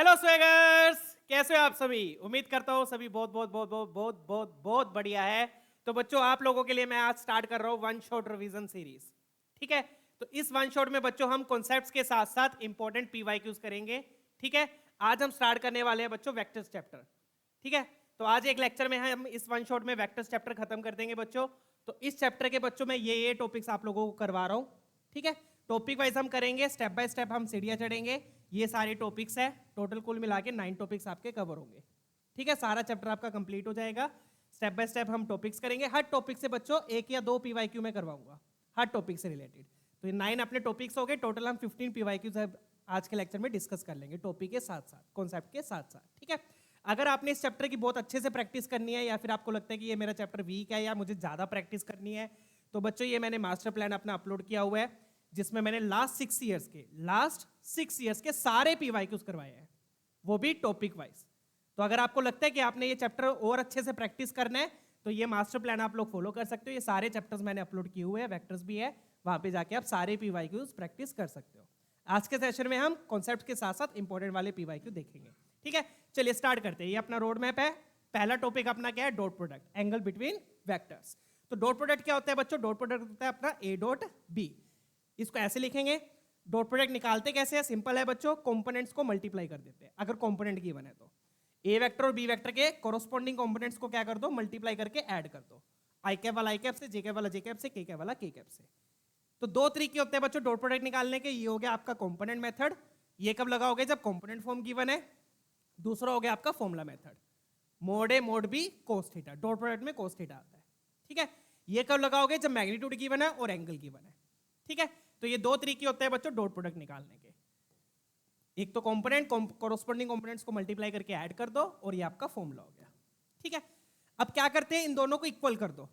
Hello स्वेगर्स, कैसे हो आप सभी। उम्मीद करता हूँ सभी बहुत बहुत बहुत बहुत बहुत बहुत बहुत बढ़िया है। तो बच्चों, आप लोगों के लिए मैं आज स्टार्ट कर रहा हूँ वन शॉट रिवीजन सीरीज। ठीक है, तो इस वन शॉट में बच्चों हम कॉन्सेप्ट्स के साथ साथ इंपॉर्टेंट पीवाईक्यूज करेंगे। ठीक है, आज हम स्टार्ट करने वाले हैं बच्चों वेक्टर्स चैप्टर। ठीक है, तो आज एक लेक्चर में हम इस वन शॉट में वेक्टर्स चैप्टर खत्म कर देंगे बच्चों। तो इस चैप्टर के बच्चों में ये टॉपिक्स आप लोगों को करवा रहा हूँ। ठीक है, टॉपिक वाइज हम करेंगे, स्टेप बाय स्टेप हम सीढ़ियाँ चढ़ेंगे। ये सारे टॉपिक्स है, टोटल कुल मिला के 9 टॉपिक्स आपके कवर होंगे। ठीक है, सारा चैप्टर आपका कंप्लीट हो जाएगा। स्टेप बाय स्टेप हम टॉपिक्स करेंगे। हर टॉपिक से बच्चों 1 या 2 पीवाईक्यू में करवाऊंगा, हर टॉपिक से रिलेटेड। तो ये 9 अपने टॉपिक्स हो गए, टोटल हम 15 पीवाईक्यूज आज के लेक्चर में डिस्कस कर लेंगे, टॉपिक के साथ साथ, कॉन्सेप्ट के साथ साथ। ठीक है, अगर आपने इस चैप्टर की बहुत अच्छे से प्रैक्टिस करनी है या फिर आपको लगता है कि ये मेरा चैप्टर वीक है या मुझे ज़्यादा प्रैक्टिस करनी है, तो बच्चों ये मैंने मास्टर प्लान अपना अपलोड किया हुआ है, जिसमें मैंने लास्ट 6 ईयर्स के सारे पीवाईक्यूज करवाए हैं, वो भी टॉपिक वाइज। तो अगर आपको लगता है कि आपने ये चैप्टर और अच्छे से प्रैक्टिस करना है, तो ये मास्टर प्लान आप लोग फॉलो कर सकते हो। ये सारे चैप्टर्स मैंने अपलोड किए हुए हैं, वेक्टर्स भी है, वहां पे जाके आप सारे पीवाईक्यूज प्रैक्टिस कर सकते हो। आज के सेशन में हम कॉन्सेप्ट के साथ साथ इंपॉर्टेंट वाले पीवाईक्यू देखेंगे। ठीक है, चलिए स्टार्ट करते हैं। ये अपना रोड मैप है। पहला टॉपिक अपना क्या है? Dot product, angle between vectors. तो डॉट प्रोडक्ट क्या होता है बच्चों? डॉट प्रोडक्ट होता है अपना ए डॉट बी। इसको ऐसे लिखेंगे। डॉट प्रोडक्ट निकालते कैसे है? सिंपल है बच्चों, कंपोनेंट्स को मल्टीप्लाई कर देते हैं। अगर कंपोनेंट गिवन है तो ए वेक्टर और बी वेक्टर के कोरोस्पोंडिंग कंपोनेंट्स को क्या कर दो? मल्टीप्लाई करके ऐड कर दो। आई कैप वाला आई कैप से, जे कैप वाला जे कैप से, के कैप वाला के कैप से। तो दो तरीके होते हैं बच्चों डॉट प्रोडक्ट निकालने के। ये हो गया आपका कंपोनेंट मेथड, ये कब लगाओगे? जब कंपोनेंट फॉर्म गिवन है। दूसरा हो गया आपका formula method, mod A mod B cos theta. Dot product में कोस थीटा आता है। ठीक है, ये कब लगाओगे? जब मैग्नीट्यूड गिवन है और एंगल गिवन है। ठीक है, तो ये दो तरीके होते हैं बच्चों डॉट प्रोडक्ट निकालने के। एक तो कंपोनेंट कोरोस्पोंडिंग कंपोनेंट्स को मल्टीप्लाई करके ऐड कर दो, और ये आपका फॉर्मूला हो गया। ठीक है, अब क्या करते हैं? इन दोनों को इक्वल कर दो,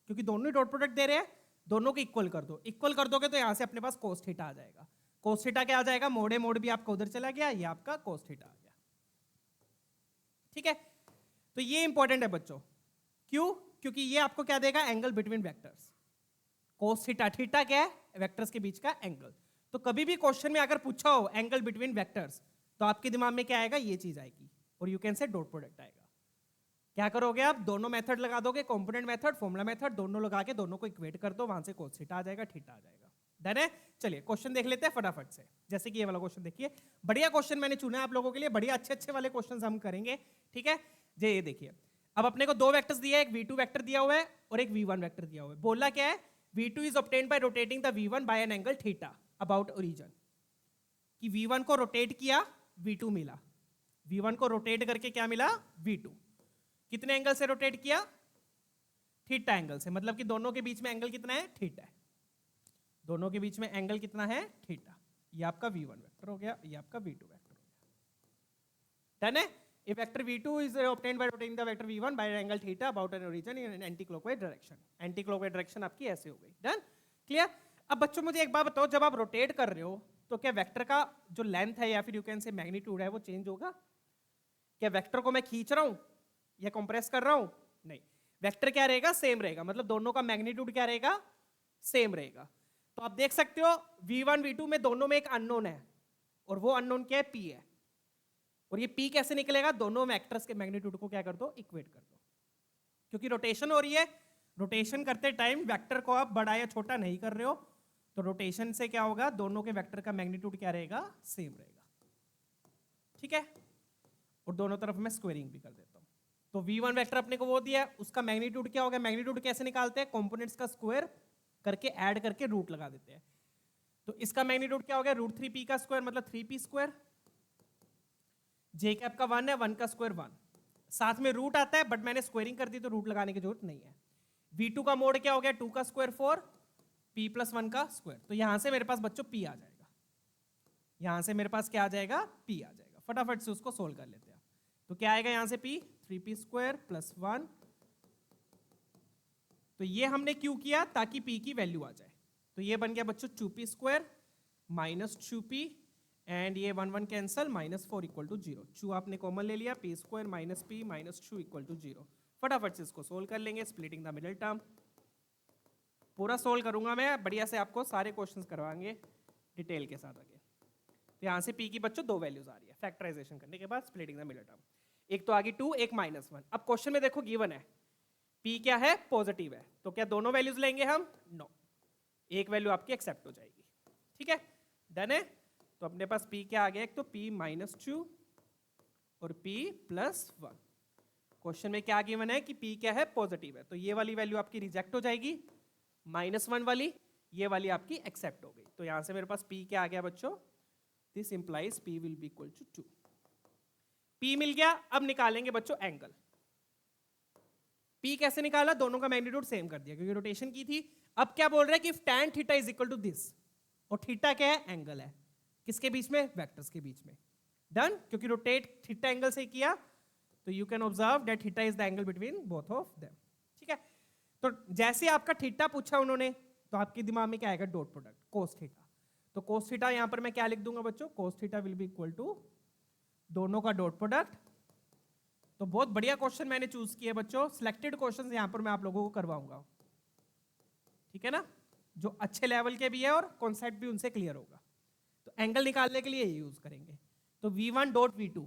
क्योंकि दोनों ही डॉट प्रोडक्ट दे रहे हैं, दोनों को इक्वल कर दो। इक्वल कर दोगे तो यहां से अपने पास कोस थीटा आ जाएगा। कोस थीटा क्या आ जाएगा? मोड ए मोड भी आपका उधर चला गया, ये आपका कोस थीटा आ गया। ठीक है, तो ये इंपॉर्टेंट है बच्चों। क्यों? क्योंकि ये आपको क्या देगा? Angle between vectors. कोस थीटा, थीटा क्या है? वेक्टर्स के बीच का एंगल। तो कभी भी क्वेश्चन में अगर पूछा हो एंगल बिटवीन वेक्टर्स, तो आपके दिमाग में क्या आएगा? ये चीज आएगी, और you can say dot product आएगा। क्या करोगे आप? दोनों मेथड लगा दोगे, कंपोनेंट मेथड, फॉर्मूला मेथड, दोनों लगा के दोनों को इक्वेट कर दो, वहां से कोस थीटा आ जाएगा, थीटा आ जाएगा। डन है? चलिए क्वेश्चन देख लेते हैं फटाफट से। जैसे कि ये वाला क्वेश्चन देखिए, बढ़िया क्वेश्चन मैंने चुना है आप लोगों के लिए, बढ़िया अच्छे अच्छे वाले क्वेश्चन हम करेंगे। ठीक है, ये देखिए, अब अपने को दो वेक्टर्स दिया है, एक v2 वेक्टर दिया हुआ है और एक v1 वेक्टर दिया हुआ है। बोला क्या है? v2 is obtained by rotating the v1 by an angle theta about origin. कि v1 को रोटेट किया, v2 मिला। v1 को रोटेट करके क्या मिला? v2। कितने एंगल से रोटेट किया? थीटा एंगल से। मतलब कि दोनों के बीच में एंगल कितना है? थीटा है। दोनों के बीच में एंगल कितना है? थीटा। ये आपका v1 वेक्टर हो गया, ये आपका v2 वेक्टर हो गया। डन है? If vector v2 is obtained by rotating the vector v1 by an angle theta about an origin in an anti-clockwise direction. Anti-clockwise direction आपकी ऐसे हो गई। डन? क्लियर? अब बच्चों मुझे एक बात बताओ, जब आप रोटेट कर रहे हो तो क्या वेक्टर का जो लेंथ है या फिर यू कैन से मैग्नीट्यूड है वो चेंज होगा? क्या वेक्टर को मैं खींच रहा हूं या कंप्रेस कर रहा हूं? नहीं, वेक्टर क्या रहेगा? सेम रहेगा। मतलब दोनों का मैग्नीट्यूड क्या रहेगा? सेम रहेगा। तो आप देख सकते हो v1 v2 में दोनों में एक अननोन है, और वो अननोन क्या है? p है। और ये p कैसे निकलेगा? दोनों वेक्टर्स के मैग्नीट्यूड को क्या कर दो? इक्वेट कर दो। क्योंकि रोटेशन हो रही है, रोटेशन करते टाइम वेक्टर को आप बड़ा या छोटा नहीं कर रहे हो, तो रोटेशन से क्या होगा? दोनों के वेक्टर का मैग्नीट्यूड क्या रहेगा? सेम रहेगा। ठीक है, और दोनों तरफ मैं स्क्वायरिंग भी कर देता हूं। तो v1 वेक्टर अपने को वो दिया है, उसका मैग्नीट्यूड क्या होगा? मैग्नीट्यूड कैसे निकालते हैं? कंपोनेंट्स का स्क्वायर करके ऐड करके रूट लगा देते हैं। तो इसका मैग्नीट्यूड क्या हो गया? √3p का स्क्वायर, मतलब 3p स्क्वायर। जे कैप का 1 है, 1 का स्क्वायर 1, साथ में रूट आता है, बट मैंने स्क्वायरिंग कर दी तो रूट लगाने की जरूरत नहीं है। v2 का मोड क्या हो गया? 2 का स्क्वायर 4, p + 1 का स्क्वायर। तो यहां से मेरे पास बच्चों p आ जाएगा, यहां से मेरे पास क्या आ जाएगा? p आ जाएगा। फटाफट से उसको सोल्व कर लेते हैं। तो क्या आएगा यहां से? p 3p square + 1। तो ये हमने क्यों किया? ताकि p की वैल्यू आ जाए। तो ये बन गया बच्चों 2p स्क्वायर - 2p, एंड ये 1 1 कैंसल, -4 = 0। 2 आपने कॉमन ले लिया, p स्क्वायर - p - 2 = 0। फटाफट से इसको सोल्व कर लेंगे, स्प्लिटिंग द मिडिल टर्म। पूरा सोल्व करूंगा मैं, बढ़िया से आपको सारे क्वेश्चंस करवाएंगे डिटेल के साथ आगे। तो यहाँ से p की बच्चों 2 वैल्यूज आ रही है फैक्टराइजेशन करने के बाद, स्प्लिटिंग द मिडिल टर्म। एक तो आ गई 2, एक -1। अब क्वेश्चन में देखो गिवन है p क्या है, पॉजिटिव है, तो क्या दोनों वैल्यूज लेंगे हम? नो, एक वैल्यू आपकी एक्सेप्ट हो जाएगी। ठीक है, डन है। तो अपने पास p क्या आ गया, एक तो p -2 और p +1। क्वेश्चन में क्या गिवन है कि p क्या है, पॉजिटिव है, तो ये वाली वैल्यू आपकी रिजेक्ट हो जाएगी, -1 वाली, ये वाली आपकी एक्सेप्ट हो गई। तो यहां से मेरे पास p क्या आ गया बच्चों, this implies p will be equal to 2। p मिल गया, अब निकालेंगे बच्चों एंगल। p कैसे निकाला, दोनों का मैग्नीट्यूड सेम कर दिया क्योंकि रोटेशन की थी। अब क्या बोल रहा है कि tan theta is equal to this, और थीटा क्या है, एंगल है, किसके बीच में, वेक्टर्स के बीच में। डन, क्योंकि रोटेट थीटा एंगल से किया, तो you can observe that theta is the angle between both of them. ठीक है, तो जैसे आपका थीटा पूछा उन्होंने, तो आपके दिमाग में क्या आएगा, डॉट प्रोडक्ट कोस थीटा। तो कोस थीटा यहां पर मैं क्या लिख दूंगा बच्चों, cos theta will be equal to दोनों का डॉट प्रोडक्ट। तो बहुत बढ़िया क्वेश्चन मैंने चूज किया बच्चों, सिलेक्टेड क्वेश्चंस यहां पर मैं आप लोगों को करवाऊंगा। ठीक है ना, जो अच्छे लेवल के भी है और कॉन्सेप्ट भी उनसे क्लियर होगा। तो एंगल निकालने के लिए ये यूज करेंगे। तो v1 dot v2,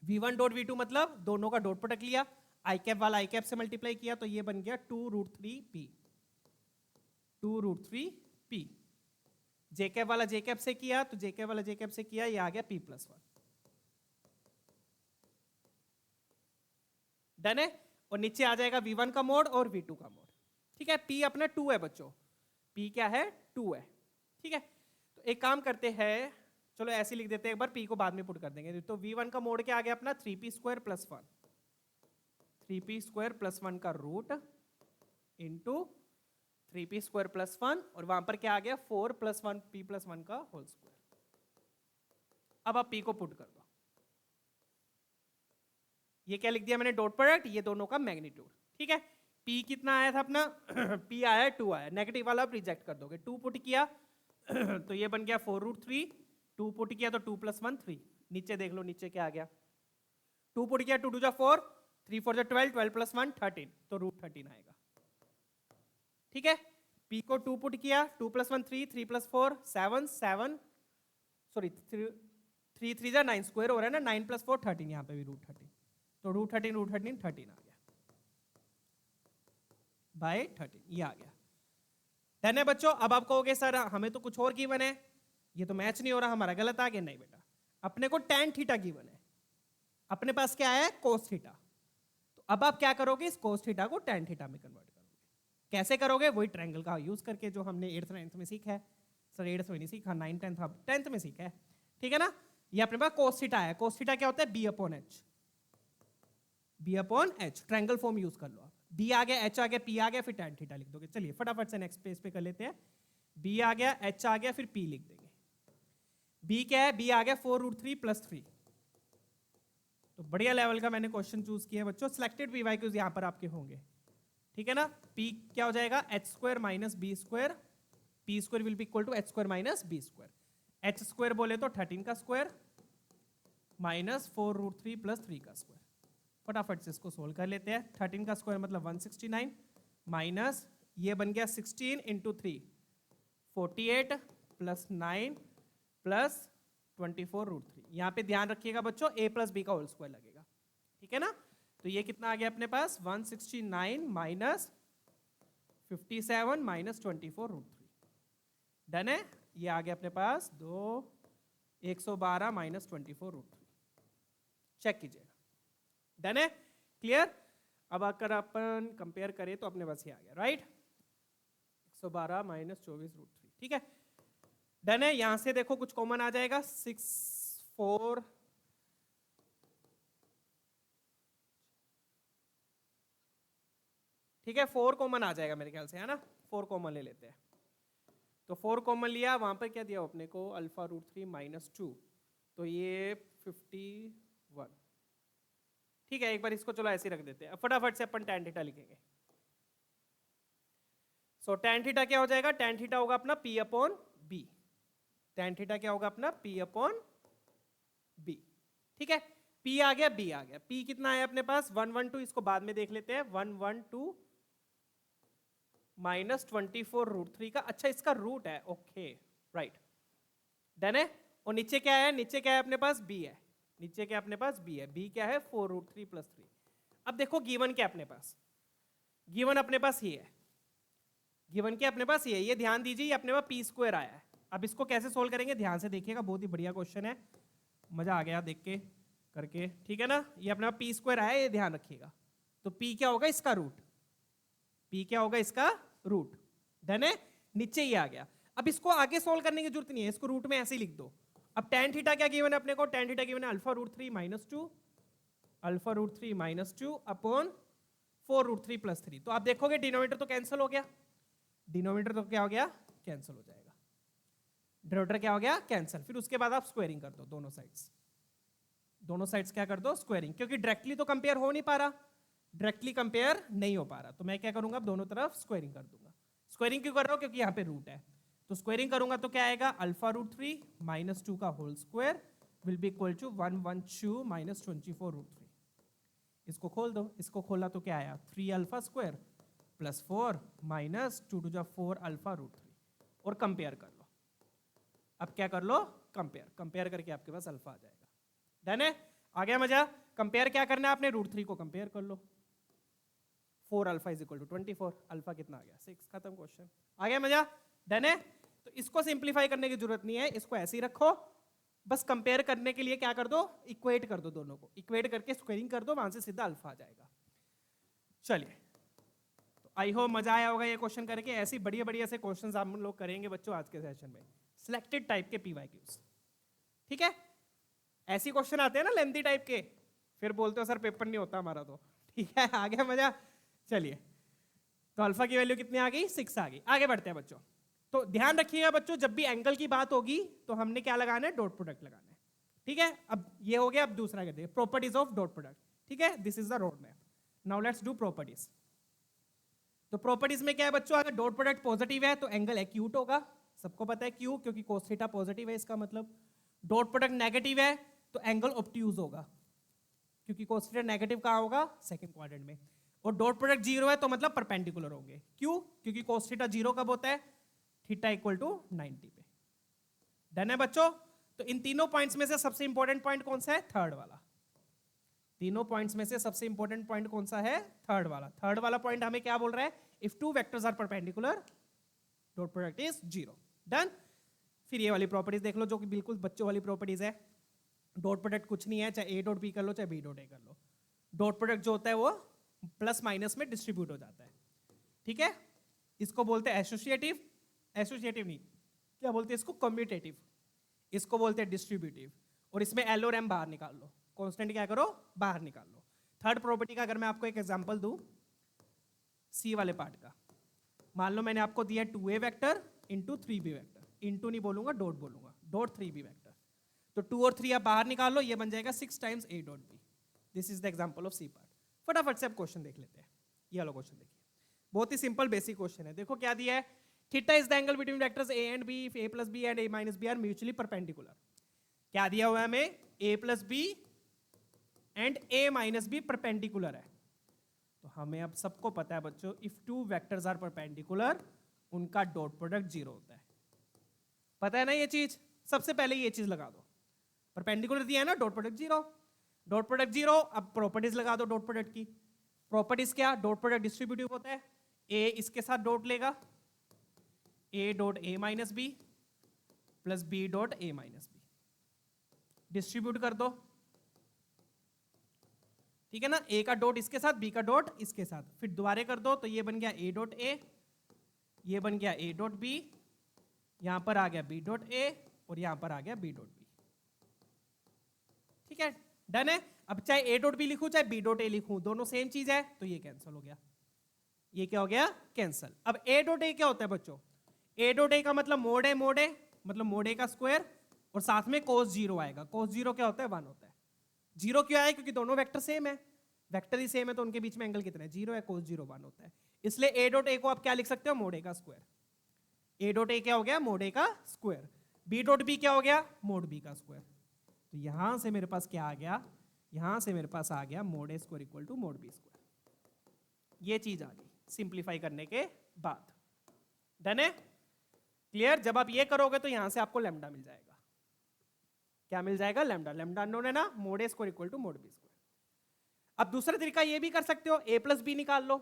v1 dot v2 मतलब दोनों का डॉट प्रोडक्ट लिया, आई कैप वाला आई कैप से मल्टीप्लाई किया, तो ये बन गया 2√3p, 2√3p। जे कैप वाला जे कैप से किया, तो जे कैप वाला जे कैप से किया, ये आ गया p+1। डन है, और नीचे आ जाएगा v1 का मोड और v2 का मोड। ठीक है, p अपना 2 है बच्चों, p क्या है, 2 है। ठीक है, तो एक काम करते हैं, चलो ऐसे लिख देते हैं, एक बार p को बाद में पुट कर देंगे। तो v1 का मोड क्या आ गया अपना, 3p² + 1, 3p² + 1 का रूट इंटू 3p² + 1, और वहां पर क्या आ गया, 4 + 1 p + 1 का होल स्क्वायर। अब आप p को पुट कर दो, ये क्या लिख दिया मैंने, डॉट प्रोडक्ट, ये दोनों का मैग्नीट्यूड। ठीक है, p कितना आया था अपना p आया 2 आया, नेगेटिव वाला आप रिजेक्ट कर दोगे, 2 पुट किया तो ये बन गया 4√3, 2 पुट किया तो 2 + 1 3, नीचे देख लो नीचे क्या आ गया, 2 पुट किया 2 2 जा 4, 3 4 जा 12, 12 + 1 13, तो √13 आएगा। ठीक है, p को 2 पुट किया, 2 + 1 3, 3 + 4 7 7, सॉरी 3 3 जा 9 स्क्वायर हो रहा है ना, 9 + 4 13, यहाँ पे भी √13, तो √13 13 आ गया बाय 13, ये आ गया। डन है बच्चों। अब आप कहोगे सर हमें तो कुछ और गिवन है, ये तो मैच नहीं हो रहा, हमारा गलत आ गया। नहीं बेटा, अपने को tan थीटा गिवन है, अपने पास क्या है, cos थीटा। तो अब आप क्या करोगे, इस cos थीटा को tan थीटा में कन्वर्ट करोगे। कैसे करोगे, वही ट्रायंगल का यूज करके जो हमने 8th 9th में सीखा है। सर 8th में नहीं सीखा, 9th 10th 10th में सीखा है। ठीक है ना, ये अपने पास cos थीटा है, cos थीटा क्या होता है, b/h, b/h, triangle form use कर लो आप। b आ गया, h आ गया, p आ गया, फिर tan थीटा लिख दोगे। चलिए फटाफट से नेक्स्ट पेज पे कर लेते हैं। b आ गया, h आ गया, फिर p लिख देंगे। b क्या है, b आ गया 4√3 + 3। तो बढ़िया लेवल का मैंने क्वेश्चन चूज किया बच्चों, सिलेक्टेड p/q यहां पर आपके होंगे। ठीक है ना, p क्या हो जाएगा, h² - b², p² will be equal to h² - b²। h² बोले तो 13 का स्क्वायर माइनस 4√3 + 3 का स्क्वायर। फटाफट से इसको सोल्व कर लेते हैं। 13 का स्क्वायर मतलब 169, माइनस ये बन गया 16 × 3 48 + 9 + 24√3। यहाँ पे ध्यान रखिएगा बच्चों, a + b का होल स्क्वायर लगेगा। ठीक है ना, तो ये कितना आ गया अपने पास, 169 माइनस 57 माइनस 24√3। डन है, ये आ गया अपने पास 112 माइनस 24√3। चेक कीजिएगा, डन है, क्लियर। अब अगर अपन कंपेयर करें तो अपने पास ये आ गया, राइट, 112 माइनस 24√3। ठीक है, डन है। यहां से देखो कुछ कॉमन आ जाएगा, 6 4, ठीक है, 4 कॉमन आ जाएगा मेरे ख्याल से, है ना, 4 कॉमन ले लेते हैं। तो 4 कॉमन लिया, वहां पर क्या दिया अपने को, α√3 - 2, तो ये 51। ठीक है, एक बार इसको चलो ऐसे ही रख देते हैं, फटाफट से अपन tan थीटा लिखेंगे। सो tan थीटा क्या हो जाएगा, tan थीटा होगा अपना p/b, tan थीटा क्या होगा अपना p/b। ठीक है, p आ गया, b आ गया, p कितना है अपने पास 112, इसको बाद में देख लेते हैं, 112 माइनस 24√3 का, अच्छा इसका रूट है, ओके राइट, डन है। और नीचे क्या है, नीचे क्या है अपने पास, b है, नीचे क्या अपने पास b है, b क्या है 4√3 + 3। अब देखो गिवन क्या अपने पास, गिवन अपने पास ये है, गिवन क्या अपने पास ये ध्यान दीजिए, ये अपने पास p² आया है। अब इसको कैसे सोल्व करेंगे ध्यान से देखिएगा, बहुत ही बढ़िया क्वेश्चन है, मजा आ गया देख के करके, ठीक है ना। ये अपने पास p² आया है, ये ध्यान रखिएगा। तो p क्या होगा, इसका रूट, p क्या होगा, इसका रूट। डन है, नीचे ये आ गया। अब इसको आगे सोल्व करने की जरूरत नहीं है, इसको रूट में ऐसे ही लिख दो। अब tan थीटा क्या गिवन है अपने को, tan थीटा गिवन है α√3 - 2, α√3 - 2 अपॉन 4√3 + 3। तो आप देखोगे डिनोमिनेटर तो कैंसिल हो गया, डिनोमिनेटर तो क्या हो गया, कैंसिल हो जाएगा, डिनोमिनेटर क्या हो गया, कैंसिल। फिर उसके बाद आप स्क्वायरिंग कर दो दोनों साइड्स, दोनों साइड्स क्या कर दो, स्क्वायरिंग, क्योंकि डायरेक्टली तो कंपेयर हो नहीं पा रहा, डायरेक्टली कंपेयर नहीं हो पा रहा, तो मैं क्या करूंगा, अब दोनों तरफ स्क्वायरिंग कर दूंगा। स्क्वायरिंग क्यों कर रहा हूं, क्योंकि यहाँ पे रूट है, तो स्क्वायरिंग करूंगा तो क्या आएगा, α√3 - 2 का whole square will be equal to 112 - 24√3। इसको खोल दो, इसको खोला तो क्या आया, 3α² + 4 - 2 * 4 α√3, और कंपेयर कर लो। अब क्या कर लो, कंपेयर, कंपेयर करके आपके पास अल्फा आ जाएगा। डन है, आ गया मजा। कंपेयर क्या करना है आपने, √3 को कंपेयर कर लो, 4α = 24, अल्फा कितना आ गया, 6, खत्म क्वेश्चन, आ गया मजा। डन है, तो इसको सिंप्लीफाई करने की जरूरत नहीं है, इसको ऐसे ही रखो, बस कंपेयर करने के लिए क्या कर दो, इक्वेट कर दो, दोनों को इक्वेट करके स्क्वायरिंग कर दो, वहां से सीधा अल्फा आ जाएगा। चलिए, तो आई होप मजा आया होगा ये क्वेश्चन करके। ऐसी बढ़िया बढ़िया से क्वेश्चंस हम लोग करेंगे बच्चों आज के सेशन में, सिलेक्टेड टाइप के PYQs, ठीक है। ऐसी क्वेश्चन आते हैं ना लेंथी टाइप के, फिर बोलते हो सर पेपर नहीं होता हमारा, तो ठीक है, आ गया मजा। चलिए, तो अल्फा की वैल्यू कितनी आ गई, 6 आ गई। आगे बढ़ते हैं बच्चों, तो ध्यान रखिएगा बच्चों, जब भी एंगल की बात होगी तो हमने क्या लगाना है, डॉट प्रोडक्ट लगाना है, ठीक है। अब ये हो गया, अब दूसरा कहते हैं प्रॉपर्टीज ऑफ डॉट प्रोडक्ट, ठीक है। This is the road map, now let's do properties. तो प्रॉपर्टीज में क्या है बच्चों, अगर डॉट प्रोडक्ट पॉजिटिव है तो एंगल एक्यूट होगा, सबको पता है क्यों, क्योंकि cos थीटा पॉजिटिव है, इसका मतलब। डॉट प्रोडक्ट नेगेटिव है तो एंगल ऑब्ट्यूज होगा, क्योंकि cos थीटा नेगेटिव कहां होगा, सेकंड क्वाड्रेंट में। और डॉट प्रोडक्ट 0 है तो मतलब परपेंडिकुलर होंगे, क्यों, क्योंकि cos थीटा 0 कब होता है, थीटा = 90 पे। डन है बच्चों, तो इन तीनों पॉइंट्स में से सबसे इंपॉर्टेंट पॉइंट कौन सा है, थर्ड वाला। तीनों पॉइंट्स में से सबसे इंपॉर्टेंट पॉइंट कौन सा है, थर्ड वाला। थर्ड वाला पॉइंट हमें क्या बोल रहा है, if two vectors are perpendicular dot product is 0। Done. फिर ये वाली प्रॉपर्टीज देख लो, जो कि बिल्कुल बच्चों वाली प्रॉपर्टीज है। डॉट प्रोडक्ट कुछ नहीं है, चाहे A.B कर लो, चाहे B.A कर लो, डॉट प्रोडक्ट जो होता है वो प्लस माइनस में डिस्ट्रीब्यूट हो जाता है, ठीक है। इसको बोलते हैं एसोसिएटिव, एसोसिएटिव नहीं, क्या बोलते हैं इसको, कम्यूटेटिव, इसको बोलते हैं डिस्ट्रीब्यूटिव। और इसमें L और M बाहर निकाल लो, कांस्टेंट क्या करो, बाहर निकाल लो। थर्ड प्रॉपर्टी का अगर मैं आपको एक एग्जांपल दूं, सी वाले पार्ट का, मान लो मैंने आपको दिया 2A vector into 3B vector, into नहीं बोलूंगा, डॉट बोलूंगा, डॉट 3B वेक्टर। तो 2 और 3 आप बाहर निकाल लो, ये बन जाएगा 6 times A.B। This is the example of C part. फटाफट से आप क्वेश्चन देख लेते हैं, ये वाला क्वेश्चन देखिए, बहुत ही सिंपल बेसिक क्वेश्चन है। देखो क्या दिया है, theta is the angle between vectors A and B if A plus B and A minus B are mutually perpendicular। क्या दिया हुआ है हमें, A plus B and A minus B perpendicular है। तो हमें अब सबको पता है बच्चों, if two vectors are perpendicular उनका डॉट प्रोडक्ट 0 होता है, पता है ना ये चीज। सबसे पहले ये चीज लगा दो, परपेंडिकुलर दिया है ना, डॉट प्रोडक्ट 0, डॉट प्रोडक्ट 0। अब प्रॉपर्टीज लगा दो डॉट प्रोडक्ट की। प्रॉपर्टीज क्या, डॉट प्रोडक्ट डिस्ट्रीब्यूटिव होता है, A इसके साथ डॉट लेगा, A.A minus B plus B.A minus B, distribute कर दो, ठीक है ना। A का डॉट इसके साथ, B का डॉट इसके साथ, फिर दोबारा कर दो, तो ये बन गया A.A, ये बन गया A.B, यहां पर आ गया B.A और यहां पर आ गया B.B, ठीक है। डन है। अब चाहे A.B लिखूं चाहे B.A लिखूं, दोनों सेम चीज है, तो ये कैंसिल हो गया, ये क्या हो गया, कैंसिल। अब A.A क्या होता है बच्चों, A.A का मतलब मोड है, मोड है मतलब मोड A का स्क्वायर, और साथ में cos 0 आएगा। cos 0 क्या होता है, 1 होता है। 0 क्यों आया, क्योंकि दोनों वेक्टर सेम है, वेक्टर ही सेम है, तो उनके बीच में एंगल कितना है, 0 है, cos 0 1 होता है। इसलिए A.A को आप क्या लिख सकते हो, मोड A का स्क्वायर। A.A क्या हो गया, मोड A का स्क्वायर। B.B क्या हो गया, मोड B का स्क्वायर। तो यहां से मेरे पास क्या आ गया, यहां से मेरे पास आ गया mod A square equal to mod B square. ये चीज आ गई सिंप्लीफाई करने के बाद। डन है, क्लियर। जब आप ये करोगे तो यहां से आपको लैम्डा मिल जाएगा, क्या मिल जाएगा, लैम्डा। लैम्डा अननोन है ना, mod A square equal to mod B square. अब दूसरा तरीका ये भी कर सकते हो, ए प्लस बी निकाल लो,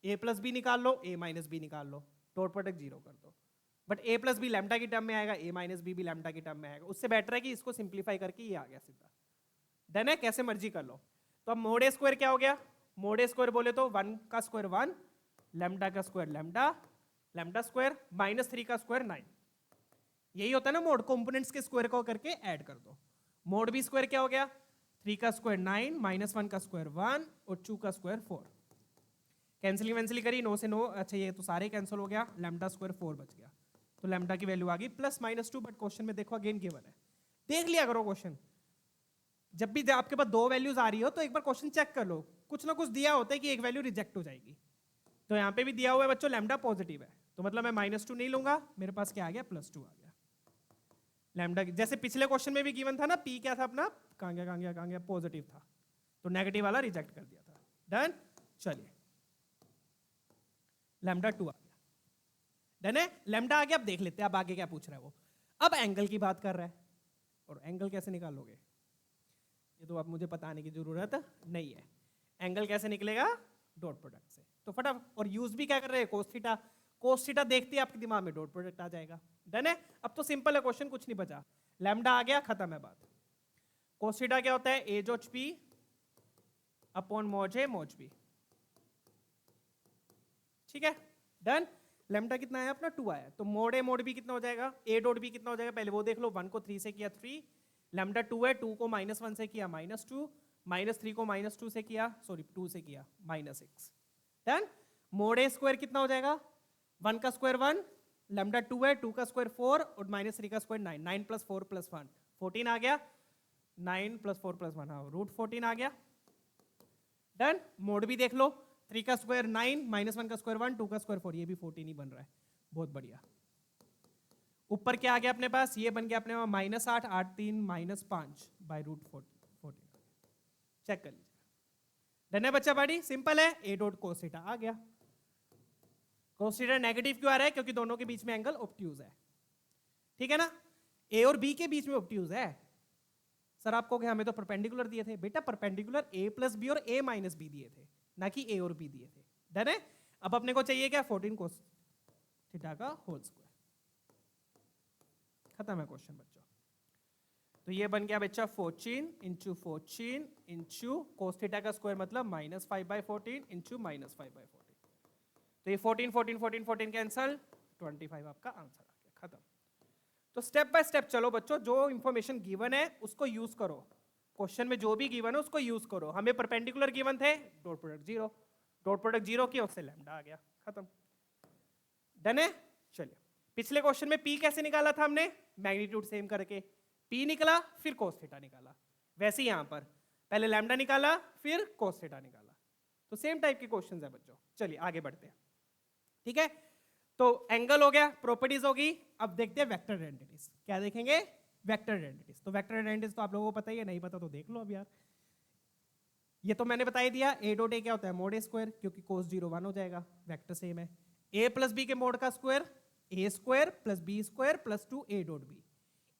ए प्लस बी निकाल लो, ए माइनस बी निकाल लो, डॉट प्रोडक्ट जीरो कर दो। But A plus B lambda की टर्म में आएगा, ए माइनस बी भी लैम्डा की टर्म में आएगा। उससे बेटर है कि इसको सिंप्लीफाई करके ये आ गया सीधा। डन है, कैसे मर्जी कर लो। तो अब मोड ए स्क्वायर क्या हो गया, मोड ए स्क्वायर बोले तो 1 का स्क्वायर 1, लैम्डा का square lambda, lambda square minus 3 का स्क्वायर 9। यही होता है ना मोड, कंपोनेंट्स के स्क्वायर को करके ऐड कर दो। मोड बी स्क्वायर क्या हो गया, 3 का स्क्वायर 9 माइनस 1 का स्क्वायर 1 और 2 का स्क्वायर 4। कैंसिलिंग वैंसिली करी, 9 से 9, अच्छा ये तो सारे कैंसिल हो गया, लैम्डा स्क्वायर 4 बच गया। तो लैम्डा की वैल्यू आ गई प्लस माइनस 2। बट क्वेश्चन में देखो अगेन गिवन है, देख लिया करो क्वेश्चन। जब भी आपके पास दो वैल्यूज आ रही हो तो एक बार क्वेश्चन चेक कर लो, कुछ ना कुछ दिया होता है कि एक वैल्यू रिजेक्ट हो जाएगी। तो यहाँ पे भी दिया हुआ है बच्चों लैम्डा पॉजिटिव है, तो मतलब मैं -2 नहीं लूंगा, मेरे पास क्या आ गया, +2 आ गया। लैम्डा जैसे पिछले क्वेश्चन में भी गिवन था ना, पी क्या था अपना, कहाँ गया, पॉजिटिव था, तो नेगेटिव वाला रिजेक्ट कर दिया था। डन, चलिए लैम्डा 2 आ गया। डन है, लैम्डा आ गया। अब देख लेते हैं अब आगे क्या पूछ रहा है वो। अब एंगल की बात कर रहा है, और एंगल कैसे निकालोगे ये तो अब मुझे बताने की जरूरत नहीं है। एंगल कैसे निकलेगा, डॉट प्रोडक्ट से। तो फटाफट, और यूज भी क्या कर रहे हैं, कोस थीटा। कोस थीटा देखते ही आपके दिमाग में डॉट प्रोडक्ट आ जाएगा। डन है, अब तो सिंपल है क्वेश्चन, कुछ नहीं बचा। लैम्डा आ गया, खत्म है बात। कोस थीटा क्या होता है, ए जोच पी अपॉन मोज ए मोज बी। ठीक है, डन। लैम्डा कितना है अपना, 2 आया, तो मोड ए मोड बी कितना हो जाएगा, ए डॉट बी कितना हो जाएगा, पहले वो देख लो। 1 को 3 से किया 3, लैम्डा 2 है, 2 को -1 से किया -2, -3 को -2 से किया, सॉरी 2 से किया -6। डन। मोड ए स्क्वायर कितना हो जाएगा, 1 का स्क्वायर 1, लैम्डा 2 है, 2 का स्क्वायर 4 और -3 का स्क्वायर 9, 9 + 4 + 1 14 आ गया, 9 + 4 + 1 हाँ √14 आ गया। डन। मोड भी देख लो, 3 का स्क्वायर 9, -1 का स्क्वायर 1, 2 का स्क्वायर 4, ये भी 14 ही बन रहा है, बहुत बढ़िया। ऊपर क्या आ गया अपने पास, ये बन गया अपने पास -8, 8 3 -5 बाई √14। चेक कर लीजिए। डन है बच्चा बाड़ी, सिंपल है। ए डॉट कोस थीटा आ गया। कोस थीटा नेगेटिव क्यों आ रहा है, क्योंकि दोनों के बीच में एंगल ऑब्ट्यूज है। ठीक है ना, ए और बी के बीच में ऑब्ट्यूज है। सर आपको क्या, हमें तो परपेंडिकुलर दिए थे बेटा, परपेंडिकुलर ए प्लस बी और ए माइनस बी दिए थे, ना कि ए और बी दिए थे। डन है। अब अपने को चाहिए क्या, 14 कोस थीटा का होल स्क्वायर। खत्म है क्वेश्चन बच्चों। तो ये बन गया बच्चा 14 × 14 × कोस थीटा का स्क्वायर मतलब -5/14 × -5/14। तो ये 14 14 14 14 कैंसल, 25 आपका आंसर आ गया। खत्म। तो स्टेप बाय स्टेप चलो बच्चों, जो इंफॉर्मेशन गिवन है उसको यूज करो। क्वेश्चन में जो भी गिवन है उसको यूज करो। हमें परपेंडिकुलर गिवन थे, डॉट प्रोडक्ट 0, डॉट प्रोडक्ट 0 किया, उससे लैम्डा आ गया। खत्म। डन है। चलिए, पिछले क्वेश्चन में पी कैसे निकाला था हमने, मैग्नीट्यूड सेम करके पी निकला, फिर कोस थीटा निकाला। वैसे ही यहां पर पहले लैम्डा निकाला, फिर कोस थीटा निकाला। तो सेम टाइप के क्वेश्चंस है बच्चों। चलिए आगे बढ़ते हैं। ठीक है, तो एंगल हो गया, प्रॉपर्टीज होगी। अब देखते हैं वेक्टर आइडेंटिटीज। क्या देखेंगे, वेक्टर आइडेंटिटीज। तो वेक्टर आइडेंटिटीज तो आप लोगों को पता ही है, नहीं पता तो देख लो अब यार। ये तो मैंने बता ही दिया, ए डॉट ए क्या होता है, मोड ए स्क्वायर, क्योंकि कोस 0 1 हो जाएगा, वेक्टर सेम है। ए प्लस बी के मोड का square, A square plus B square plus 2 A dot B.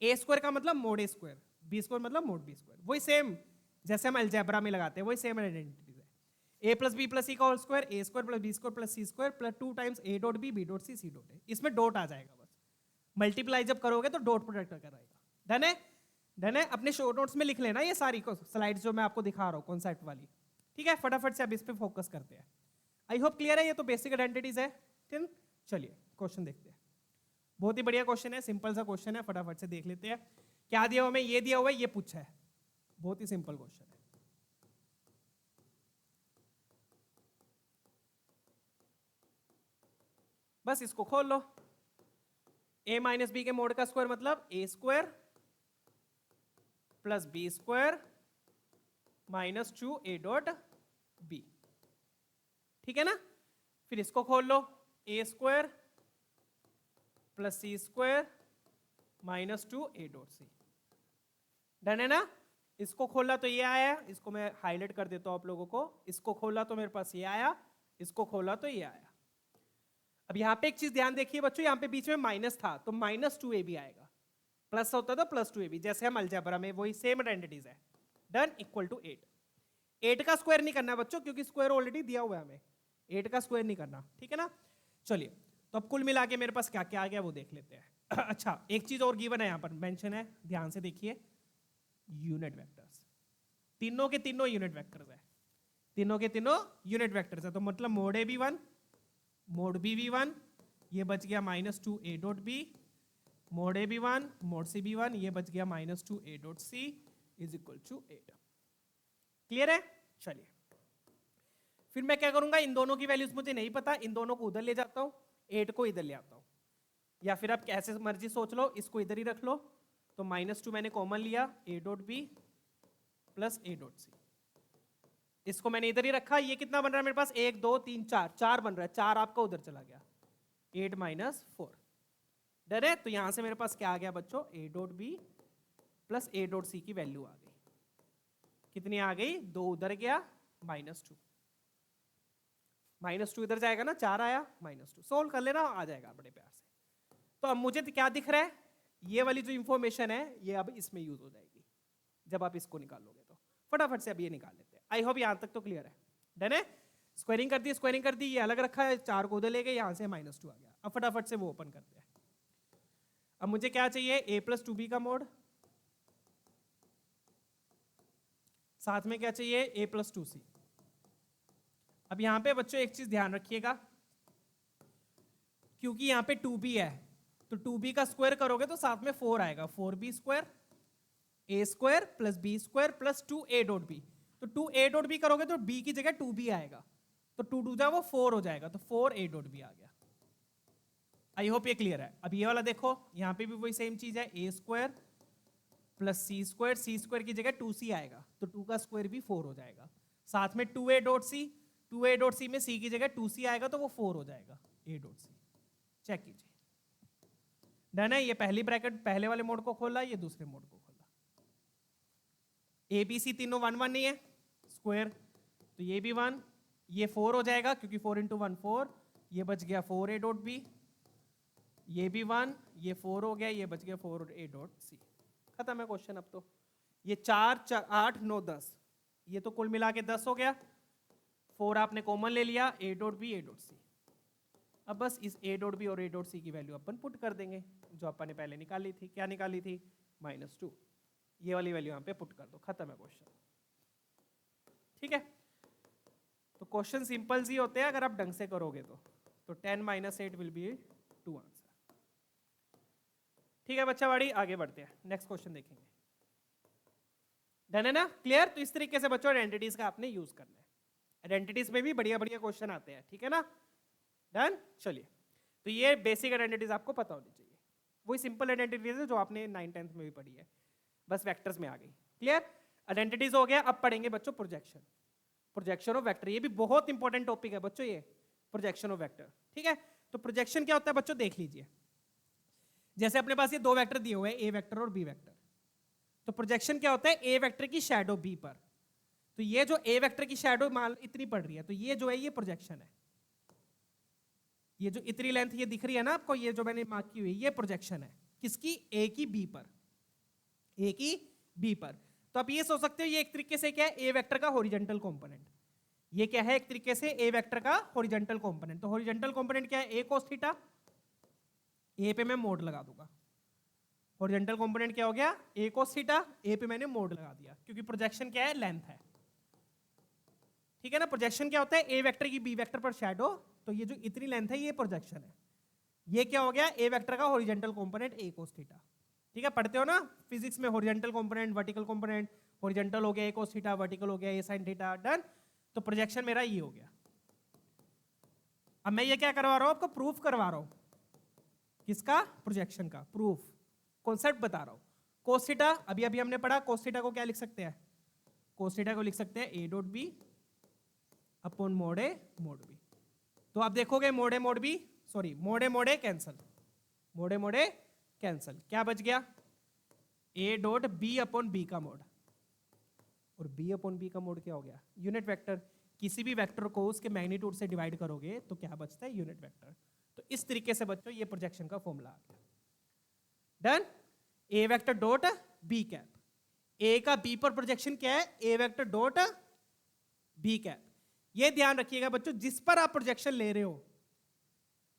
A square का मतलब mod A square, B square मतलब मोड बी स्क्वायर। वही सेम जैसे हम अलजेब्रा में लगाते हैं, वही सेम आइडेंटिटीज है। A plus B plus C का whole square, A square plus B square plus C square plus 2 times A dot B dot C dot A. इसमें डॉट आ जाएगा बस, मल्टीप्लाई जब करोगे तो डॉट प्रोडक्ट कर आएगा। डन है। डन है। अपने शो नोट्स में लिख लेना ये सारी स्लाइड्स जो मैं आपको दिखा रहा हूँ कॉन्सेप्ट वाली। ठीक है, फटाफट से अब इस पे फोकस करते हैं। आई होप क्लियर है, ये तो बेसिक आइडेंटिटीज है। ठीक, चलिए क्वेश्चन देखते हैं। बहुत ही बढ़िया क्वेश्चन है, सिंपल सा क्वेश्चन है, फटाफट से देख लेते हैं। क्या दिया हुआ हमें, ये दिया हुआ है, ये पूछा है। बहुत ही सिंपल क्वेश्चन है। बस इसको खोल लो। a माइनस बी के मोड का स्क्वायर मतलब A square plus B square -2 A dot B. ठीक है ना, फिर इसको खोल लो, A square plus C square -2 A dot C. Done है ना। इसको खोला तो ये आया, इसको मैं हाईलाइट कर देता हूं आप लोगों को। इसको खोला तो मेरे पास ये आया, इसको खोला तो ये आया। अब यहां पे एक चीज ध्यान देखिए बच्चों, यहां पे बीच में माइनस था तो -2a भी आएगा। प्लस होता है तो प्लस 2ab, जैसे हम अलजेब्रा में वही सेम आइडेंटिटीज है। Done, equal to 8। 8 का स्क्वायर नहीं करना बच्चों, क्योंकि स्क्वायर ऑलरेडी दिया हुआ है हमें, 8 का स्क्वायर नहीं करना, ठीक है ना। चलिए, तो अब कुल मिला के मेरे पास क्या क्या आ गया वो देख लेते हैं। अच्छा, एक चीज और गिवन है यहाँ पर, मेंशन है, ध्यान से देखिए, यूनिट वेक्टर्स। तीनों के तीनों यूनिट वेक्टर्स है, तीनों के तीनों यूनिट वेक्टर्स है। तो मतलब मोड ए भी 1, मोड बी भी 1, ये बच गया -2a डॉट बी, मोड ए भी 1, मोड सी भी 1, ये बच गया -2a dot C is equal to 8। Clear है? चलिए, फिर मैं क्या करूंगा, इन दोनों की वैल्यूज मुझे नहीं पता, इन दोनों को उधर ले जाता हूं, 8 को इधर ले आता हूं, या फिर आप कैसे मर्जी सोच लो, इसको इधर ही रख लो। तो -2 मैंने कॉमन लिया, a dot B plus a dot C, इसको मैंने इधर ही रखा। ये कितना बन रहा है मेरे पास, 1 2 3 4, 4 बन रहा है, 4 आपका उधर चला गया, 8 - 4। डर है? तो यहां से मेरे पास क्या आ गया बच्चों, a dot B plus a dot C की वैल्यू आ गई। कितनी आ गई, 2 उधर गया, -2, -2 इधर जाएगा ना, 4 आया, -2। सोल्व कर लेना, आ जाएगा बड़े प्यार से। तो अब मुझे क्या दिख रहा है, ये वाली जो इंफॉर्मेशन है ये अब इसमें यूज हो जाएगी जब आप इसको निकालोगे। तो फटाफट से अब ये निकाल लेते हैं। आई होप यहां तक तो क्लियर है। डन है? स्क्वायरिंग कर दी, स्क्वायरिंग कर दी, ये अलग रखा है, 4 को उधर ले गए, यहां से -2 आ गया। अब फटाफट से वो ओपन करते हैं। अब मुझे क्या चाहिए, a + 2b का मोड, साथ में क्या चाहिए, a + 2c। अब यहां पे बच्चों एक चीज ध्यान रखिएगा, क्योंकि यहां पे 2b है, तो 2b का स्क्वायर करोगे तो साथ में 4 आएगा, 4b square a square plus b square plus 2a dot b। तो 2a डॉट b करोगे तो b की जगह 2b आएगा, तो 2 2 जा वो 4 हो जाएगा, तो 4a डॉट b आ गया। आई होप ये क्लियर है। अब ये वाला देखो, यहां पे भी वही सेम चीज है, a square plus C square, C square की जगह 2c आएगा, तो 2 का स्क्वायर भी 4 हो जाएगा। साथ में 2a डॉट सी, 2a डॉट सी में c की जगह 2c आएगा, तो वो 4 हो जाएगा, a डॉट सी। चेक कीजिए। डन है? ये पहली ब्रैकेट पहले वाले मोड को खोला, ये दूसरे मोड को खोला। ए बी सी तीनों 1 1 नहीं है, स्क्वायर, तो ये भी 1, ये 4 हो जाएगा, क्योंकि 4 × 1 4, ये बच गया 4a डॉट बी, ये भी 1, ये 4 हो गया, ये बच गया 4a डॉट सी। खत्म है क्वेश्चन। अब तो ये 4 8 9 10, ये तो कुल मिला के 10 हो गया, 4 आपने कॉमन ले लिया, a dot B a dot C. अब बस इस a डॉट बी और a डॉट सी की वैल्यू अपन पुट कर देंगे, जो अपन ने पहले निकाली थी। क्या निकाली थी, -2। ये वाली वैल्यू यहाँ पे पुट कर दो, खत्म है क्वेश्चन। ठीक है, तो क्वेश्चन सिंपल ही होते हैं अगर आप ढंग से करोगे तो 10 - 8 विल बी 2 आंसर। ठीक है बच्चावाड़ी, आगे बढ़ते हैं, नेक्स्ट क्वेश्चन देखेंगे। डन है ना, क्लियर? तो इस तरीके से बच्चों आइडेंटिटीज का आपने यूज करना है। आइडेंटिटीज में भी बढ़िया बढ़िया क्वेश्चन आते हैं, ठीक है ना। डन, चलिए, तो ये बेसिक आइडेंटिटीज आपको पता होनी चाहिए, वही सिंपल आइडेंटिटीज है जो आपने 9th 10th में भी पढ़ी है, बस वेक्टर्स में आ गई। क्लियर? आइडेंटिटीज हो गया। अब पढ़ेंगे बच्चों प्रोजेक्शन, प्रोजेक्शन ऑफ वेक्टर। ये भी बहुत इंपॉर्टेंट टॉपिक है बच्चों, ये प्रोजेक्शन ऑफ वेक्टर। ठीक है, तो प्रोजेक्शन क्या होता है बच्चों, देख लीजिए। जैसे अपने पास ये 2 वेक्टर दिए हुए हैं, ए वेक्टर और बी वेक्टर, तो प्रोजेक्शन क्या होता है, ए वेक्टर की शैडो बी पर। तो ये जो ए वेक्टर की शैडो मान इतनी पड़ रही है, तो ये जो है ये प्रोजेक्शन है। ये जो इतनी लेंथ ये दिख रही है ना आपको, ये जो मैंने मार्क की हुई, ये प्रोजेक्शन है किसकी, ए की बी पर, ए की बी पर। तो आप ये सोच सकते हो ये एक तरीके से क्या है, ए वेक्टर का हॉरिजॉन्टल कंपोनेंट। ये क्या है, एक तरीके से ए वेक्टर का हॉरिजॉन्टल कंपोनेंट। तो हॉरिजॉन्टल कंपोनेंट क्या है, ए cos थीटा, ए पे मैं मोड लगा दूंगा। हॉरिजॉन्टल कंपोनेंट क्या हो गया, ए cos थीटा, ए पे मैंने मोड लगा दिया, क्योंकि प्रोजेक्शन क्या है, लेंथ है। ठीक है ना, प्रोजेक्शन क्या होता है, ए वेक्टर की बी वेक्टर पर शैडो। तो ये जो इतनी लेंथ है ये प्रोजेक्शन है। ये क्या हो गया, ए वेक्टर का हॉरिजॉन्टल कंपोनेंट ए cos थीटा। ठीक है, पढ़ते हो ना फिजिक्स में, horizontal component, vertical component. Horizontal हो गया ए cos थीटा, वर्टिकल हो गया ए sin थीटा। डन, तो प्रोजेक्शन मेरा ये हो गया। अब मैं ये क्या करवा रहा हूं, आपको प्रूफ करवा रहा हूं, किसका, प्रोजेक्शन का प्रूफ, कॉन्सेप्ट बता रहा हूं। cos थीटा अभी अभी हमने पढ़ा, cos थीटा को क्या लिख सकते हैं, cos थीटा को लिख सकते हैं a dot B upon mod A mod B. तो आप देखोगे mod A mod B, sorry mod A cancel, mod A cancel, क्या बच गया, a dot B upon B का मोड। और b अपॉन बी का मोड क्या हो गया, यूनिट वेक्टर। किसी भी वेक्टर को उसके मैग्नीट्यूड से डिवाइड करोगे तो क्या बचता है, यूनिट वेक्टर। तो इस तरीके से बच्चों ये प्रोजेक्शन का फॉर्मूला आ गया। डन, ए वेक्टर डॉट बी कैप, ए का बी पर प्रोजेक्शन क्या है, A vector dot B cap. ये ध्यान रखिएगा बच्चों, जिस पर आप प्रोजेक्शन ले रहे हो,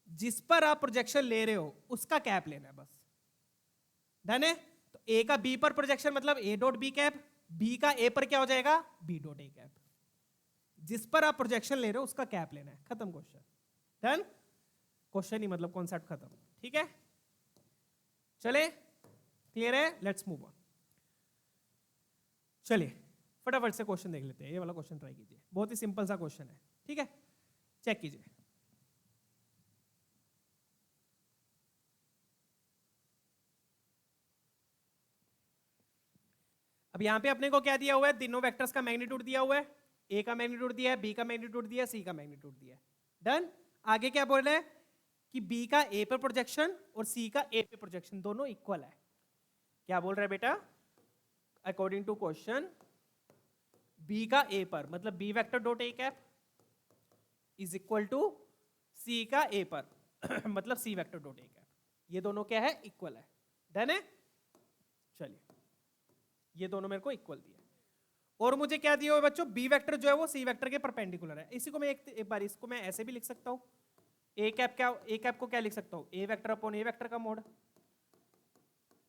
जिस पर आप प्रोजेक्शन ले रहे हो उसका कैप लेना है बस। डन है? तो ए का बी पर प्रोजेक्शन मतलब A dot B cap, B का ए पर क्या हो जाएगा, बी डॉट ए कैप। जिस पर आप प्रोजेक्शन ले रहे हो उसका कैप लेना है, खत्म क्वेश्चन। डन? क्वेश्चन ही मतलब कॉन्सेप्ट खत्म। ठीक है, चले, क्लियर है? Let's move on. चलिए फटाफट से क्वेश्चन देख लेते हैं। ये वाला क्वेश्चन ट्राई कीजिए, बहुत ही सिंपल सा क्वेश्चन है। ठीक है, चेक कीजिए। अब यहां पे अपने को क्या दिया हुआ है, तीनों वेक्टर्स का मैग्नीट्यूड दिया हुआ है। ए का मैग्नीट्यूड दिया है, बी का मैग्नीट्यूड दिया है, सी का मैग्नीट्यूड दिया है। डन? आगे क्या बोल रहे हैं कि बी का ए पर प्रोजेक्शन और सी का ए पे प्रोजेक्शन दोनों इक्वल है। क्या बोल रहे हैं बेटा, अकॉर्डिंग टू क्वेश्चन बी का ए पर मतलब B vector dot A cap is equal to C का ए पर मतलब C vector dot A cap. ये दोनों क्या है, इक्वल है। डन है? चलिए, ये दोनों मेरे को इक्वल दिया। और मुझे क्या दिया हुआ है बच्चों, बी वेक्टर जो है वो सी वेक्टर के परपेंडिकुलर है। इसी को मैं एक बार इसको मैं ऐसे भी लिख सकता हूं, ए कैप क्या, ए कैप को क्या लिख सकता हूं, ए वेक्टर अपॉन ए वेक्टर का मोड।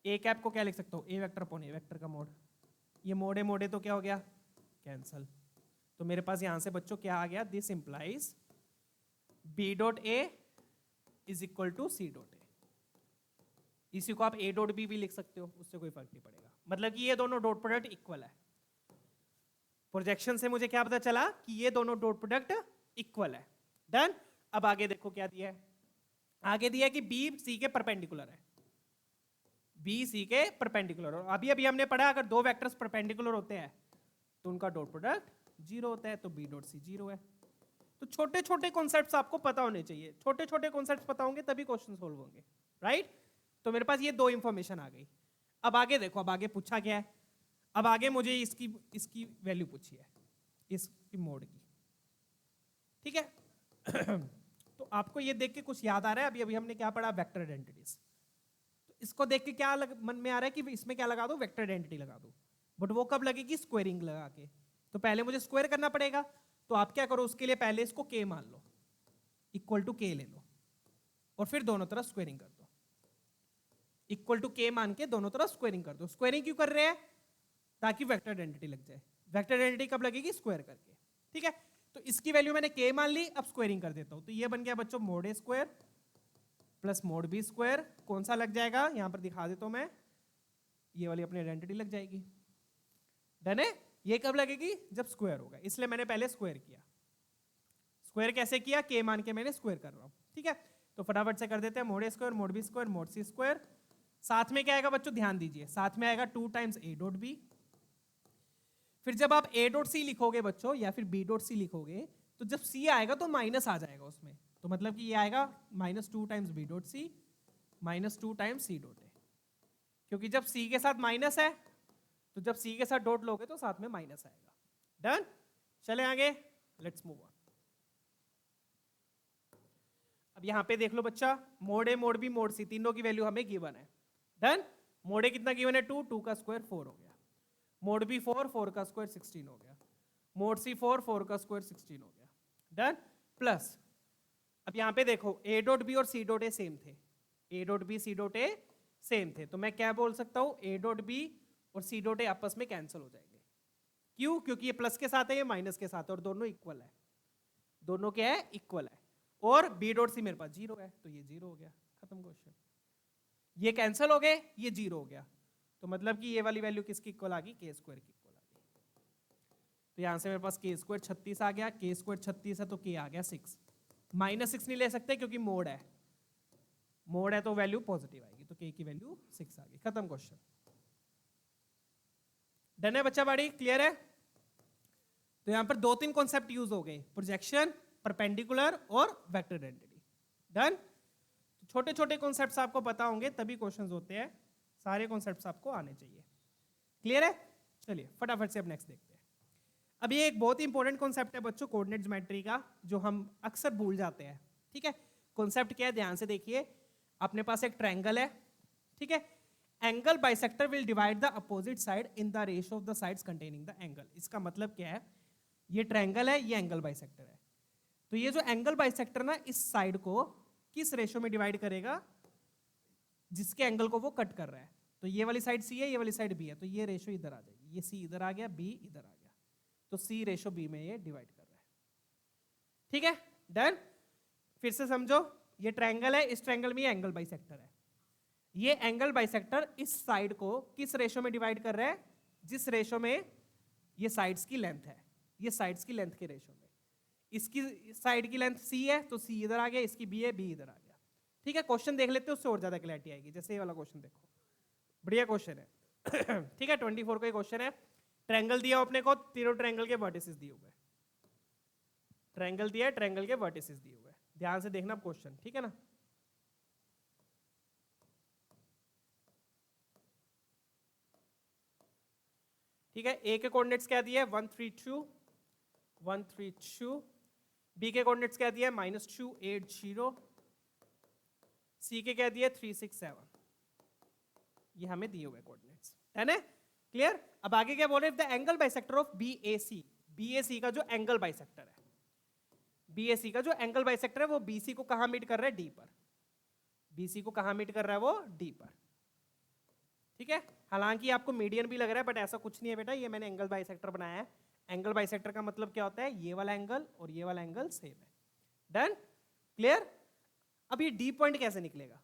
ए कैप को क्या लिख सकता हूं, ए वेक्टर अपॉन ए वेक्टर का मोड। ये मोडे मोडे तो क्या हो गया, कैंसल। तो मेरे पास यहां से बच्चों क्या आ गया, this implies B dot A is equal to C dot A. इसी को आप ए डॉट बी भी लिख सकते हो, उससे कोई फर्क नहीं पड़ेगा। मतलब कि ये दोनों डॉट प्रोडक्ट इक्वल है। प्रोजेक्शन से मुझे क्या पता चला कि ये दोनों डॉट प्रोडक्ट इक्वल है। डन? अब आगे देखो क्या दिया है, आगे दिया है कि बी सी के परपेंडिकुलर है, बी सी के परपेंडिकुलर। और अभी अभी हमने पढ़ा अगर दो वेक्टर्स परपेंडिकुलर होते हैं तो उनका डॉट प्रोडक्ट जीरो होता है, तो बी डॉट सी जीरो है। तो छोटे छोटे कॉन्सेप्ट्स आपको पता होने चाहिए, छोटे छोटे कॉन्सेप्ट्स पता होंगे तभी क्वेश्चन सोल्व होंगे, राइट? तो मेरे पास ये दो इंफॉर्मेशन आ गई। अब आगे देखो, अब आगे पूछा क्या है, अब आगे मुझे इसकी वैल्यू पूछी है, इसकी मोड की। ठीक है तो आपको ये देख के कुछ याद आ रहा है, अभी अभी हमने क्या पढ़ा, वेक्टर आइडेंटिटीज। तो इसको देख के क्या मन में आ रहा है कि इसमें क्या लगा दो, वेक्टर आइडेंटिटी लगा दो। बट वो कब लगेगी, स्क्वायरिंग लगा के। तो पहले मुझे स्क्वायर करना पड़ेगा, तो आप क्या करो, उसके लिए पहले इसको के मान लो, इक्वल टू के ले लो, और फिर दोनों तरफ स्क्वायरिंग कर दो। इक्वल टू के मान के दोनों तरफ स्क्वायरिंग कर दो। स्क्वायरिंग क्यों कर रहे हैं, ताकि वेक्टर आइडेंटिटी लग जाए। वेक्टर आइडेंटिटी कब लगेगी, स्क्वायर करके। ठीक है, तो इसकी वैल्यू मैंने के मान ली, अब स्क्वायरिंग कर देता हूं। तो ये बन गया बच्चों mod A square plus mod B square. कौन सा लग जाएगा, यहां पर दिखा देता हूं मैं, ये वाली अपनी आइडेंटिटी लग जाएगी। डन है? ये कब लगेगी, जब स्क्वायर होगा, इसलिए मैंने पहले स्क्वायर किया। स्क्वायर कैसे किया, के मान के मैंने स्क्वायर कर रहा हूं। ठीक है, तो फटाफट से कर देते हैं, mod A square mod B square mod C square. साथ में क्या आएगा बच्चों, ध्यान दीजिए, साथ में आएगा 2 टाइम्स ए डॉट बी। फिर जब आप ए डॉट सी लिखोगे बच्चों, या फिर बी डॉट सी लिखोगे, तो जब सी आएगा तो माइनस आ जाएगा उसमें। तो मतलब कि ये आएगा -2 times B dot C -2 times C dot A. क्योंकि जब सी के साथ माइनस है, तो जब सी के साथ डॉट लोगे तो साथ में माइनस आएगा। डन? चले आगे, लेट्स मूव ऑन। अब यहां पे देख लो बच्चा, mode A mod B mod सी तीनों की वैल्यू हमें गिवन है। डन? मोड ए कितना गिवन है, 2, 2 का स्क्वायर 4 हो गया। मोड बी 4, 4 का स्क्वायर 16 हो गया। मोड सी 4, 4 का स्क्वायर 16 हो गया। डन? प्लस अब यहां पे देखो, ए डॉट बी और सी डॉट ए सेम थे, A dot B C dot A same थे, तो मैं क्या बोल सकता हूं, ए डॉट बी और सी डॉट ए आपस में कैंसिल हो जाएंगे। क्यों? क्योंकि ये प्लस के साथ है, ये माइनस के साथ है, और दोनों इक्वल है। दोनों क्या है, इक्वल है। और बी डॉट सी मेरे पास 0 है, तो ये 0 हो गया, खत्म क्वेश्चन। ये कैंसिल हो गए, ये 0 हो गया, तो मतलब कि ये वाली वैल्यू किसकी इक्वल आ गई, के स्क्वायर की इक्वल आ गई। तो यहां से मेरे पास के स्क्वायर 36 आ गया, के स्क्वायर 36 है तो के आ गया 6। -6 नहीं ले सकते क्योंकि मोड है, मोड है तो वैल्यू पॉजिटिव आएगी, तो के की वैल्यू 6 आ गई, खत्म क्वेश्चन। डन है बच्चा बाड़ी, क्लियर है? तो यहां पर 2-3 कॉन्सेप्ट यूज हो गए, प्रोजेक्शन, परपेंडिकुलर और वेक्टर आइडेंटिटी। डन? छोटे छोटे कॉन्सेप्ट्स आपको पता होंगे तभी क्वेश्चंस होते हैं, सारे कॉन्सेप्ट्स आपको आने चाहिए। क्लियर है? चलिए फटाफट से अब नेक्स्ट देखते हैं। अब ये एक बहुत ही इंपॉर्टेंट कॉन्सेप्ट है बच्चों, कोऑर्डिनेट ज्योमेट्री का, जो हम अक्सर भूल जाते हैं। ठीक है, कॉन्सेप्ट क्या है, ध्यान से देखिए। अपने पास एक ट्रायंगल है, ठीक है, angle bisector will divide the opposite side in the ratio of the sides containing the angle. इसका मतलब क्या है, ये ट्रायंगल है, ये एंगल बाइसेक्टर है, तो ये जो एंगल बाइसेक्टर ना इस साइड को किस रेशियो में डिवाइड करेगा, जिसके एंगल को वो कट कर रहा है। तो ये वाली साइड सी है, ये वाली साइड बी है, तो ये रेशियो इधर आ जाएगी, ये सी इधर आ गया, बी इधर आ गया, तो सी रेशियो बी में ये डिवाइड कर रहा है। ठीक है, डन। फिर से समझो, ये ट्रायंगल है, इस ट्रायंगल में ये एंगल बाइसेक्टर है। ये एंगल बाइसेक्टर इस साइड को किस रेशियो में डिवाइड कर रहा है, जिस रेशियो में ये साइड्स की लेंथ है, ये साइड्स की लेंथ के रेशियो में। इसकी साइड की लेंथ सी है, तो सी इधर आ गया, इसकी बी है, बी इधर आ गया। ठीक है, क्वेश्चन देख लेते हैं, उससे और ज्यादा क्लैरिटी आएगी। जैसे ये वाला क्वेश्चन देखो, बढ़िया क्वेश्चन है। ठीक है, 24 का क्वेश्चन है। ट्रायंगल दिया अपने को, तीनों ट्रायंगल के वर्टिसेस दिए हुए, ट्रायंगल दिया है, ट्रायंगल के वर्टिसेस दिए हुए। ध्यान से देखना क्वेश्चन, ठीक है ना। ठीक है, ए के कोऑर्डिनेट्स क्या दिए, 1 3 2 1 3 2। बी के कोऑर्डिनेट्स क्या दिए, -2 8 0। सी के क्या दिए, 3 6 7। ये हमें दिए हुए कोऑर्डिनेट्स, है ना, क्लियर। अब आगे क्या बोल रहे हैं, the angle bisector of BAC। BAC का जो एंगल बाइसेक्टर है, BAC का जो एंगल बाइसेक्टर है, वो BC को कहां मीट कर रहा है, D पर। BC को कहां मीट कर रहा है, वो D पर। ठीक है, हालांकि आपको मीडियन भी लग रहा है, बट ऐसा कुछ नहीं है बेटा, ये मैंने एंगल बाइसेक्टर बनाया है। एंगल बाइसेक्टर का मतलब क्या होता है, ये वाला एंगल और ये वाला एंगल सेम है। Done, clear. अब ये डी पॉइंट कैसे निकलेगा,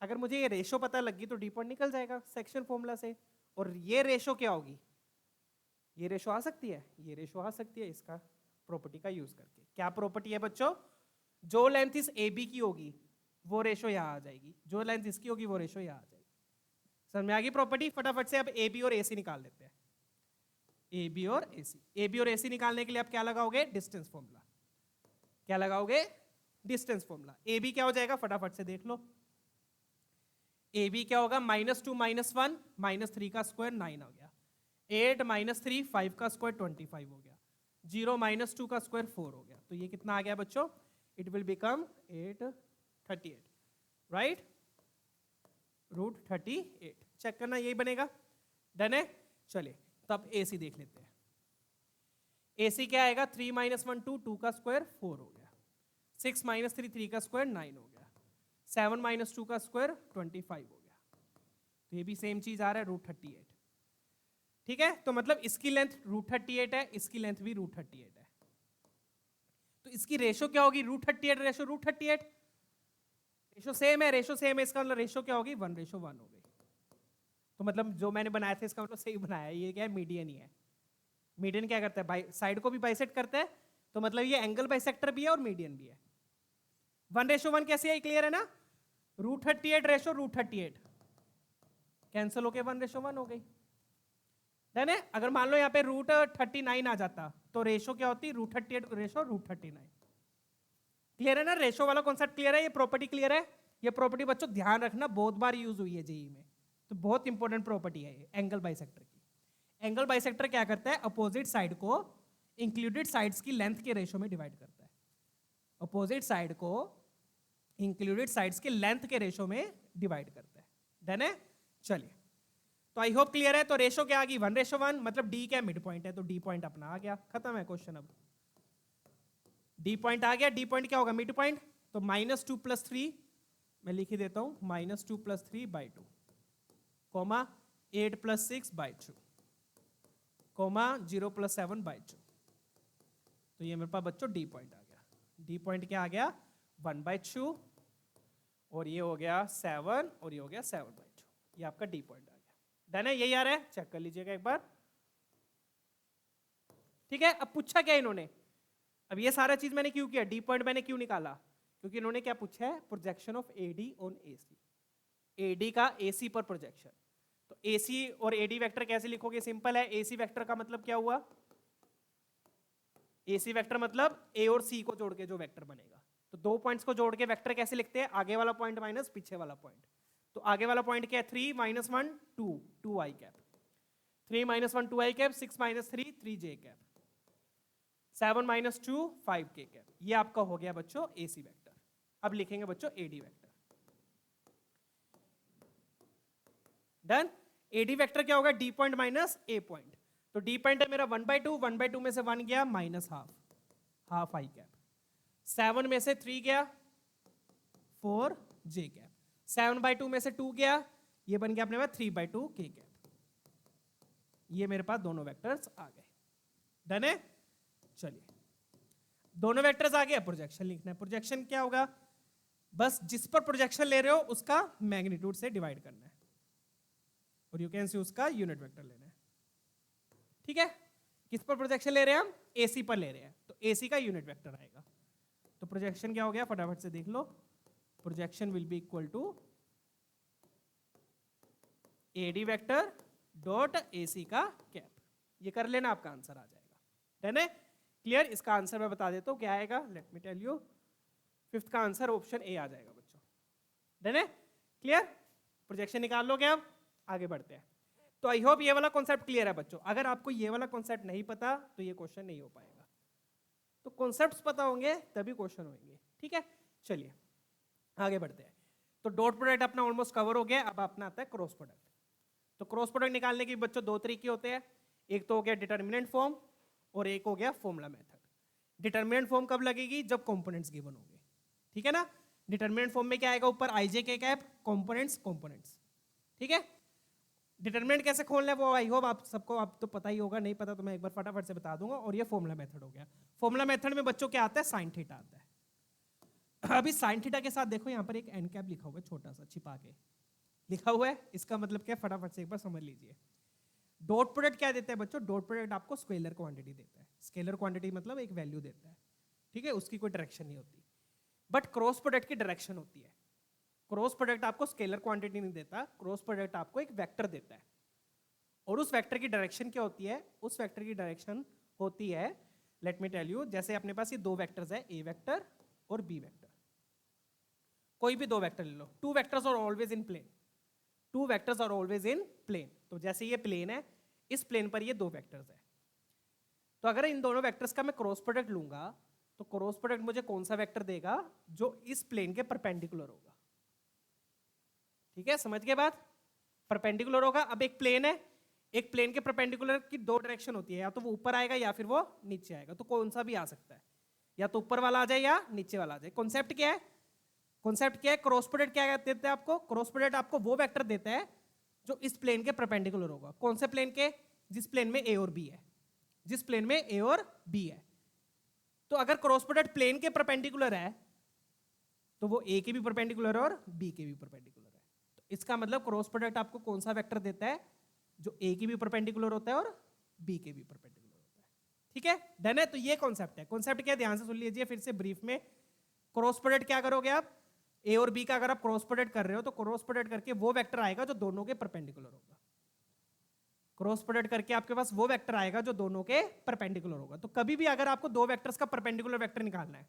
अगर मुझे ये रेशो पता लग गई तो डी पॉइंट निकल जाएगा सेक्शन फॉर्मूला से। और ये रेशो क्या होगी, ये रेशो आ सकती है, ये रेशो आ सकती है इसका प्रॉपर्टी का यूज करके। क्या प्रॉपर्टी है बच्चों, जो लेंथ इस AB की होगी वो रेशो यहां आ जाएगी, जो लेंथ इसकी होगी वो रेशो यहां आ जाएगी। समझ में आ गई प्रॉपर्टी। फटाफट से अब AB और AC निकाल लेते हैं। AB और AC निकालने के लिए आप क्या लगाओगे, डिस्टेंस फॉर्मूला। क्या लगाओगे, डिस्टेंस फॉर्मूला। AB क्या हो जाएगा, फटाफट से देख लो। AB क्या होगा, -2 -1 -3 का स्क्वायर 9 हो गया, 8 -3 5 का स्क्वायर 25 हो गया, 0 -2 का स्क्वायर 4 हो गया। तो ये कितना आ गया बच्चों, it will become 838, right, √38। Check करना, यही बनेगा। डन है, चलिए तब AC देख लेते हैं। AC क्या आएगा, 3 -1 2 2 का स्क्वायर 4 हो गया, 6 -3 3 का स्क्वायर 9 हो गया, 7 -2 का स्क्वायर 25 हो गया। तो ये भी सेम चीज आ रहा है, √38। ठीक है, तो मतलब इसकी लेंथ √38 है, इसकी लेंथ भी √38 है। तो इसकी रेशो क्या होगी, √38 रेशो √38, रेशो सेम है, रेशो सेम है, इसका मतलब रेशो क्या होगी, 1:1 हो गई। तो मतलब जो मैंने बनाया था इसका मतलब सही बनाया है। ये क्या है, मीडियन ही है। मीडियन क्या करता है, साइड को भी बाइसेक्ट करता है, तो मतलब ये एंगल बाइसेक्टर भी है और मीडियन भी है। 1:1 कैसे है, क्लियर है ना। √38 रेशो √38 कैंसिल होके 1:1 हो गई। डन है। अगर मान लो यहाँ पे √39 आ जाता तो रेशो क्या होती, √38 रेशो √39। क्लियर है ना, रेशो वाला कॉन्सेप्ट क्लियर है, ये प्रॉपर्टी क्लियर है। ये प्रॉपर्टी बच्चों ध्यान रखना, बहुत बार यूज हुई है जेईई में, तो बहुत इंपॉर्टेंट प्रॉपर्टी है ये एंगल बाइसेक्टर की। एंगल बाइसेक्टर क्या करता है, अपोजिट साइड को इंक्लूडेड साइड्स की लेंथ के रेशो में डिवाइड करता है। अपोजिट साइड को इंक्लूडेड साइड्स के लेंथ के रेशो में डिवाइड करता है। डन है, चलिए तो आई होप क्लियर है। तो रेशो क्या आ गई, 1:1, मतलब डी क्या मिड पॉइंट है, तो डी पॉइंट अपना आ गया, खत्म है क्वेश्चन। अब डी पॉइंट आ गया, डी पॉइंट क्या होगा, मिड पॉइंट। तो -2 + 3 मैं लिख ही देता हूं, -2 + 3/2, कोमा 8 + 6/2, कोमा 0 + 7/2। तो ये मेरे पास बच्चों डी पॉइंट आ गया। डी पॉइंट क्या आ गया, 1/2, और ये हो गया 7, और ये हो गया 7/2। ये आपका डी पॉइंट आ गया। डन है, यही आ रहा है, चेक कर लीजिएगा एक बार। ठीक है, अब पूछा क्या इन्होंने, अब ये सारा चीज मैंने क्यों किया, डी पॉइंट मैंने क्यों निकाला, क्योंकि इन्होंने क्या पूछा है, projection of AD on AC, AD का AC पर प्रोजेक्शन। तो AC और AD वेक्टर कैसे लिखोगे, सिंपल है। AC वेक्टर का मतलब क्या हुआ, AC वेक्टर मतलब A और C को जोड़ के जो वेक्टर बनेगा। तो दो पॉइंट्स को जोड़ के वेक्टर कैसे लिखते हैं, आगे वाला पॉइंट माइनस पीछे वाला पॉइंट। तो आगे वाला पॉइंट क्या है, 3 - 1 2 2i cap, 3 - 1 2i cap, 6 - 3 3j cap, 7 - 2 5k cap. ये आपका हो गया बच्चों AC वेक्टर। अब लिखेंगे बच्चों AD vector. Done. AD vector क्या होगा, D point minus A point. तो डी पॉइंट है मेरा 1/2, 1/2 में से 1 गया minus half, half I cap. 7 में से 3 गया 4 जे कैप। 7/2 में से 2 गया, ये बन गया अपने पास 3/2 के कैप। ये मेरे पास दोनों वेक्टर्स आ गए। डन है। चलिए दोनों वेक्टर्स आ गए, प्रोजेक्शन लिखना है। प्रोजेक्शन क्या होगा, बस जिस पर प्रोजेक्शन ले रहे हो उसका मैग्नीट्यूड से डिवाइड करना है, और यू कैन सी उसका यूनिट वेक्टर लेना है। ठीक है, किस पर प्रोजेक्शन ले रहे हैं हम, एसी पर ले रहे हैं, तो एसी का यूनिट वेक्टर आएगा। तो प्रोजेक्शन क्या हो गया, फटाफट से देख लो। Projection will be equal to AD vector dot AC का कैप। ये कर लेना, आपका आंसर आ जाएगा। डन है, क्लियर। इसका आंसर मैं बता देता हूं क्या आएगा, let me tell you. 5th का आंसर ऑप्शन ए आ जाएगा बच्चों। डन है, क्लियर। प्रोजेक्शन निकाल लोगे, अब आगे बढ़ते हैं। तो आई होप ये वाला कॉन्सेप्ट क्लियर है बच्चों। अगर आपको ये वाला कॉन्सेप्ट नहीं पता तो ये क्वेश्चन नहीं हो पाएगा। तो कॉन्सेप्ट्स पता होंगे तभी क्वेश्चन होंगे। ठीक है, चलिए आगे बढ़ते हैं। तो डॉट प्रोडक्ट अपना ऑलमोस्ट कवर हो गया। अब अपना आता है क्रॉस प्रोडक्ट। तो क्रॉस प्रोडक्ट निकालने के बच्चों 2 तरीके होते हैं। एक तो हो गया डिटर्मिनेंट फॉर्म और एक हो गया फॉर्मूला मेथड। डिटर्मिनेंट फॉर्म कब लगेगी, जब कंपोनेंट्स गिवन होंगे। ठीक है ना। डिटर्मिनेंट फॉर्म में क्या आएगा, ऊपर आईजे के कैप, कंपोनेंट्स कंपोनेंट्स। ठीक है। डिटर्मिनेंट कैसे खोलना है वो आई होप आप सबको आप तो पता ही होगा, नहीं पता तो मैं एक बार फटाफट से बता दूंगा। और ये फॉर्मूला मेथड हो गया। फॉर्मूला मेथड में बच्चों क्या आता है, साइन थीटा आता है। अभी साइन थीटा के साथ देखो यहाँ पर एक एन कैप लिखा हुआ है, छोटा सा छिपा के लिखा हुआ है। इसका मतलब क्या, फटाफट से एक बार समझ लीजिए। डॉट प्रोडक्ट क्या देता है बच्चों, डॉट प्रोडक्ट आपको स्केलर क्वांटिटी देता है। स्केलर क्वांटिटी मतलब एक वैल्यू देता है। ठीक है, उसकी कोई डायरेक्शन नहीं होती। बट क्रॉस प्रोडक्ट की डायरेक्शन होती है। क्रॉस प्रोडक्ट आपको स्केलर क्वांटिटी नहीं देता, क्रॉस प्रोडक्ट आपको एक वेक्टर देता है। और उस वेक्टर की डायरेक्शन क्या होती है, उस वेक्टर की डायरेक्शन होती है, लेट मी टेल यू। जैसे अपने पास ये 2 वेक्टर्स है, ए वेक्टर और बी वेक्टर। कोई भी 2 वेक्टर ले लो, 2 vectors are always in plane. 2 vectors are always in plane. तो जैसे ये प्लेन है, इस प्लेन पर ये 2 वेक्टर्स है। तो अगर इन दोनों वेक्टर्स का मैं क्रॉस प्रोडक्ट लूंगा तो क्रॉस प्रोडक्ट मुझे कौन सा वेक्टर देगा, जो इस प्लेन के परपेंडिकुलर होगा। ठीक है, समझ गए बात, परपेंडिकुलर होगा। अब एक प्लेन है, एक प्लेन के परपेंडिकुलर की 2 डायरेक्शन होती है, या तो वो ऊपर आएगा या फिर वो नीचे आएगा। तो कौन सा भी आ सकता है, या तो ऊपर वाला आ जाए या नीचे वाला आ जाए। कॉन्सेप्ट क्या है, कॉन्सेप्ट क्या है, क्रॉस प्रोडक्ट क्या देता है आपको, क्रॉस प्रोडक्ट आपको वो वेक्टर देता है जो इस प्लेन के परपेंडिकुलर होगा। कौन से प्लेन के, जिस प्लेन में ए और बी है, जिस प्लेन में ए और बी है। तो अगर क्रॉस प्रोडक्ट प्लेन के परपेंडिकुलर है तो वो ए के भी परपेंडिकुलर है और बी के भी परपेंडिकुलर है। तो इसका मतलब क्रॉस प्रोडक्ट आपको कौन सा वेक्टर देता है, जो ए की भी परपेंडिकुलर होता है और बी के भी परपेंडिकुलर होता है। ठीक है, डन है। तो ये कॉन्सेप्ट है। कॉन्सेप्ट क्या, ध्यान से सुन लीजिए फिर से ब्रीफ में। क्रॉस प्रोडक्ट क्या करोगे आप, ए और बी का अगर आप क्रॉस प्रोडक्ट कर रहे हो तो क्रॉस प्रोडक्ट करके वो वेक्टर आएगा जो दोनों के परपेंडिकुलर होगा। क्रॉस प्रोडक्ट करके आपके पास वो वेक्टर आएगा जो दोनों के परपेंडिकुलर होगा। तो कभी भी अगर आपको 2 वेक्टर्स का परपेंडिकुलर वेक्टर निकालना है,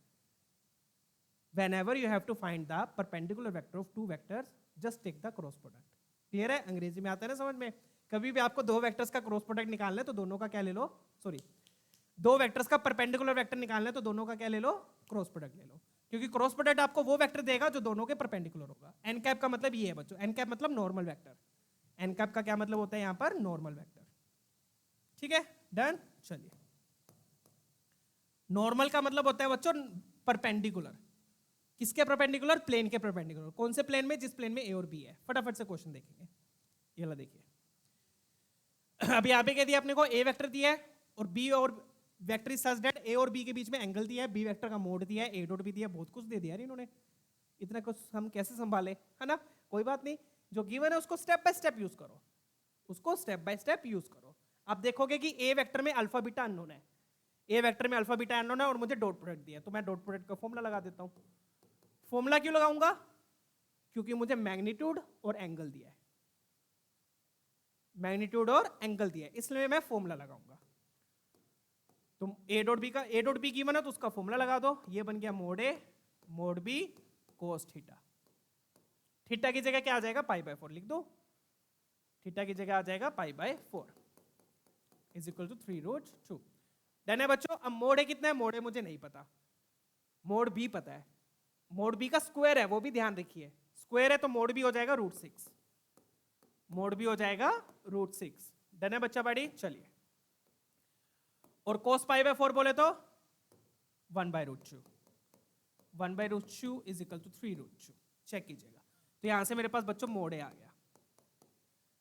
whenever you have to find the perpendicular vector of 2 vectors, just take the cross product. Clear है, अंग्रेजी में आता है ना समझ में। कभी भी आपको 2 वेक्टर्स का क्रॉस प्रोडक्ट निकालना है तो दोनों का क्या ले लो, सॉरी 2 वेक्टर्स का परपेंडिकुलर वेक्टर निकालना है तो दोनों का क्या ले लो, क्रॉस प्रोडक्ट ले लो। क्योंकि क्रॉस प्रोडक्ट आपको वो वेक्टर देगा जो दोनों के परपेंडिकुलर होगा। एन कैप का मतलब ये है बच्चों, एन कैप मतलब नॉर्मल वेक्टर। एन कैप का क्या मतलब होता है यहाँ पर, नॉर्मल वेक्टर। ठीक है, डन। चलिए, नॉर्मल का मतलब होता है बच्चों परपेंडिकुलर। किसके परपेंडिकुलर, प्लेन के परपेंडिकुलर। कौन से प्लेन में, जिस प्लेन में ए और बी है। फटाफट से क्वेश्चन देखेंगे। ये वाला देखिए, अभी यहाँ पे क्या दिया अपने को, ए वेक्टर दिया है और बी और वेक्टर इज सच दैट ए और बी के बीच में एंगल दिया है, बी वेक्टर का मोड दिया है, ए डॉट बी दिया, बहुत कुछ दे दिया यार इन्होंने। इतना कुछ हम कैसे संभाले, है ना। कोई बात नहीं, जो गिवन है उसको स्टेप बाय स्टेप यूज करो, उसको स्टेप बाय स्टेप यूज करो। आप देखोगे कि ए वेक्टर में अल्फा बीटा अननोन है, ए वेक्टर में अल्फा बीटा अननोन है और मुझे डॉट प्रोडक्ट दिया है, तो मैं डॉट प्रोडक्ट का फॉर्मूला लगा देता हूं। फॉर्मूला क्यों लगाऊंगा, क्योंकि मुझे मैग्नीट्यूड और एंगल दिया है, मैग्नीट्यूड और एंगल दिया है, इसलिए मैं फॉर्मूला लगाऊंगा। तो ए डॉट बी गिवन है तो उसका फॉर्मूला लगा दो। ये बन गया mod A mod B cos theta. Theta की जगह क्या आ जाएगा, π/4 लिख दो। थीटा की जगह आ जाएगा π/4 इज इक्वल टू 3√2। डन है बच्चों। अब मोड ए कितना है, मोड ए मुझे नहीं पता, मोड बी पता है। मोड बी का स्क्वायर है, वो भी ध्यान रखिए, स्क्वायर है तो मोड बी हो जाएगा √6। मोड भी हो जाएगा √6। डन है बच्चा बड़ी? चलिए, और cos π/4 बोले तो 1/√2, 1/√2 इज इक्वल टू 3√2। चेक कीजिएगा, तो यहां से मेरे पास बच्चों मोड ए आ गया।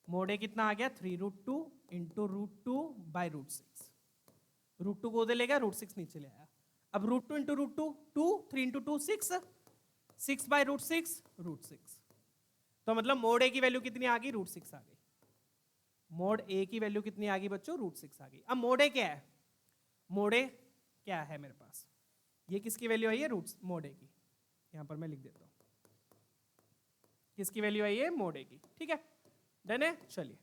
मोड ए कितना आ गया? 3√2 इंटू √2/√6। √2 को उधर ले गया, √6 नीचे ले आया। अब √2 इंटू √2 2, 3 इंटू 2 6, 6/√6 √6। तो मतलब मोड ए की वैल्यू कितनी आ गई? √6 आ गई। मोड ए की वैल्यू कितनी आ गई बच्चों? √6 आ गई। अब मोड ए क्या है? मोड ए क्या है मेरे पास? ये किसकी वैल्यू आई है? मोड ए की। यहां पर मैं लिख देता हूं, किसकी वैल्यू आई है? मोड ए की। ठीक है, डन है? चलिए,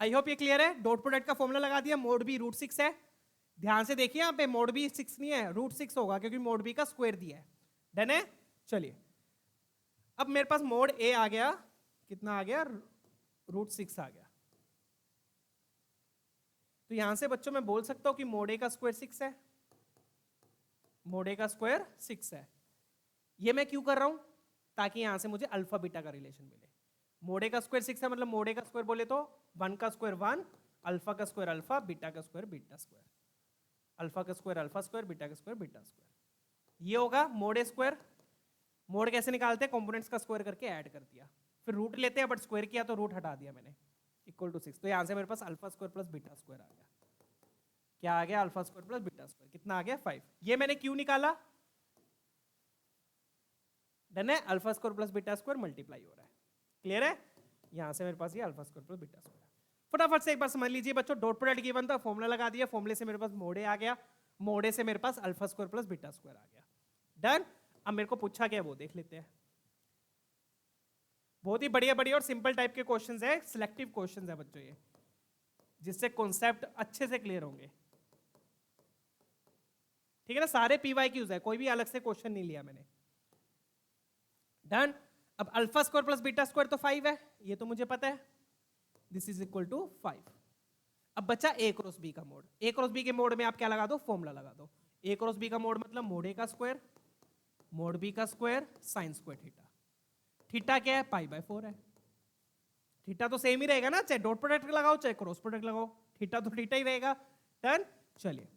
आई होप ये क्लियर है। डॉट प्रोडक्ट का फॉर्मूला लगा दिया, मोड बी √6 है। ध्यान से देखिए, यहां पे मोड बी 6 नहीं है, √6 होगा, क्योंकि मोड बी का स्क्वायर दिया है। डन है? चलिए, अब मेरे पास मोड ए आ गया, कितना आ गया? √6 आ गया। तो यहां से बच्चों मैं बोल सकता हूं कि मोड ए का स्क्वायर 6 है। मोड ए का स्क्वायर 6 है। ये मैं क्यों कर रहा हूं? ताकि यहां से मुझे अल्फा बीटा का रिलेशन मिले। मोड ए का स्क्वायर 6 है, मतलब मोड ए का स्क्वायर बोले तो 1 का स्क्वायर 1, अल्फा का स्क्वायर अल्फा, बीटा का स्क्वायर बीटा स्क्वायर, अल्फा का स्क्वायर अल्फा स्क्वायर, बीटा का स्क्वायर बीटा स्क्वायर। ये होगा मोड ए स्क्वायर। मोड कैसे निकालते हैं? कंपोनेंट्स का स्क्वायर करके ऐड कर दिया, फिर रूट लेते हैं, बट स्क्वायर किया तो रूट हटा दिया मैंने, इक्वल टू 6। तो यहां से मेरे पास alpha square plus beta square आ गया। क्या आ गया? Alpha square plus beta square. कितना आ गया? 5। ये मैंने क्यों निकाला? डन है? Alpha square plus beta square multiply हो रहा है। क्लियर है? यहां से मेरे पास ये alpha square plus beta square. फटाफट से एक बार समझ लीजिए बच्चों, डॉट प्रोडक्ट गिवन था, फॉर्मूला लगा दिया, फॉर्मूले से मेरे पास मोड ए आ गया, मोड ए से मेरे पास alpha square plus beta square आ गया। डन। अब मेरे को पूछा गया वो देख लेते हैं। बहुत ही बढ़िया बढ़िया और सिंपल टाइप के क्वेश्चंस है, सिलेक्टिव क्वेश्चंस है बच्चों ये, जिससे कॉन्सेप्ट अच्छे से क्लियर होंगे। ठीक है ना? सारे PYQs है, कोई भी अलग से क्वेश्चन नहीं लिया मैंने। डन। अब alpha square plus beta square तो 5 है, ये तो मुझे पता है, दिस इज इक्वल टू 5। अब बचा A क्रॉस B का मोड। A क्रॉस B के मोड में आप क्या लगा दो? फॉर्मूला लगा दो। A क्रॉस B का मोड मतलब मोड A का स्क्वायर, मोड B का square, sign square theta. Theta क्या है? π/4 है। थीटा तो सेम ही रहेगा ना, चाहे डॉट प्रोडक्ट लगाओ चाहे क्रॉस प्रोडक्ट लगाओ, थीटा तो थीटा ही रहेगा। डन। चलिए,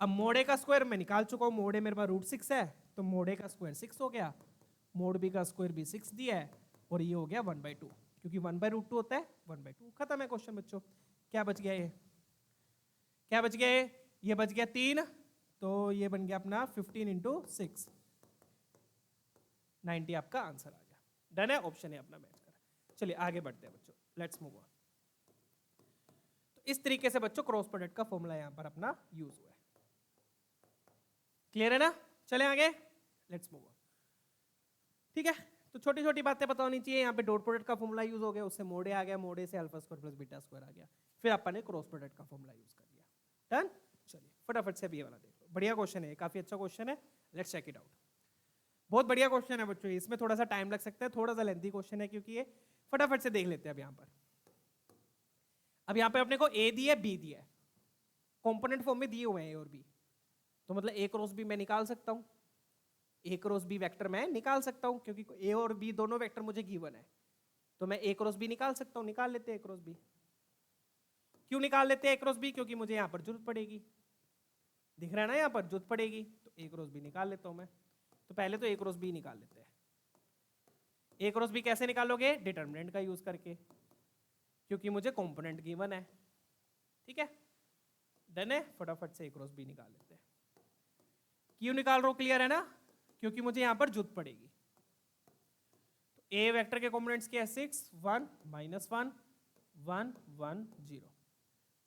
अब मोड ए का स्क्वायर मैं निकाल चुका हूं, मोड ए मेरे पास √6 है, तो मोड ए का स्क्वायर 6 हो गया, मोड बी का स्क्वायर भी 6 दिया है, और ये हो गया 1/2, क्योंकि 1/√2 होता है 1/2। खत्म है क्वेश्चन बच्चों। क्या बच गया? ये क्या बच गया? ये बच गया 3, तो ये बन गया अपना 15 इंटू 6, 90 आपका आंसर आ गया। डन है? ऑप्शन है अपना मैच करा। चलिए आगे बढ़ते हैं बच्चों, लेट्स मूव ऑन। तो इस तरीके से बच्चों क्रॉस प्रोडक्ट का फॉर्मूला यहां पर अपना यूज हुआ है। क्लियर है ना? चले आगे, लेट्स मूव ऑन। ठीक है, तो छोटी छोटी बातें पता होनी चाहिए। यहाँ पे डॉट प्रोडक्ट का फॉर्मूला यूज हो गया, उससे मोड ए आ गया, मोड ए से alpha square plus beta square आ गया, फिर अपन ने क्रॉस प्रोडक्ट का फॉर्मूला यूज कर लिया। डन। चलिए फटाफट से भी ये वाला देख लो, बढ़िया क्वेश्चन है, काफी अच्छा क्वेश्चन है, लेट्स चेक इट आउट। बहुत बढ़िया क्वेश्चन है बच्चों, इसमें थोड़ा सा टाइम लग सकता है, थोड़ा सा लेंथी क्वेश्चन है, क्योंकि ये फटाफट से देख लेते हैं। अब यहाँ पे अपने को ए दिया है, बी दिया है, कॉम्पोनेंट फॉर्म में दिए हुए हैं ए और बी, तो मतलब ए क्रॉस बी मैं निकाल सकता हूँ, ए क्रॉस बी वेक्टर मैं निकाल सकता हूँ, क्योंकि ए और बी दोनों वेक्टर मुझे गिवन है, तो मैं ए क्रॉस बी निकाल सकता हूँ। निकाल लेते हैं ए क्रॉस बी। क्यों निकाल लेते हैं ए क्रॉस बी? क्योंकि मुझे यहाँ पर जरूरत पड़ेगी, दिख रहा है ना, यहाँ पर जरूरत पड़ेगी, तो ए क्रॉस बी निकाल लेता हूँ मैं। तो पहले तो ए क्रॉस बी निकाल लेते हैं। ए क्रॉस बी कैसे निकालोगे? डिटर्मिनेंट का यूज करके, क्योंकि मुझे कंपोनेंट गिवन है। ठीक है, डन है। फटाफट से ए क्रॉस बी निकाल लेते हैं। क्यों निकाल रहा हूं? क्लियर है ना? क्योंकि मुझे यहां पर जरूरत पड़ेगी। तो ए वेक्टर के कंपोनेंट्स क्या है? 6 1 -1 1 1 0,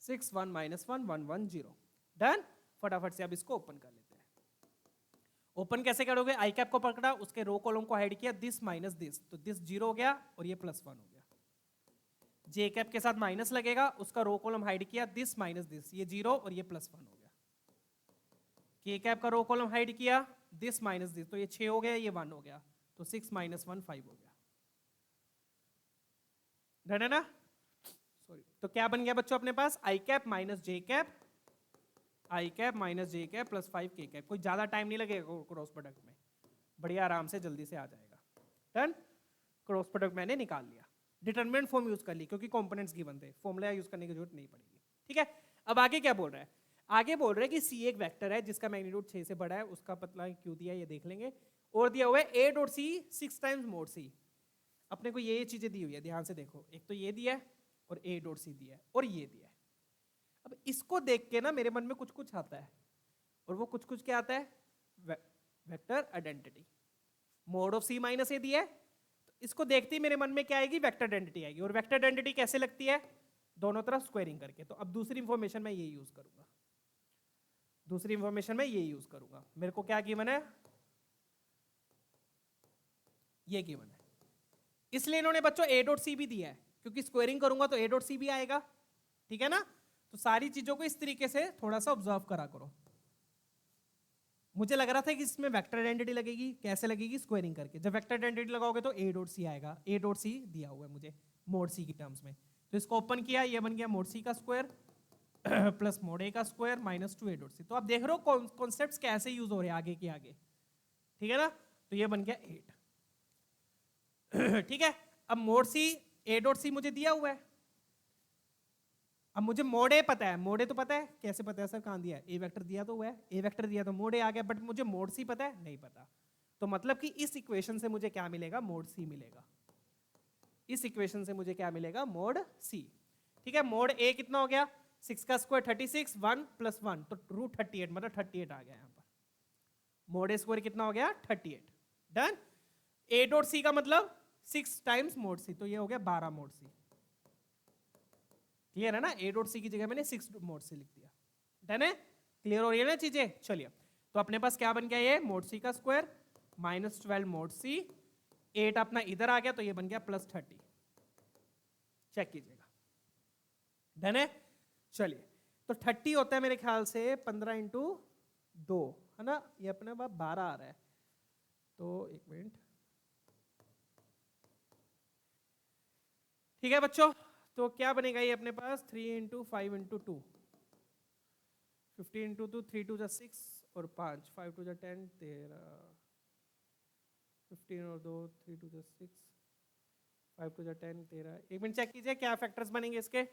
6 1 -1 1 1 0। डन। फटाफट से अब इसको ओपन कर लेते हैं। ओपन कैसे करोगे? आई कैप को पकड़ा, उसके रो कॉलम को हाइड किया, दिस माइनस दिस, तो दिस 0 हो गया और ये +1 हो गया। जे कैप के साथ माइनस लगेगा, उसका रो कॉलम हाइड किया, दिस माइनस दिस, ये 0 और ये +1 हो गया। के कैप का रो कॉलम हाइड किया, दिस माइनस दिस, तो ये 6 हो गया, ये 1 हो गया, तो 6 - 1 5 हो गया। डन है ना? सॉरी, तो क्या बन गया बच्चों अपने पास? आई कैप माइनस जे कैप, आई कैप माइनस जे कैप प्लस 5 के कैप। कोई ज्यादा टाइम नहीं लगेगा क्रॉस प्रोडक्ट में, बढ़िया आराम से जल्दी से आ जाएगा। डन। क्रॉस प्रोडक्ट मैंने निकाल लिया। डिटरमिनेंट फॉर्म यूज कर ली क्योंकि कंपोनेंट्स गिवन थे, फॉर्मूला यूज करने की जरूरत नहीं पड़ेगी। ठीक है, अब आगे क्या बोल रहा है, आगे बोल रहा है कि सी एक वेक्टर है जिसका मैग्नीट्यूड 6 से बड़ा है, उसका पतला क्यों दिया है ये देख लेंगे, और दिया हुआ है A dot C 6 times mod C. अपने को ये चीजें दी हुई है, ध्यान से देखो, एक तो ये दिया है और ए डॉट सी दिया है और ये दिया है। अब इसको देख के ना मेरे मन में कुछ कुछ आता है, और वो कुछ कुछ क्या आता है, vector identity. Mod of C minus A दिया है, तो इसको देखते ही मेरे मन में क्या आएगी, वेक्टर आइडेंटिटी आएगी। और वेक्टर आइडेंटिटी कैसे लगती है, दोनों तरफ स्क्वायरिंग करके। तो अब दूसरी इंफॉर्मेशन मैं ये यूज करूंगा, दूसरी इंफॉर्मेशन में ये यूज करूंगा। मेरे को क्या गिवन है, ये गिवन है, इसलिए इन्होंने बच्चों ए डॉट सी भी दिया है, क्योंकि स्क्वायरिंग करूंगा तो ए डॉट सी भी आएगा। ठीक है ना, तो सारी चीजों को इस तरीके से थोड़ा सा ऑब्जर्व करा करो। मुझे लग रहा था कि इसमें वेक्टर आइडेंटिटी लगेगी, कैसे लगेगी, स्क्वायरिंग करके। जब वेक्टर आइडेंटिटी लगाओगे तो ए डॉट सी आएगा, ए डॉट सी दिया हुआ है मुझे मोड सी की टर्म्स में, तो इसको ओपन किया, ये बन गया मोड सी का स्क्वायर प्लस मोड ए का square minus 2 A dot C. तो आप देख रहे हो कॉन्सेप्ट्स कैसे यूज हो रहे हैं आगे के आगे। ठीक है ना, तो ये बन गया 8। ठीक है, अब मोड सी ए डॉट सी मुझे दिया हुआ है, अब मुझे मोड ए पता है, मोड ए तो पता है, कैसे पता है सर, कहां दिया है, ए वेक्टर दिया तो हुआ है, ए वेक्टर दिया तो मोड ए आ गया, बट मुझे मोड सी पता है, नहीं पता। तो मतलब कि इस इक्वेशन से मुझे क्या मिलेगा, मोड सी मिलेगा। इस इक्वेशन से मुझे क्या मिलेगा, मोड सी। ठीक है, मोड ए कितना हो गया, 6 का स्क्वायर 36, 1 प्लस 1 तो रूट 38, मतलब 38 आ गया यहाँ पर। मोड ए स्क्वायर कितना हो गया, 38। डन। ए डॉट सी का मतलब 6 टाइम्स मोड सी, तो ये हो गया 12 मोड सी। क्लियर है ना, ए डॉट सी की जगह मैंने 6 मोड सी लिख दिया। डन है, क्लियर हो रही है ना चीजें। चलिए, तो अपने पास क्या बन गया, ये मोड सी का स्क्वायर माइनस 12 मोड सी, 8 अपना इधर आ गया, तो ये बन गया प्लस 30। चेक कीजिएगा, डन है। चलिए, तो 30 होता है मेरे ख्याल से 15 इंटू 2, है ना, ये अपने पास 12 आ रहा है। तो एक मिनट, ठीक है बच्चों, तो क्या बनेगा ये अपने पास, 3 इंटू 5 इंटू 2, 15 इंटू 2, 3 टू जा 6 और 5, 5 टू जा 10, 13, 15 और 2, 3 टू जा 6, 5 टू जा 10, 13। एक मिनट चेक कीजिए क्या फैक्टर्स बनेंगे इसके।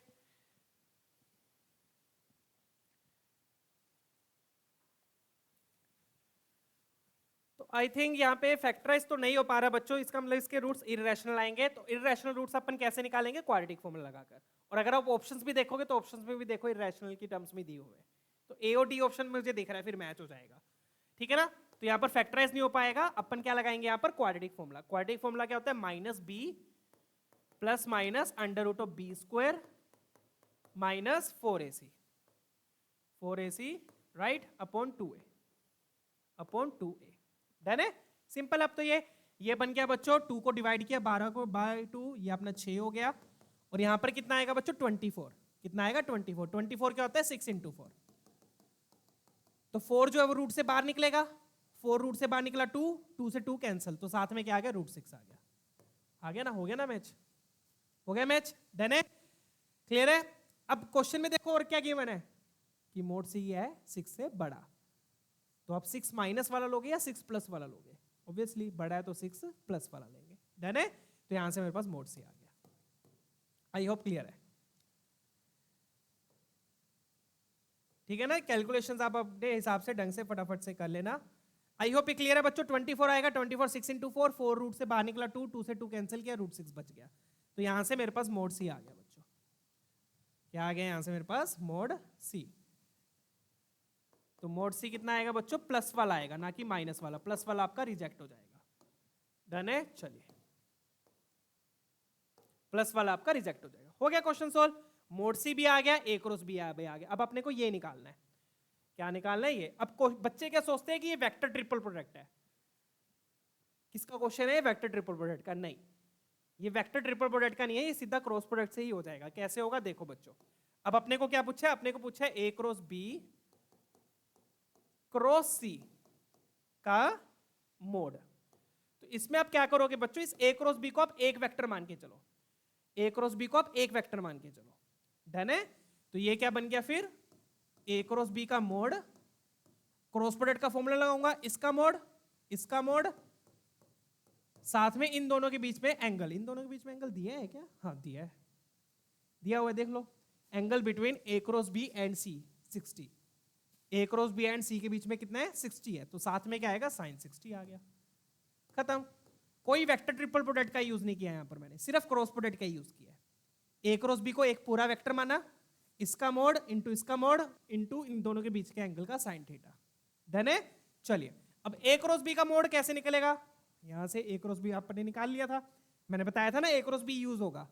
तो आई थिंक यहाँ पे फैक्टराइज तो नहीं हो पा रहा बच्चों, इसका मतलब इसके रूट्स इरेशनल आएंगे। तो इरेशनल रूट्स अपन कैसे निकालेंगे, क्वाड्रेटिक फॉर्मूला लगाकर। और अगर आप ऑप्शंस भी देखोगे तो ऑप्शंस में भी देखो इरेशनल की टर्म्स में दिए हुए हैं, तो ए और डी ऑप्शन मुझे दिख रहा है, फिर मैच हो जाएगा। ठीक है ना, तो यहाँ पर फैक्टराइज नहीं हो पाएगा, अपन क्या लगाएंगे यहाँ पर, क्वाड्रेटिक फॉर्मूला। क्वाड्रेटिक फॉर्मूला क्या होता है, minus B plus minus under root of B square minus 4ac, 4ac right upon 2a, upon 2a। Done है, सिंपल। अब तो ये बन गया बच्चों, 2 को डिवाइड किया 12 को बाय 2, ये अपना 6 हो गया। और यहां पर कितना आएगा बच्चों, 24। कितना आएगा, 24। 24 क्या होता है, 6 इंटू 4। तो 4 जो है वो रूट से बाहर निकलेगा, 4 रूट से बाहर निकला 2, 2 से 2 कैंसिल, तो साथ में क्या आ गया, रूट 6 आ गया। आ गया ना, हो गया ना मैच, हो गया मैच। डन है, क्लियर है। अब क्वेश्चन में देखो और क्या गिवन है कि मोड सी है 6 से बड़ा, तो आप 6 माइनस वाला लोगे या 6 प्लस वाला लोगे, ऑब्वियसली बड़ा है तो 6 प्लस वाला लेंगे। डन है, तो यहां से मेरे पास मोड सी आ गया। आई होप क्लियर है, ठीक है ना। कैलकुलेशंस आप अपने हिसाब से ढंग से फटाफट से कर लेना। आई होप ये क्लियर है बच्चों। 24 आएगा, 24 6 इंटू 4, 4 रूट से बाहर निकला 2, 2 से 2 कैंसिल किया, रूट 6 बच गया। तो यहां से मेरे पास मोड सी आ गया बच्चों। क्या आ गया यहां से मेरे पास, मोड सी। तो मोड सी कितना आएगा बच्चों, प्लस वाला आएगा, ना कि माइनस वाला। प्लस वाला आपका रिजेक्ट हो जाएगा। डन है, चलिए, प्लस वाला आपका रिजेक्ट हो जाएगा। हो गया क्वेश्चन सोल्व। मोड सी भी आ गया, ए क्रॉस बी आ गया। अब अपने को ये निकालना है, क्या निकालना है ये। अब बच्चे क्या सोचते हैं कि ये वेक्टर ट्रिपल प्रोडक्ट है। किसका क्वेश्चन है, वेक्टर ट्रिपल प्रोडक्ट का। नहीं, ये वेक्टर ट्रिपल प्रोडक्ट का नहीं है, ये सीधा क्रॉस प्रोडक्ट से ही हो जाएगा। कैसे होगा देखो बच्चों। अब अपने को क्या पूछा है, अपने को पूछा है ए क्रॉस बी क्रॉस सी का मोड। तो इसमें आप क्या करोगे बच्चों, इस ए क्रॉस बी को आप एक वेक्टर मान के चलो, ए क्रॉस बी को आप एक वेक्टर मान के चलो। डन है, तो ये क्या बन गया फिर, ए क्रॉस बी का मोड, क्रॉस प्रोडक्ट का फॉर्मूला लगाऊंगा, इसका मोड साथ में इन दोनों के बीच में एंगल, इन दोनों के बीच में एंगल दिया है क्या? हाँ दिया है, दिया हुआ है, देख लो। Angle between A cross B and C 60, A cross B and C के बीच में कितना है? 60 है, तो साथ में क्या आएगा? साइन 60 आ गया, खत्म। कोई वेक्टर ट्रिपल प्रोडक्ट का यूज नहीं किया यहां पर मैंने, सिर्फ क्रॉस प्रोडक्ट का यूज किया है। ए क्रॉस बी को एक पूरा वेक्टर माना, इसका मोड इंटू इसका मोड इंटू इन दोनों के बीच के एंगल का साइन थीटा, डन है। चलिए अब ए क्रॉस बी का मोड कैसे निकलेगा? यहां से ए क्रॉस बी आपने निकाल लिया था, मैंने बताया था ना ए क्रॉस बी यूज होगा,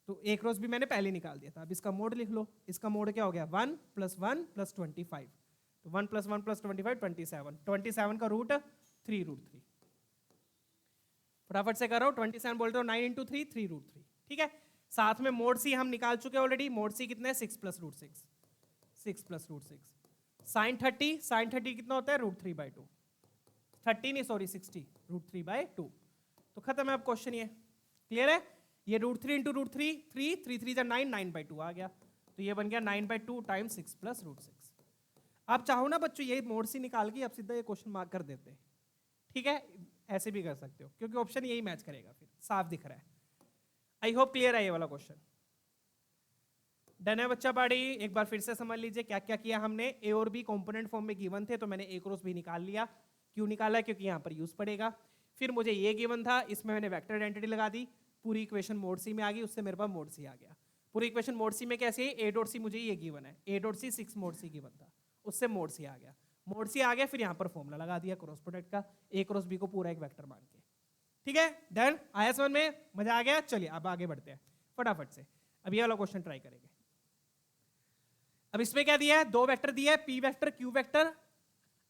तो ए क्रॉस बी मैंने पहले निकाल दिया था। अब इसका मोड लिख लो, इसका मोड क्या हो गया? 1 + 1 + 25, तो 1 + 1 + 25 27, 27 का रूट 3√3, फटाफट से कर रहा हूं, 27 बोलते हो 9 × 3 3√3, ठीक है। साथ में मोड सी हम निकाल चुके ऑलरेडी, मोड सी कितना है? 6 + √6, 6 + √6, साइन 30, साइन 30 कितना होता है? √3/2, 30 नहीं सॉरी 60, √3/2, तो खत्म है अब क्वेश्चन, ये क्लियर है। ये √3 × √3 3 3 3 जा 9, 9/2 आ गया, तो ये बन गया 9/2 × 6 + √6। आप चाहो ना बच्चों ये मोड सी निकाल के आप सीधा ये क्वेश्चन मार्क कर देते, ठीक है, ऐसे भी कर सकते हो क्योंकि ऑप्शन यही मैच करेगा, फिर साफ दिख रहा है। आई होप क्लियर है ये वाला क्वेश्चन, डन है बच्चा पार्टी। एक बार फिर से समझ लीजिए क्या क्या किया हमने। ए और बी कंपोनेंट फॉर्म में गिवन थे, तो मैंने ए क्रॉस बी निकाल लिया। क्यों निकाला? क्योंकि यहाँ पर यूज पड़ेगा। फिर मुझे ये गिवन था, इसमें मैंने वेक्टर आइडेंटिटी लगा दी, पूरी इक्वेशन मोड सी में आ गई, उससे मेरे पास मोड सी आ गया। पूरी इक्वेशन मोड सी में कैसे है? ए डॉट सी मुझे ये गिवन है, A dot C 6 mod C given था, उससे मोड सी आ गया, मोड सी आ गया, फिर यहाँ पर फॉर्मूला लगा दिया क्रॉस प्रोडक्ट का, ए क्रॉस बी को पूरा एक वेक्टर मान के, ठीक है। डन, आया समझ में? मजा आ गया? चलिए अब आगे बढ़ते हैं फटाफट से। अब ये वाला क्वेश्चन ट्राई करेंगे। अब इसमें क्या दिया है? दो वेक्टर दिया है, पी वेक्टर क्यू वेक्टर।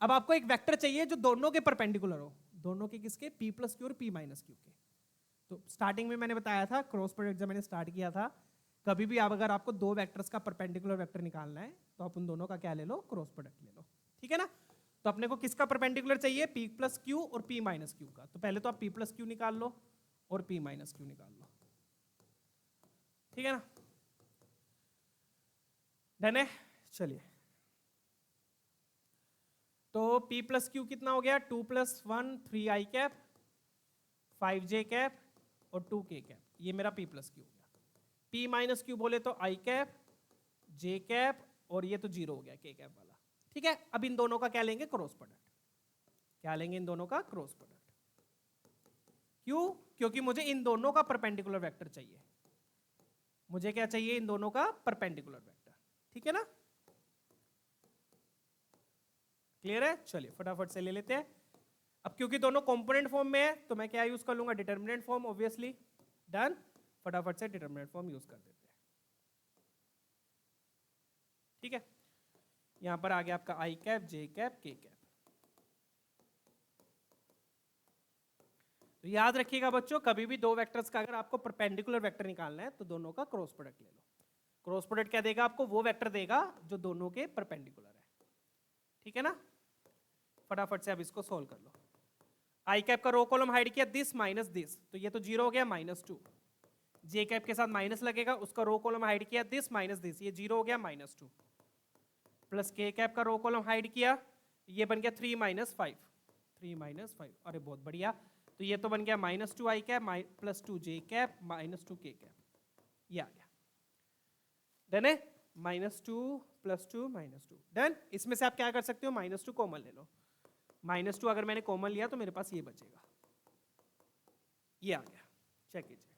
अब आपको एक वेक्टर चाहिए जो दोनों के परपेंडिकुलर हो, दोनों के किसके? p + q और p - q के। तो स्टार्टिंग में मैंने बताया था, क्रॉस प्रोडक्ट जब मैंने स्टार्ट किया था, कभी भी आप अगर आपको दो वेक्टर्स का परपेंडिकुलर वेक्टर निकालना है तो आप उन दोनों का क्या ले लो? क्रॉस प्रोडक्ट ले लो, ठीक है ना। तो अपने को किसका परपेंडिकुलर चाहिए? p + q और p - q का। तो पहले तो आप p + q निकाल लो और p - q निकाल लो, ठीक है ना, डन है। चलिए तो p + q कितना हो गया? 2 + 1 3i कैप 5j कैप और 2k कैप, ये मेरा p + q हो गया। p - q बोले तो i कैप j कैप और ये तो 0 हो गया k कैप वाला, ठीक है। अब इन दोनों का क्या लेंगे? Cross product. क्या लेंगे? इन दोनों का क्रॉस प्रोडक्ट। क्यों? क्योंकि मुझे इन दोनों का परपेंडिकुलर वेक्टर चाहिए। मुझे क्या चाहिए? इन दोनों का परपेंडिकुलर वेक्टर, ठीक है ना, क्लियर है। चलिए फटाफट से ले लेते हैं। अब क्योंकि दोनों कंपोनेंट फॉर्म में है तो मैं क्या यूज कर लूंगा? Determinant form, obviously. डन, फटाफट से डिटर्मिनेंट फॉर्म यूज कर देते हैं, ठीक है। यहां पर आ गया आपका आई कैप जे कैप के कैप। तो याद रखिएगा बच्चों, कभी भी दो वेक्टर्स का अगर आपको परपेंडिकुलर वेक्टर निकालना है तो दोनों का क्रॉस प्रोडक्ट ले लो। क्रॉस प्रोडक्ट क्या देगा आपको? वो वेक्टर देगा जो दोनों के परपेंडिकुलर है, ठीक है ना। फटाफट से अब इसको सोल्व कर लो। आई कैप का रो कॉलम हाइड किया, दिस माइनस दिस, तो ये तो 0 हो गया, -2। जे कैप के साथ माइनस लगेगा, उसका रो कॉलम हाइड किया, दिस माइनस दिस, ये 0 हो गया, -2। प्लस के कैप का रो कॉलम हाइड किया, ये बन गया 3 - 5, 3 - 5, अरे बहुत बढ़िया। तो ये तो बन गया -2 आई कैप +2 जे कैप -2 के कैप, ये आ गया, डन है। -2 + 2 -2, डन। इसमें से आप क्या कर सकते हो? -2 कॉमन ले लो। -2 अगर मैंने कॉमन लिया तो मेरे पास ये बचेगा, ये आ गया, चेक कीजिएगा,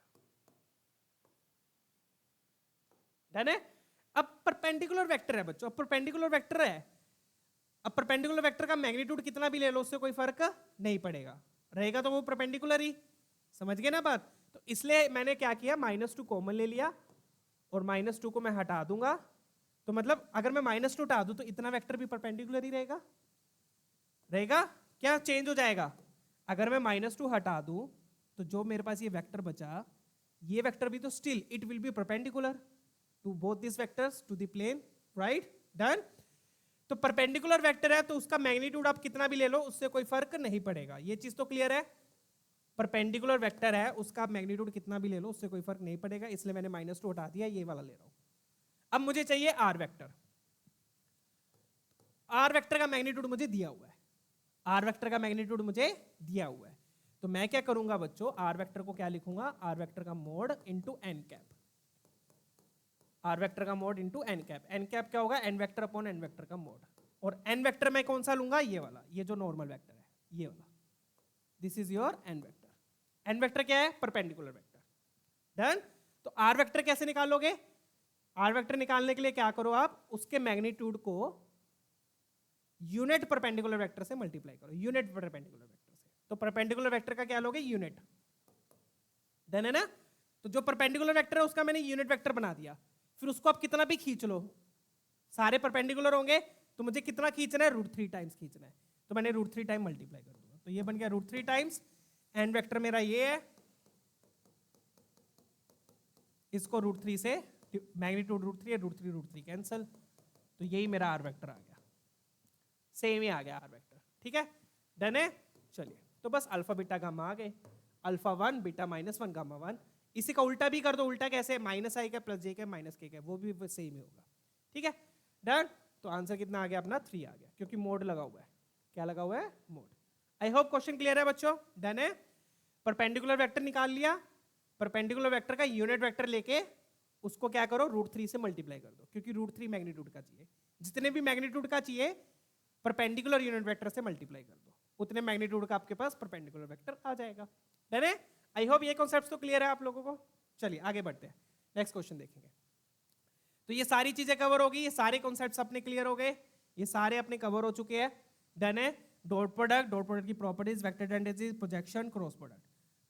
डन है। अब परपेंडिकुलर वेक्टर है बच्चों, अब परपेंडिकुलर वेक्टर है, अब परपेंडिकुलर वेक्टर का मैग्नीट्यूड कितना भी ले लो उससे कोई फर्क नहीं पड़ेगा, रहेगा तो वो परपेंडिकुलर ही, समझ गए ना बात। तो इसलिए मैंने क्या किया? -2 कॉमन ले लिया और -2 को मैं हटा दूंगा, तो मतलब अगर मैं -2 हटा दूं तो इतना वेक्टर भी परपेंडिकुलर ही रहेगा, रहेगा क्या? चेंज हो जाएगा। अगर मैं -2 हटा दूं तो जो मेरे पास ये वेक्टर बचा, ये वेक्टर भी तो still it will be perpendicular to both this vectors to the plane, right, done. तो परपेंडिकुलर वेक्टर है तो उसका मैग्नीट्यूड आप कितना भी ले लो उससे कोई फर्क नहीं पड़ेगा, ये चीज तो क्लियर है। परपेंडिकुलर वेक्टर है, उसका मैग्नीट्यूड कितना भी ले लो उससे कोई फर्क नहीं पड़ेगा, इसलिए मैंने -2 हटा दिया, ये वाला ले रहा हूं। अब मुझे चाहिए आर वेक्टर। आर वेक्टर का मैग्नीट्यूड मुझे दिया हुआ है, आर वेक्टर का मैग्नीट्यूड मुझे दिया हुआ है, तो मैं क्या करूंगा बच्चों, आर वेक्टर को क्या लिखूंगा, आर वेक्टर का mod into N cap, R vector का mod into N cap. N cap क्या होगा, N vector upon N vector का मोड। और एन वेक्टर मैं कौन सा लूंगा, ये वाला, ये जो नॉर्मल वेक्टर है, ये वाला, this is your N vector. N vector क्या है, परपेंडिकुलर वेक्टर। डन। तो आर वेक्टर कैसे निकालोगे, आर वेक्टर निकालने के लिए क्या करो आप, उसके मैग्नीट्यूड को यूनिट परपेंडिकुलर वेक्टर से मल्टीप्लाई करो, यूनिट परपेंडिकुलर वेक्टर से। तो परपेंडिकुलर वेक्टर का क्या लोगे, यूनिट। डन है ना। तो जो परपेंडिकुलर वेक्टर है उसका मैंने यूनिट वेक्टर बना दिया। फिर उसको आप कितना भी खींच लो, सारे परपेंडिकुलर होंगे, तो मुझे कितना खींचना है, √3 टाइम्स खींचना है। तो मैंने √3 टाइम मल्टीप्लाई कर दूंगा, तो ये बन गया √3 टाइम्स। एन वेक्टर मेरा ये है, इसको √3 से, मैग्नीट्यूड √3 है, √3 कैंसल, तो यही मेरा आर वेक्टर आ गया, सेम ही आ गया आर वेक्टर। ठीक है, डन है। चलिए, तो बस अल्फा बीटा गामा आ गए, α1 बीटा -1 गामा 1। इसी का उल्टा भी कर दो, उल्टा कैसे, -i का प्लस j का माइनस k का, वो भी सेम ही होगा। ठीक है, डन। तो आंसर कितना आ गया अपना, 3 आ गया, क्योंकि मोड लगा हुआ है। क्या लगा हुआ है, mode. I hope question clear है बच्चों। डन है। परपेंडिकुलर वेक्टर निकाल लिया, परपेंडिकुलर वेक्टर का यूनिट वेक्टर लेके उसको क्या करो, √3 से मल्टीप्लाई कर दो, क्योंकि √3 मैग्नीट्यूड का चाहिए। जितने भी मैग्नीट्यूड का चाहिए परपेंडिकुलर यूनिट वेक्टर से मल्टीप्लाई कर दो, उतने मैग्नीट्यूड का आपके पास परपेंडिकुलर वेक्टर आ जाएगा। डन है। आई होप ये कॉन्सेप्ट्स तो क्लियर है आप लोगों को। चलिए आगे बढ़ते हैं, नेक्स्ट क्वेश्चन देखेंगे। तो ये सारी चीजें कवर होगी, ये सारे कॉन्सेप्ट्स अपने क्लियर हो गए, ये सारे अपने कवर हो चुके हैं। डन है। डॉट प्रोडक्ट की properties, vector identities, projection, cross product.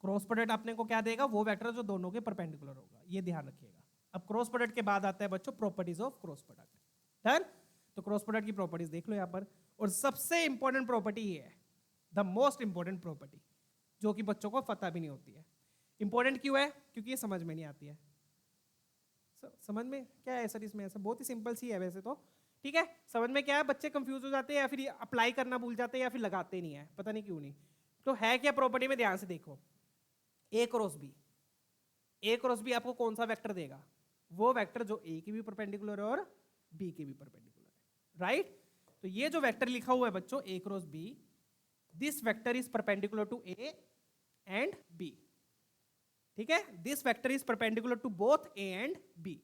Cross product आपने को क्या देगा, वो वेक्टर जो दोनों के परपेंडिकुलर होगा, ये ध्यान रखिएगा। अब क्रॉस प्रोडक्ट के बाद आता है बच्चों properties of cross product. Done. तो क्रॉस प्रोडक्ट की प्रॉपर्टीज देख लो यहाँ पर, और सबसे इंपॉर्टेंट प्रॉपर्टी ये है, द मोस्ट इंपॉर्टेंट प्रॉपर्टी, जो कि बच्चों को पता भी नहीं होती है। इंपॉर्टेंट क्यों है, क्योंकि ये समझ में नहीं आती है। समझ में क्या है सर इसमें, ऐसा बहुत ही सिंपल सी है वैसे तो। ठीक है, समझ में क्या है, बच्चे कंफ्यूज हो जाते हैं या फिर अप्लाई करना भूल जाते हैं या फिर लगाते नहीं है, पता नहीं क्यों नहीं। तो है क्या प्रॉपर्टी में, ध्यान से देखो, ए क्रॉस बी, ए क्रॉस बी आपको कौन सा वेक्टर देगा, वो वेक्टर जो ए की भी परपेंडिकुलर है और बी की भी परपेंडिकुलर है, राइट। तो ये जो वेक्टर लिखा हुआ है बच्चों, A cross B, this vector is perpendicular to A and B. ठीक है, this vector is perpendicular to both A and B.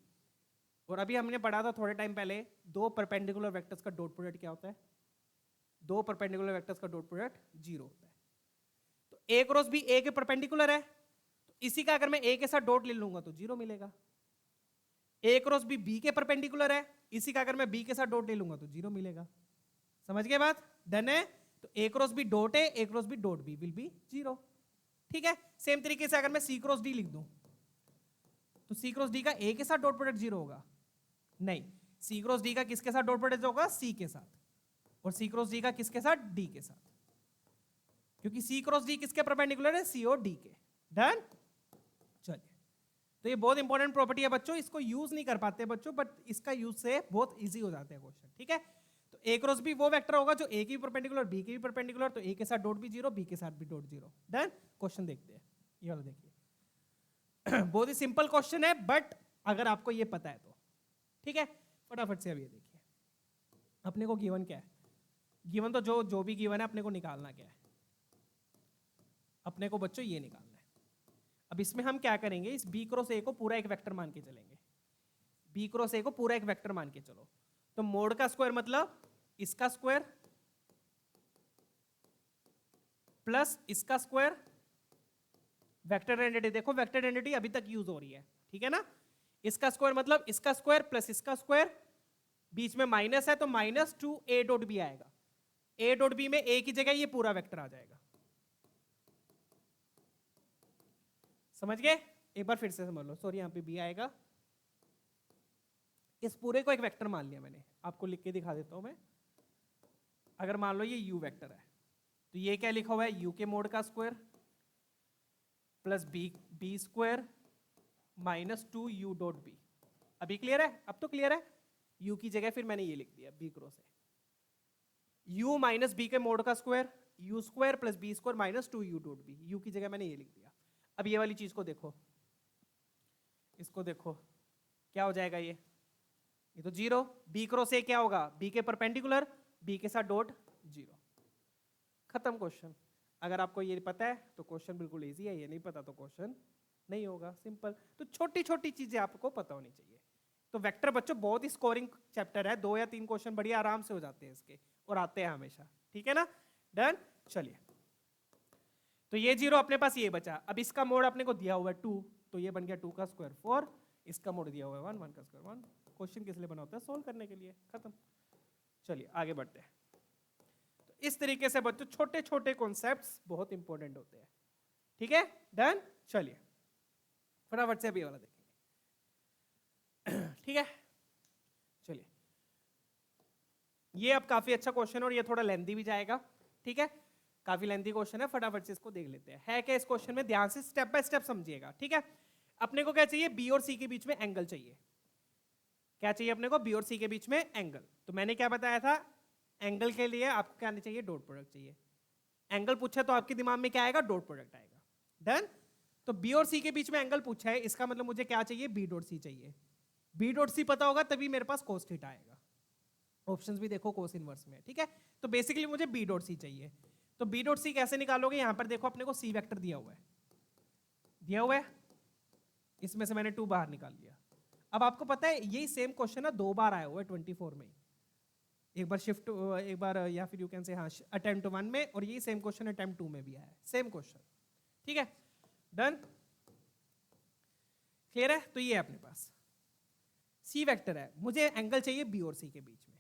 और अभी हमने पढ़ा था थोड़े टाइम पहले, दो परपेंडिकुलर वेक्टर्स का डॉट प्रोडक्ट क्या होता है, दो परपेंडिकुलर वेक्टर्स का डॉट प्रोडक्ट 0 होता है। तो ए क्रॉस बी ए के परपेंडिकुलर है, तो इसी का अगर मैं ए के साथ डॉट ले लूंगा तो 0 मिलेगा। ए क्रॉस बी बी के परपेंडिकुलर है, इसी का अगर मैं बी के साथ डॉट ले लूंगा तो 0 मिलेगा। समझ गए बात, डन है। तो A cross B dot A, A cross B dot B will be 0। ठीक है, सेम तरीके से अगर मैं सी क्रॉस डी लिख दूं तो सी क्रॉस डी का ए के साथ डॉट प्रोडक्ट 0 होगा, नहीं, सी क्रॉस डी का किसके साथ डॉट प्रोडक्ट होगा, सी के साथ, और सी क्रॉस डी का किसके साथ, डी के साथ, क्योंकि सी क्रॉस डी किसके परपेंडिकुलर है, सी और डी के। डन। चलिए, तो ये बहुत इंपॉर्टेंट प्रॉपर्टी है बच्चों, इसको यूज नहीं कर पाते बच्चों, बट इसका यूज से बहुत इजी हो जाते हैं क्वेश्चन। ठीक है, तो ए क्रॉस बी वो वेक्टर होगा जो ए की भी परपेंडिकुलर, बी की भी परपेंडिकुलर, तो ए के साथ डॉट भी 0, बी के साथ भी डॉट 0। डन। क्वेश्चन देखते हैं, ये वाला देखिए। बहुत ही सिंपल क्वेश्चन है, बट अगर आपको ये पता है तो ठीक है। फटाफट से अब ये देखिए, अपने को गिवन क्या है, गिवन तो जो भी गिवन है अपने को निकालना क्या है, अपने को बच्चों ये निकालना है। अब इसमें हम क्या करेंगे, इस बी क्रॉस ए को पूरा एक वेक्टर मान के चलेंगे, बी क्रॉस ए को पूरा एक वेक्टर मान के चलो। तो मोड का स्क्वायर मतलब इसका स्क्वायर प्लस इसका स्क्वायर, वेक्टर आइडेंटिटी देखो, वेक्टर आइडेंटिटी अभी तक यूज हो रही है, ठीक है ना। इसका स्क्वायर मतलब इसका स्क्वायर प्लस इसका स्क्वायर, बीच में माइनस है तो -2 ए डॉट बी आएगा, ए डॉट बी में ए की जगह ये पूरा वेक्टर आ जाएगा। समझ गए, एक बार फिर से समझ लो, सॉरी यहां पे बी आएगा, इस पूरे को एक वेक्टर मान लिया मैंने, आपको लिख के दिखा देता हूं मैं। अगर मान लो ये यू वेक्टर है, तो ये क्या लिखा हुआ है, यू के मोड का square plus B square -2 U dot B. अभी क्लियर है, अब तो क्लियर है। यू की जगह फिर मैंने ये लिख दिया बी क्रॉस है, यू माइनस बी के मोड का square, U square plus B square -2 U dot B, U की जगह मैंने ये लिख दिया। अब ये वाली चीज को देखो, इसको देखो क्या हो जाएगा, ये तो 0, बी क्रॉस ए क्या होगा, बी के परपेंडिकुलर, बी के साथ डॉट 0, खत्म क्वेश्चन। अगर आपको ये पता है तो क्वेश्चन बिल्कुल इजी है, ये नहीं पता तो क्वेश्चन नहीं होगा, सिंपल। तो छोटी छोटी चीजें आपको पता होनी चाहिए। तो वेक्टर बच्चों बहुत ही स्कोरिंग चैप्टर है, 2 या 3 क्वेश्चन बढ़िया आराम से हो जाते हैं इसके, और आते हैं हमेशा, ठीक है ना। डन, चलिए। तो ये 0 अपने पास ये बचा। अब इसका मोड अपने को दिया हुआ है 2, तो ये बन गया 2 का स्क्वायर 4, इसका मोड दिया हुआ है 1, 1 का स्क्वायर 1। क्वेश्चन किस लिए बना होता है? सोल्व करने के लिए, खत्म। चलिए आगे बढ़ते हैं। तो इस तरीके से बच्चों छोटे छोटे कॉन्सेप्ट्स बहुत इंपॉर्टेंट होते हैं, ठीक है। डन, चलिए फटाफट से अभी वाला देखेंगे, ठीक है। चलिए, ये अब काफी अच्छा क्वेश्चन और ये थोड़ा लेंथी भी जाएगा, ठीक है। काफी लेंथी क्वेश्चन है, फटाफट से इसको देख लेते हैं। है क्या इस क्वेश्चन में, ध्यान से स्टेप बाय स्टेप समझिएगा, ठीक है। अपने को क्या चाहिए? बी और सी के बीच में एंगल चाहिए। क्या चाहिए अपने को? बी और सी के बीच में एंगल। तो मैंने क्या बताया था, एंगल के लिए आपको क्या चाहिए? डॉट प्रोडक्ट चाहिए। एंगल पूछा तो आपके दिमाग में क्या आएगा? डॉट प्रोडक्ट आएगा। डन। तो बी और सी के बीच में एंगल पूछा है, इसका मतलब मुझे क्या चाहिए? बी डॉट सी चाहिए। बी डॉट सी पता होगा तभी मेरे पास कोस थीटा आएगा। ऑप्शंस भी देखो कोस इनवर्स में, ठीक है। तो बेसिकली मुझे बी डॉट सी चाहिए। तो बी डॉट सी कैसे निकालोगे? यहां पर देखो अपने को सी वेक्टर दिया हुआ है, इसमें से मैंने 2 बाहर निकाल लिया। अब आपको पता है यही सेम क्वेश्चन ना 2 बार आया हुआ है 24 में, एक बार शिफ्ट, एक बार या फिर यू कैन से हाँ अटेम्प्ट 1 में, और यही सेम क्वेश्चन अटेम्प्ट 2 में भी आया है, सेम क्वेश्चन, ठीक है। डन, क्लियर है। तो ये है अपने पास सी वेक्टर है, मुझे एंगल चाहिए बी और सी के बीच में।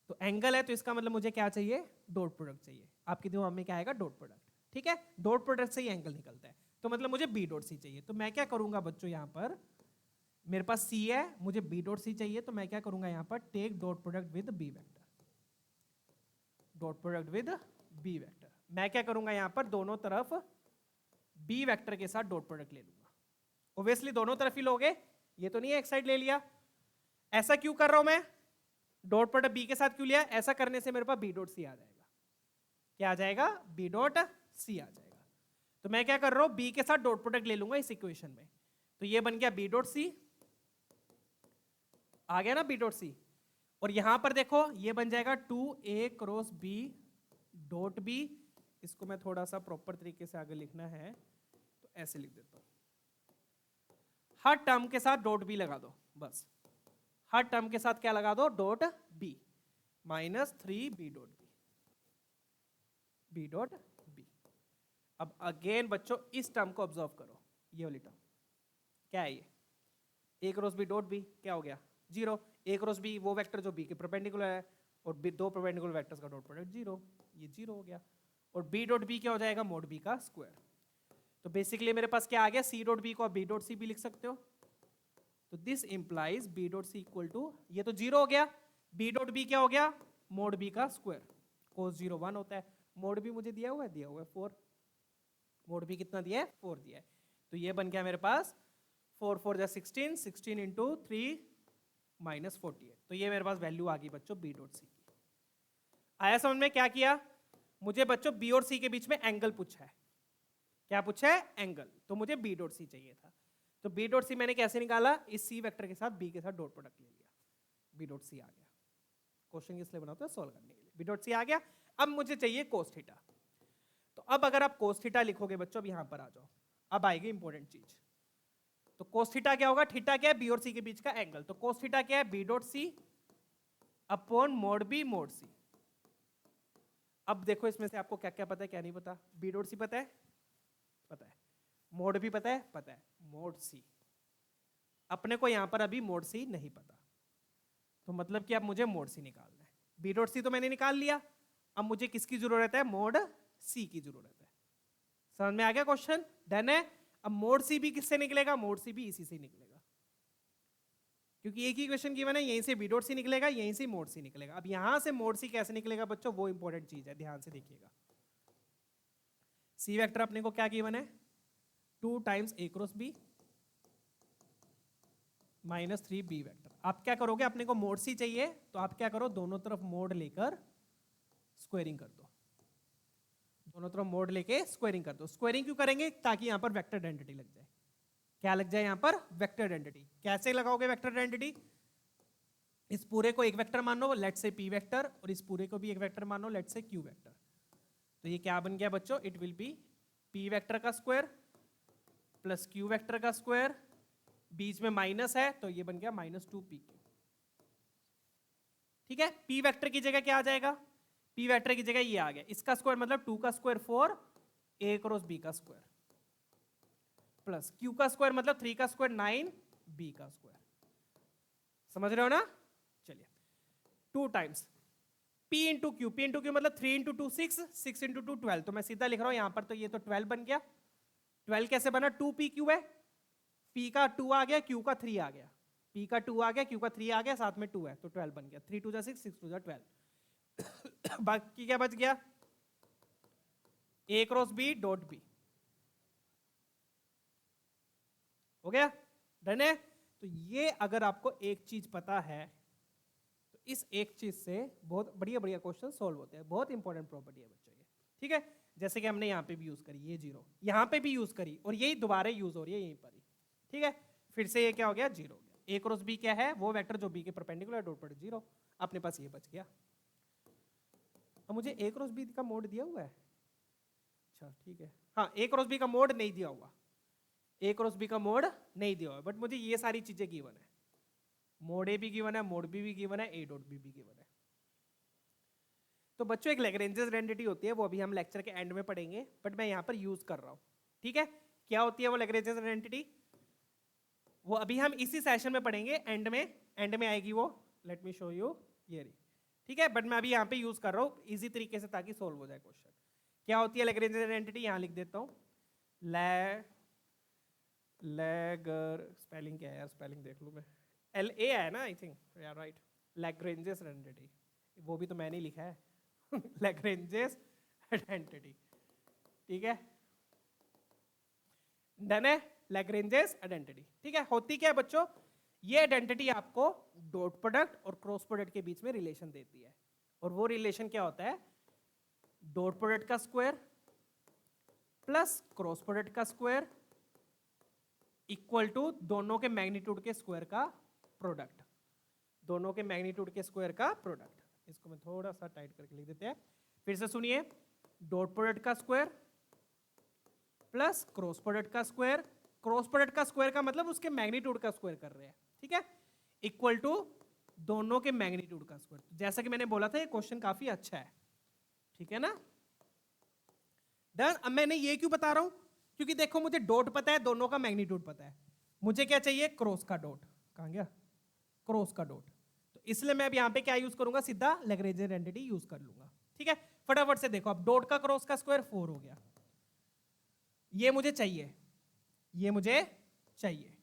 तो एंगल है तो इसका मतलब मुझे क्या चाहिए? डॉट प्रोडक्ट चाहिए। आपके दिमाग में क्या आएगा? डॉट प्रोडक्ट, ठीक है। डॉट प्रोडक्ट से ही एंगल निकलता है, तो मतलब मुझे बी डॉट सी चाहिए। तो मैं क्या करूंगा बच्चों, यहां पर मेरे पास सी है, मुझे बी डॉट सी चाहिए, तो मैं क्या करूंगा यहां पर? Take dot product with B vector, dot product with B vector. मैं क्या करूंगा यहां पर? दोनों तरफ बी वेक्टर के साथ डॉट प्रोडक्ट ले लूंगा। ऑब्वियसली दोनों तरफ ही लोगे, ये तो नहीं है एक साइड ले लिया। ऐसा क्यों कर रहा हूं मैं? डॉट प्रोडक्ट बी के साथ क्यों लिया? ऐसा करने से मेरे पास बी डॉट सी आ जाएगा। क्या आ जाएगा? बी डॉट सी आ जाएगा। तो मैं क्या कर रहा हूं? बी के साथ डॉट प्रोडक्ट ले लूंगा इस इक्वेशन में। तो ये बन गया बी डॉट सी, आ गया ना बी डॉट सी। और यहां पर देखो ये बन जाएगा 2a cross B dot B. इसको मैं थोड़ा सा प्रॉपर तरीके से आगे लिखना है तो ऐसे लिख देता हूं, हर टर्म के साथ डॉट बी लगा दो, बस हर टर्म के साथ क्या लगा दो? Dot B, minus 3b dot B, B dot B. अब अगेन बच्चों इस टर्म को ऑब्जर्व करो, ये वाली टर्म क्या है? ये a cross B dot B क्या हो गया? 0। a क्रॉस बी वो वेक्टर जो b के परपेंडिकुलर है, और दो परपेंडिकुलर वेक्टर्स का डॉट प्रोडक्ट 0, ये 0 हो गया। और b डॉट बी क्या हो जाएगा? मोड b का स्क्वायर। तो बेसिकली मेरे पास क्या आ गया? c डॉट b को आप b डॉट c भी लिख सकते हो। तो this implies b dot c equal to, ये तो 0 हो गया, b डॉट b क्या हो गया? मोड b का स्क्वायर। cos 0 1 होता है, मोड b मुझे दिया हुआ है 4, मोड b कितना दिया है? 4 दिया है। तो ये बन गया मेरे पास 4 4 जा 16, 16 इंटू 3 माइनस 48। तो ये मेरे पास वैल्यू आ गई बच्चों बी डॉट सी की। आया समझ में? क्या किया मुझे बच्चों? बी और सी के बीच में एंगल पूछा है। क्या पूछा है? एंगल। तो मुझे बी डॉट सी चाहिए था। तो बी डॉट सी मैंने कैसे निकाला? इस सी वेक्टर के साथ बी के साथ डॉट प्रोडक्ट ले लिया, बी डॉट सी आ गया। क्वेश्चन इसलिए बनाते हैं सोल्व करने के लिए। बी डॉट सी आ गया। अब मुझे चाहिए कोस थीटा। तो अब अगर आप कोस थीटा लिखोगे बच्चों, अब यहां पर आ जाओ, अब आएगी इंपॉर्टेंट चीज। तो कोस थीटा क्या होगा? थीटा क्या है? बी और सी के बीच का एंगल। तो कोस थीटा क्या है? B dot C upon mod B mod C. अब देखो इसमें से आपको क्या क्या पता है, क्या नहीं पता? बी डॉट सी पता है, पता है। मोड भी पता है, पता है। मोड सी अपने को यहां पर अभी मोड सी नहीं पता, तो मतलब कि अब मुझे मोड सी निकालना है। बी डॉट सी तो मैंने निकाल लिया, अब मुझे किसकी जरूरत है? मोड सी की जरूरत है। समझ में आ गया क्वेश्चन? डन है। अब मोड सी भी किससे निकलेगा? मोड सी भी इसी से निकलेगा, क्योंकि एक ही क्वेश्चन की मैंने, यहीं से बी डॉट सी निकलेगा, यहीं से मोड सी निकलेगा। अब यहां से मोड सी कैसे निकलेगा बच्चों? वो इंपॉर्टेंट चीज है, ध्यान से देखिएगा। सी वेक्टर अपने को क्या गिवन है? 2 times a cross b minus 3b vector. आप क्या करोगे? अपने को मोड सी चाहिए, तो आप क्या करो? दोनों तरफ मोड लेकर स्क्वायरिंग कर दो, दोनों तरफ मोड लेके स्क्वायरिंग कर दो। स्क्वायरिंग क्यों करेंगे? ताकि यहां पर वेक्टर आइडेंटिटी लग जाए। क्या लग जाए यहां पर? Vector identity. कैसे लगाओगे वेक्टर आइडेंटिटी? इस पूरे को एक वेक्टर मान लो, लेट से p वेक्टर, और इस पूरे को भी एक वेक्टर मान लो, लेट से q वेक्टर। तो ये क्या बन गया बच्चों, it will B p vector का स्क्वायर प्लस q वेक्टर का स्क्वायर, बीच में माइनस है तो ये बन गया -2pq। ठीक है, p वेक्टर की जगह क्या आ जाएगा, p वेक्टर की जगह ये आ गया, इसका स्क्वायर मतलब 2 का स्क्वायर 4 a क्रॉस b का स्क्वायर प्लस q का स्क्वायर मतलब 3 का स्क्वायर 9 b का स्क्वायर। समझ रहे हो ना? चलिए 2 times p into Q, p into Q मतलब 3 इंटू 2 6, 6 इंटू 2 12, तो मैं सीधा लिख रहा हूं यहां पर, तो ये तो 12 बन गया। 12 कैसे बना, 2pq है, p का 2 आ गया, q का 3 आ गया, p का 2 आ गया, q का 3 आ गया, साथ में 2 है तो 12 बन गया। 3 2 6, 6 2 12। बाकी क्या बच गया, a cross b dot b। हो गया, डन है। तो ये अगर आपको एक चीज पता है तो इस एक चीज से बहुत बढ़िया बढ़िया क्वेश्चन सॉल्व होते हैं। बहुत इंपॉर्टेंट प्रॉपर्टी है बच्चों ये, ठीक है। जैसे कि हमने यहाँ पे भी यूज करी ये 0, यहाँ पे भी यूज करी और यही दोबारा यूज हो रही है यहीं पर ही, ठीक है। फिर से ये क्या हो गया, 0 हो गया। a क्रॉस b क्या है, वो वेक्टर जो b के परपेंडिकुलर डॉट प्रोडक्ट 0, अपने पास ये बच गया। अब मुझे a क्रॉस b का मोड दिया हुआ है, अच्छा ठीक है, हाँ a क्रॉस b का मोड नहीं दिया हुआ, a क्रॉस b का मोड नहीं दिया हुआ, बट मुझे ये सारी चीजें गिवन है, मोड ए भी गिवन है, मोड बी भी गिवन है, ए डॉट बी भी गिवन है। तो बच्चों एक लैग्रेंजेस आइडेंटिटी होती है, वो अभी हम लेक्चर के एंड में पढ़ेंगे, बट मैं यहाँ पर यूज कर रहा हूँ, ठीक है। क्या होती है वो लैग्रेंजेस आइडेंटिटी, वो अभी हम इसी सेशन में पढ़ेंगे, एंड में आएगी वो, लेट मी शो यू, ये रही, ठीक है। बट मैं अभी यहाँ पे यूज कर रहा हूँ इजी तरीके से ताकि सोल्व हो जाए क्वेश्चन। क्या होती है लैग्रेंजेस आइडेंटिटी, यहाँ लिख देता हूँ, लैगर, स्पेलिंग क्या है यार, स्पेलिंग देख लूँ मैं, LA है ना, आई थिंक, या राइट, लैग्रेंजेस आइडेंटिटी, वो भी तो मैंने ही लिखा है लैग्रेंजेस आइडेंटिटी, ठीक है, डन है। लैग्रेंजेस आइडेंटिटी, ठीक है। होती क्या है बच्चों, ये आइडेंटिटी आपको डॉट प्रोडक्ट और क्रॉस प्रोडक्ट के बीच में रिलेशन देती है, और वो रिलेशन क्या होता है, डॉट प्रोडक्ट का स्क्वायर प्लस क्रॉस प्रोडक्ट का स्क्वायर इक्वल टू दोनों के मैग्नीट्यूड के स्क्वायर का प्रोडक्ट, दोनों के मैग्नीट्यूड के स्क्वायर का प्रोडक्ट। इसको मैं थोड़ा सा टाइट करके लिख देते हैं, फिर से सुनिए, डॉट प्रोडक्ट का स्क्वायर प्लस क्रॉस प्रोडक्ट का स्क्वायर, क्रॉस प्रोडक्ट का स्क्वायर का मतलब उसके मैग्नीट्यूड का स्क्वायर कर रहे हैं, ठीक है, इक्वल टू दोनों के मैग्नीट्यूड का स्क्वायर। जैसा कि मैंने बोला था ये क्वेश्चन काफी अच्छा है, ठीक है ना, डन। अब मैंने ये क्यों बता रहा हूं, क्योंकि देखो मुझे डॉट पता है, दोनों का मैग्नीट्यूड पता है, मुझे क्या चाहिए, क्रॉस का डॉट, कहां गया, क्रॉस का डॉट, तो इसलिए मैं अब यहां पे क्या यूज करूंगा, सीधा लैग्रेंज आइडेंटिटी यूज कर लूंगा, ठीक है। फटाफट से देखो, अब डॉट का क्रॉस का स्क्वायर 4 हो गया, ये मुझे चाहिए, ये मुझे चाहिए,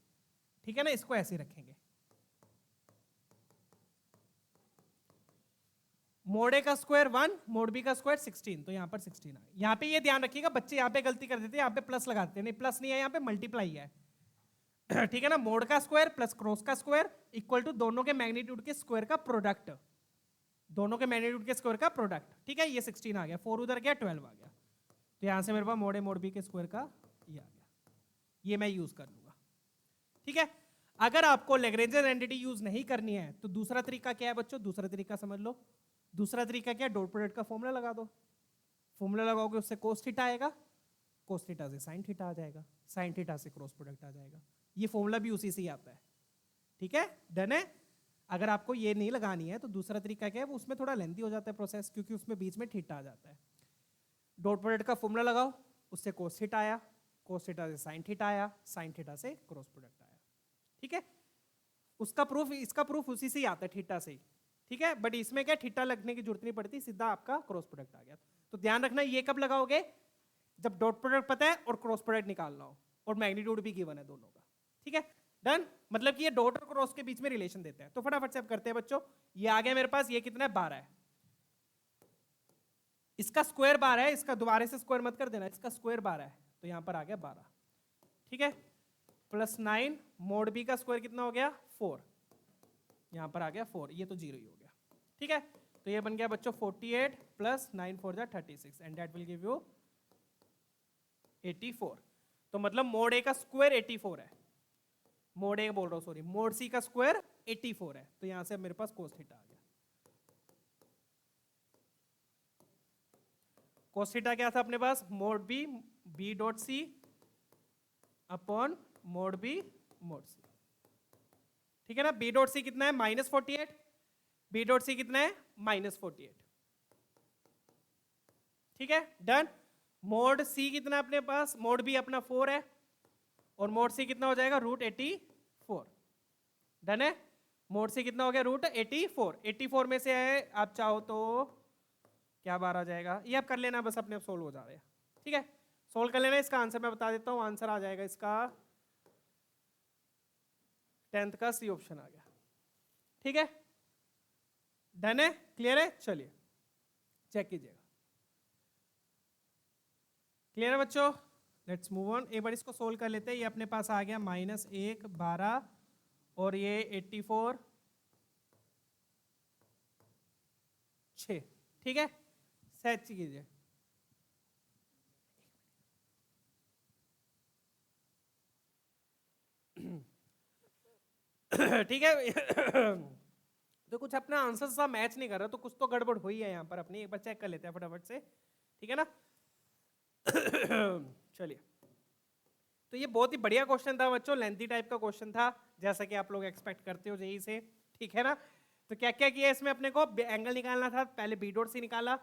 ठीक है ना, इसको ऐसे रखेंगे। मोड ए का स्क्वायर 1, मोड बी का स्क्वायर 16, तो यहां पर 16 है। यहां पे ये ध्यान रखिएगा, बच्चे यहां पे गलती कर देते हैं, यहां पे प्लस लगाते हैं, नहीं प्लस नहीं है, यहां पे मल्टीप्लाई है ठीक है ना, मोड का स्क्वायर प्लस क्रॉस का स्क्वायर इक्वल टू दोनों के मैग्नीट्यूड के स्क्वायर का प्रोडक्ट, दोनों के मैग्नीट्यूड के स्क्वायर का प्रोडक्ट, ठीक है। ये 16 आ गया, 4 उधर गया, 12 आ गया, तो यहां से मेरे पास मोड ए मोड बी के स्क्वायर का ये आ गया, ये मैं यूज कर लूंगा, ठीक है। अगर आपको लैग्रेंज आइडेंटिटी यूज नहीं करनी है तो दूसरा तरीका क्या है बच्चों, दूसरा तरीका समझ लो। दूसरा तरीका क्या है, डॉट प्रोडक्ट का फॉर्मूला लगा दो, फॉर्मूला लगाओगे उससे कोस थीटा आएगा, कोस थीटा से साइन थीटा आ जाएगा, साइन थीटा से क्रॉस प्रोडक्ट आ जाएगा, ये फॉर्मूला भी उसी से ही आता है, ठीक है, डन है। अगर आपको ये नहीं लगानी है तो दूसरा तरीका क्या है, वो उसमें थोड़ा लेंथी हो जाता है प्रोसेस, क्योंकि उसमें बीच में थीटा आ जाता है। डॉट प्रोडक्ट का फॉर्मूला लगाओ, उससे कोस थीटा आया, कोस थीटा से साइन थीटा आया, साइन थीटा से क्रॉस प्रोडक्ट आया, ठीक है। उसका प्रूफ, इसका प्रूफ उसी से ही आता है, थीटा से ही, ठीक है। बट इसमें क्या, थीटा लगने की जरूरत नहीं पड़ती, सीधा आपका क्रॉस प्रोडक्ट आ गया। तो ध्यान रखना, ये कब लगाओगे, जब डॉट प्रोडक्ट पता है और क्रॉस प्रोडक्ट निकालना हो और मैग्नीट्यूड भी गिवन है दोनों का, ठीक है, डन। मतलब कि ये डॉट और क्रॉस के बीच में रिलेशन देते हैं। तो फटाफट से अब करते हैं बच्चों, ये आ गया मेरे पास, ये कितना है, 12 है, इसका स्क्वायर 12 है, इसका दोबारा से स्क्वायर मत कर देना, इसका स्क्वायर 12 है, तो यहां पर आ गया 12, ठीक है, प्लस 9, मोड बी का स्क्वायर कितना हो गया, 4, यहां पर आ गया 4, ये तो 0 ही हो गया, ठीक है। तो ये बन गया बच्चों 48 प्लस 9 4 जा 36 and that will give you 84। तो मतलब मोड ए का स्क्वायर 84 है, मोड ए बोल रहा हूं सॉरी, मोड सी का स्क्वायर 84 है, तो यहां से मेरे पास कोस थीटा आ गया। कोस थीटा क्या था अपने पास, mod B B dot C upon mod B mod C, ठीक है ना। बी डॉट सी कितना है -48, बी डॉट सी कितना है -48, ठीक है डन। मोड सी कितना है अपने पास, मोड बी अपना 4 है और मोड सी कितना हो जाएगा √84, डन है। मोड सी कितना हो गया √84, 84 में से है आप चाहो तो क्या बार आ जाएगा, ये आप कर लेना बस, अपने आप सोल्व हो जा रहा है, ठीक है। सोल्व कर लेना, इसका आंसर मैं बता देता हूं, आंसर आ जाएगा इसका 10th का सी ऑप्शन आ गया, ठीक है डन है, क्लियर है। चलिए चेक कीजिएगा, क्लियर है बच्चों, लेट्स मूव ऑन। एक बार इसको सोल्व कर लेते हैं। ये अपने पास आ गया -1 12 और ये 84 6, ठीक है सेट कीजिए। ठीक है तो कुछ अपना आंसर सा मैच नहीं कर रहा, तो कुछ तो गड़बड़ हुई है यहाँ पर अपनी, एक बार चेक कर लेते हैं फटाफट से, ठीक है ना। चलिए, तो ये बहुत ही बढ़िया क्वेश्चन था बच्चों, लेंथी टाइप का क्वेश्चन था, जैसा कि आप लोग एक्सपेक्ट करते हो जेई से, ठीक है ना। तो क्या क्या किया इसमें, अपने को एंगल निकालना था, पहले बी डॉट सी निकाला,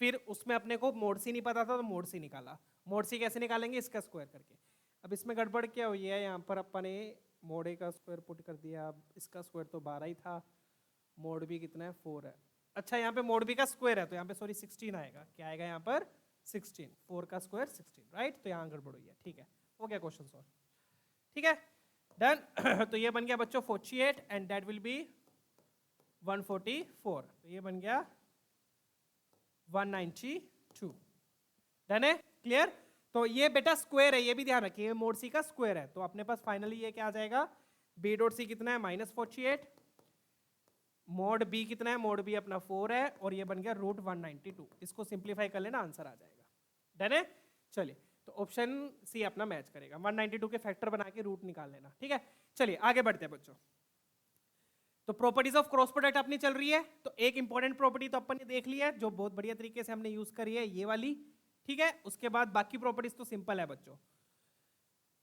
फिर उसमें अपने को मोड सी नहीं पता था तो मोड सी निकाला। मोड सी कैसे निकालेंगे, इसका स्क्वायर करके। अब इसमें गड़बड़ क्या हुई है, यहाँ पर अपन ने मोड ए का स्क्वायर पुट कर दिया, अब इसका स्क्वायर तो 12 ही था, मोड बी कितना है 4 है। अच्छा यहाँ पे मोड बी का स्क्वायर है तो यहाँ पे सॉरी 16 आएगा, क्या आएगा यहाँ पर 16, 4 का स्क्वायर 16, राइट। तो यहाँ गड़बड़ हुई है, ठीक है हो गया क्वेश्चन सॉल्व, ठीक है डन। तो ये बन गया बच्चों 48 एंड दैट विल बी 144, तो ये बन गया 192, डन है, क्लियर। तो ये बेटा स्क्वायर है, ये भी ध्यान रखिए, मोड सी का स्क्वायर है, तो अपने पास फाइनली ये क्या आ जाएगा, बी डॉट सी कितना है -48, मोड बी कितना है, मोड बी अपना 4 है और ये बन गया √192, इसको सिंप्लीफाई कर लेना आंसर आ जाएगा, डन है। चलिए तो ऑप्शन सी अपना मैच करेगा, 192 के फैक्टर बना के रूट निकाल लेना, ठीक है। चलिए आगे बढ़ते हैं बच्चों। तो प्रॉपर्टीज ऑफ क्रॉस प्रोडक्ट अपनी चल रही है, तो एक इंपॉर्टेंट प्रॉपर्टी तो अपन ने देख ली है जो बहुत बढ़िया तरीके से हमने यूज करी है, ये वाली, ठीक है। उसके बाद बाकी प्रॉपर्टीज तो सिंपल है बच्चों,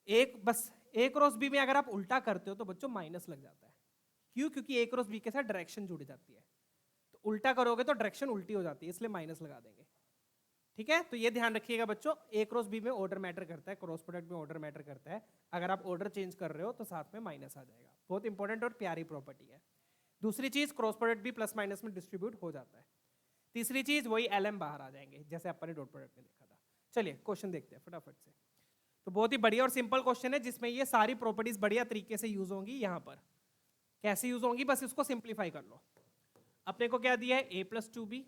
एक बस ए क्रॉस बी में अगर आप उल्टा करते हो तो बच्चों माइनस लग जाता है, क्यों, क्योंकि ए क्रॉस बी के साथ डायरेक्शन जुड़ जाती है, तो उल्टा करोगे तो डायरेक्शन उल्टी हो जाती है, इसलिए माइनस लगा देंगे, ठीक है। तो ये ध्यान रखिएगा बच्चों, ए क्रॉस बी में ऑर्डर मैटर करता है, क्रॉस प्रोडक्ट में ऑर्डर मैटर करता है, अगर आप ऑर्डर चेंज कर रहे हो तो साथ में माइनस आ जाएगा, बहुत इंपॉर्टेंट और प्यारी प्रॉपर्टी है। दूसरी चीज, क्रॉस प्रोडक्ट भी प्लस माइनस में डिस्ट्रीब्यूट हो जाता है। तीसरी चीज, वही एलएम बाहर आ जाएंगे जैसे अपन ने डॉट प्रोडक्ट में देखा था। चलिए क्वेश्चन देखते हैं फटाफट से। तो बहुत ही बढ़िया और सिंपल क्वेश्चन है जिसमें ये सारी प्रॉपर्टीज बढ़िया तरीके से यूज होंगी। यहाँ पर कैसे यूज होंगी, बस इसको सिंप्लीफाई कर लो। अपने को क्या दिया है, a + 2b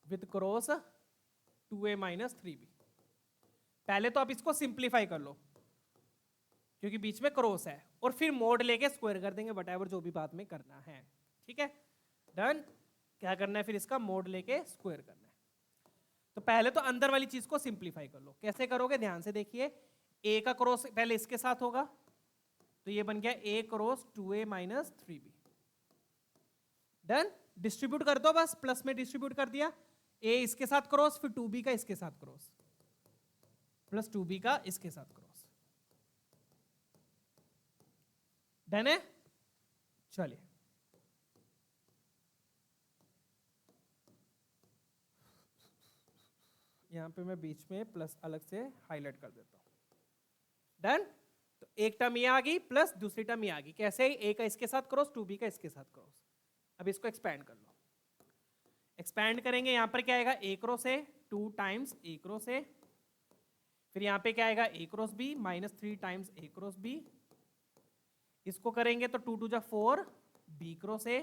with cross 2a - 3b। पहले तो आप इसको सिंप्लीफाई कर लो क्योंकि बीच में क्रॉस है, और फिर मोड लेके स्क्वायर कर देंगे, वटएवर जो भी बात में करना है, ठीक है डन। क्या करना है फिर, इसका मोड लेके स्क्वायर करना है। तो पहले तो अंदर वाली चीज को सिंप्लीफाई कर लो, कैसे करोगे ध्यान से देखिए। a का क्रॉस पहले इसके साथ होगा, तो ये बन गया a cross 2a - 3b, done. Distribute कर दो, बस प्लस में डिस्ट्रीब्यूट कर दिया, a इसके साथ क्रॉस, फिर 2b का इसके साथ क्रॉस, प्लस 2b का इसके साथ क्रॉस, डन है। चलिए यहां पे मैं बीच में प्लस अलग से हाईलाइट कर देता हूं, डन। तो एक टर्म ये आ गई प्लस दूसरी टर्म ये आ गई, कैसे, a का इसके साथ क्रॉस, 2b का इसके साथ क्रॉस। अब इसको एक्सपैंड कर लो, एक्सपैंड करेंगे, यहां पर क्या आएगा, a cross a 2 times a cross a, फिर यहां पे क्या आएगा, a cross b -3 times a cross b। इसको करेंगे तो 2 × 4 b क्रॉस a,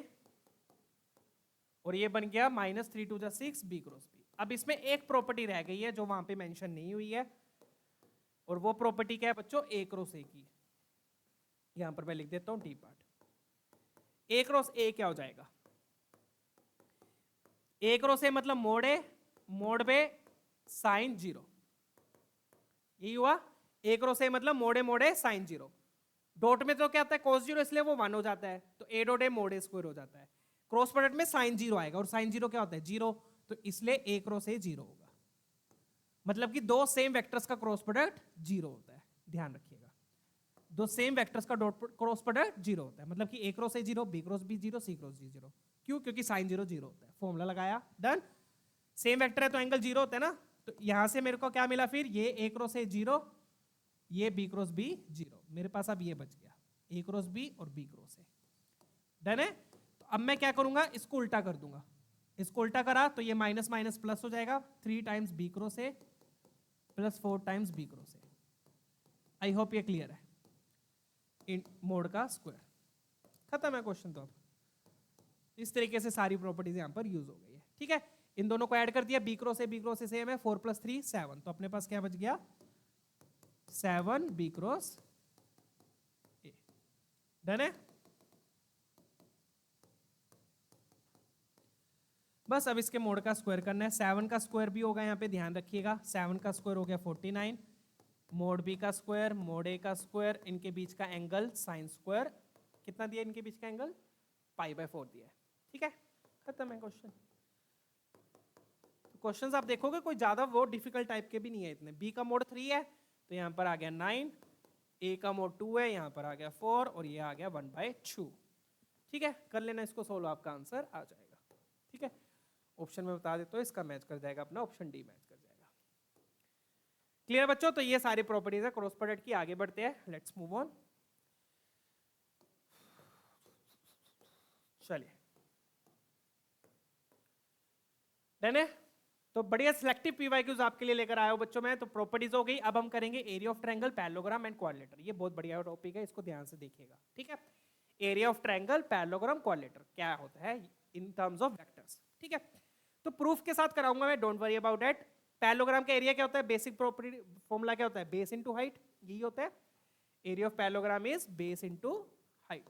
और ये बन गया -3 × 6 b क्रॉस b। अब इसमें एक प्रॉपर्टी रह गई है जो वहां पे मेंशन नहीं हुई है, और वो प्रॉपर्टी क्या है बच्चों, a क्रॉस a की। यहां पर मैं लिख देता हूं D part. a cross a क्या हो जाएगा, a क्रॉस a मतलब mode a, mode b sin 0, यही हुआ। a क्रॉस a मतलब मोड a sin 0। डॉट में तो क्या आता है cos 0, इसलिए वो 1 हो जाता है, तो a dot a mode a square हो जाता है। क्रॉस प्रोडक्ट में sin 0 आएगा, और sin 0 क्या होता है 0, तो इसलिए ए क्रॉस ए 0 होगा। मतलब कि दो सेम वेक्टर्स का क्रॉस प्रोडक्ट 0 होता है, ध्यान रखिएगा। दो सेम वेक्टर्स का डॉट क्रॉस प्रोडक्ट 0 होता है, मतलब कि A cross A 0, B cross B 0, C cross D 0। क्यों? क्योंकि साइन 0 0 होता है। फॉर्मूला लगाया, डन। सेम वेक्टर है तो एंगल 0 होता है ना, तो यहां से मेरे को क्या मिला फिर, ये ए क्रॉस ए 0, ये बी क्रॉस बी 0। मेरे पास अब ये बच गया, ए क्रॉस बी और बी क्रॉस ए। डन है। तो अब मैं क्या करूंगा, इसको उल्टा कर दूंगा। इसको उल्टा करा तो ये माइनस माइनस प्लस हो जाएगा, 3 times B cross A plus 4 times B cross A. I hope ये क्लियर है। इन मोड का स्क्वायर, खत्म है क्वेश्चन। तो अब इस तरीके से सारी प्रॉपर्टीज यहां पर यूज हो गई है। ठीक है, इन दोनों को ऐड कर दिया, बी क्रॉस ए सेम है, 4 + 3 7। तो अपने पास क्या बच गया, 7 बी क्रॉस ए। डन है। बस अब इसके मोड का स्क्वायर करना है। 7 का स्क्वायर भी होगा यहाँ पे, ध्यान रखिएगा। 7 का स्क्वायर हो गया 49, मोड बी का स्क्वायर, मोड ए का स्क्वायर, इनके बीच का एंगल साइन स्क्वायर। कितना दिया इनके बीच का एंगल, π/4 दिया है। ठीक है, खत्म है क्वेश्चन। क्वेश्चंस आप देखोगे कोई ज्यादा वो डिफिकल्ट टाइप के भी नहीं है इतने। बी का मोड 3 है तो यहाँ पर आ गया 9, ए का मोड 2 है, यहाँ पर आ गया 4 और ये आ गया 1/2। ठीक है, कर लेना इसको सोल्व, आपका आंसर आ जाएगा। ठीक है, ऑप्शन में बता देता हूँ, इसका मैच कर जाएगा अपना, ऑप्शन डी मैच कर जाएगा। क्लियर बच्चों? तो ये सारी प्रॉपर्टीज है क्रॉस प्रोडक्ट की। आगे बढ़ते हैं, लेट्स मूव ऑन। चलिए, डन है। तो बढ़िया सिलेक्टिव पीवाईक्यूज आपके लिए लेकर आया हूं बच्चों में। तो प्रॉपर्टीज हो गई, अब हम करेंगे area of triangle, parallelogram and quadrilateral. ये बहुत बढ़िया टॉपिक है, इसको ध्यान से देखिएगा। ठीक है, area of triangle, parallelogram, quadrilateral क्या होता है इन टर्म्स ऑफ वेक्टर्स। ठीक है, तो प्रूफ के साथ कराऊंगा मैं, don't worry about that. Parallelogram का एरिया क्या होता है, बेसिक प्रॉपर्टी फॉर्मूला क्या होता है, बेस इनटू हाइट, यही होता है। Area of parallelogram is base into height,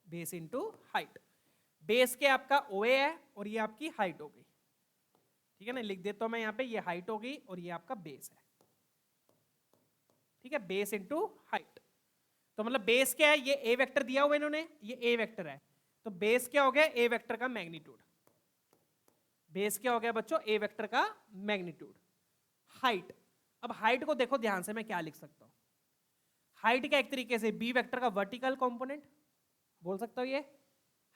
base into height. Base के आपका OA है और ये आपकी हाइट हो गई। ठीक है ना, लिख देता हूं मैं यहाँ पे, ये हाइट हो गई और ये आपका बेस है। ठीक है, बेस इनटू हाइट। तो मतलब बेस क्या है, ये ए वेक्टर दिया हुआ इन्होंने, ये ए वेक्टर है, तो बेस क्या हो गया, ए वेक्टर का मैग्नीट्यूड। बेस क्या हो गया बच्चों, ए वेक्टर का मैग्नीट्यूड। हाइट, अब हाइट को देखो ध्यान से, मैं क्या लिख सकता हूं, हाइट का एक तरीके से बी वेक्टर का वर्टिकल कंपोनेंट बोल सकता हूं। ये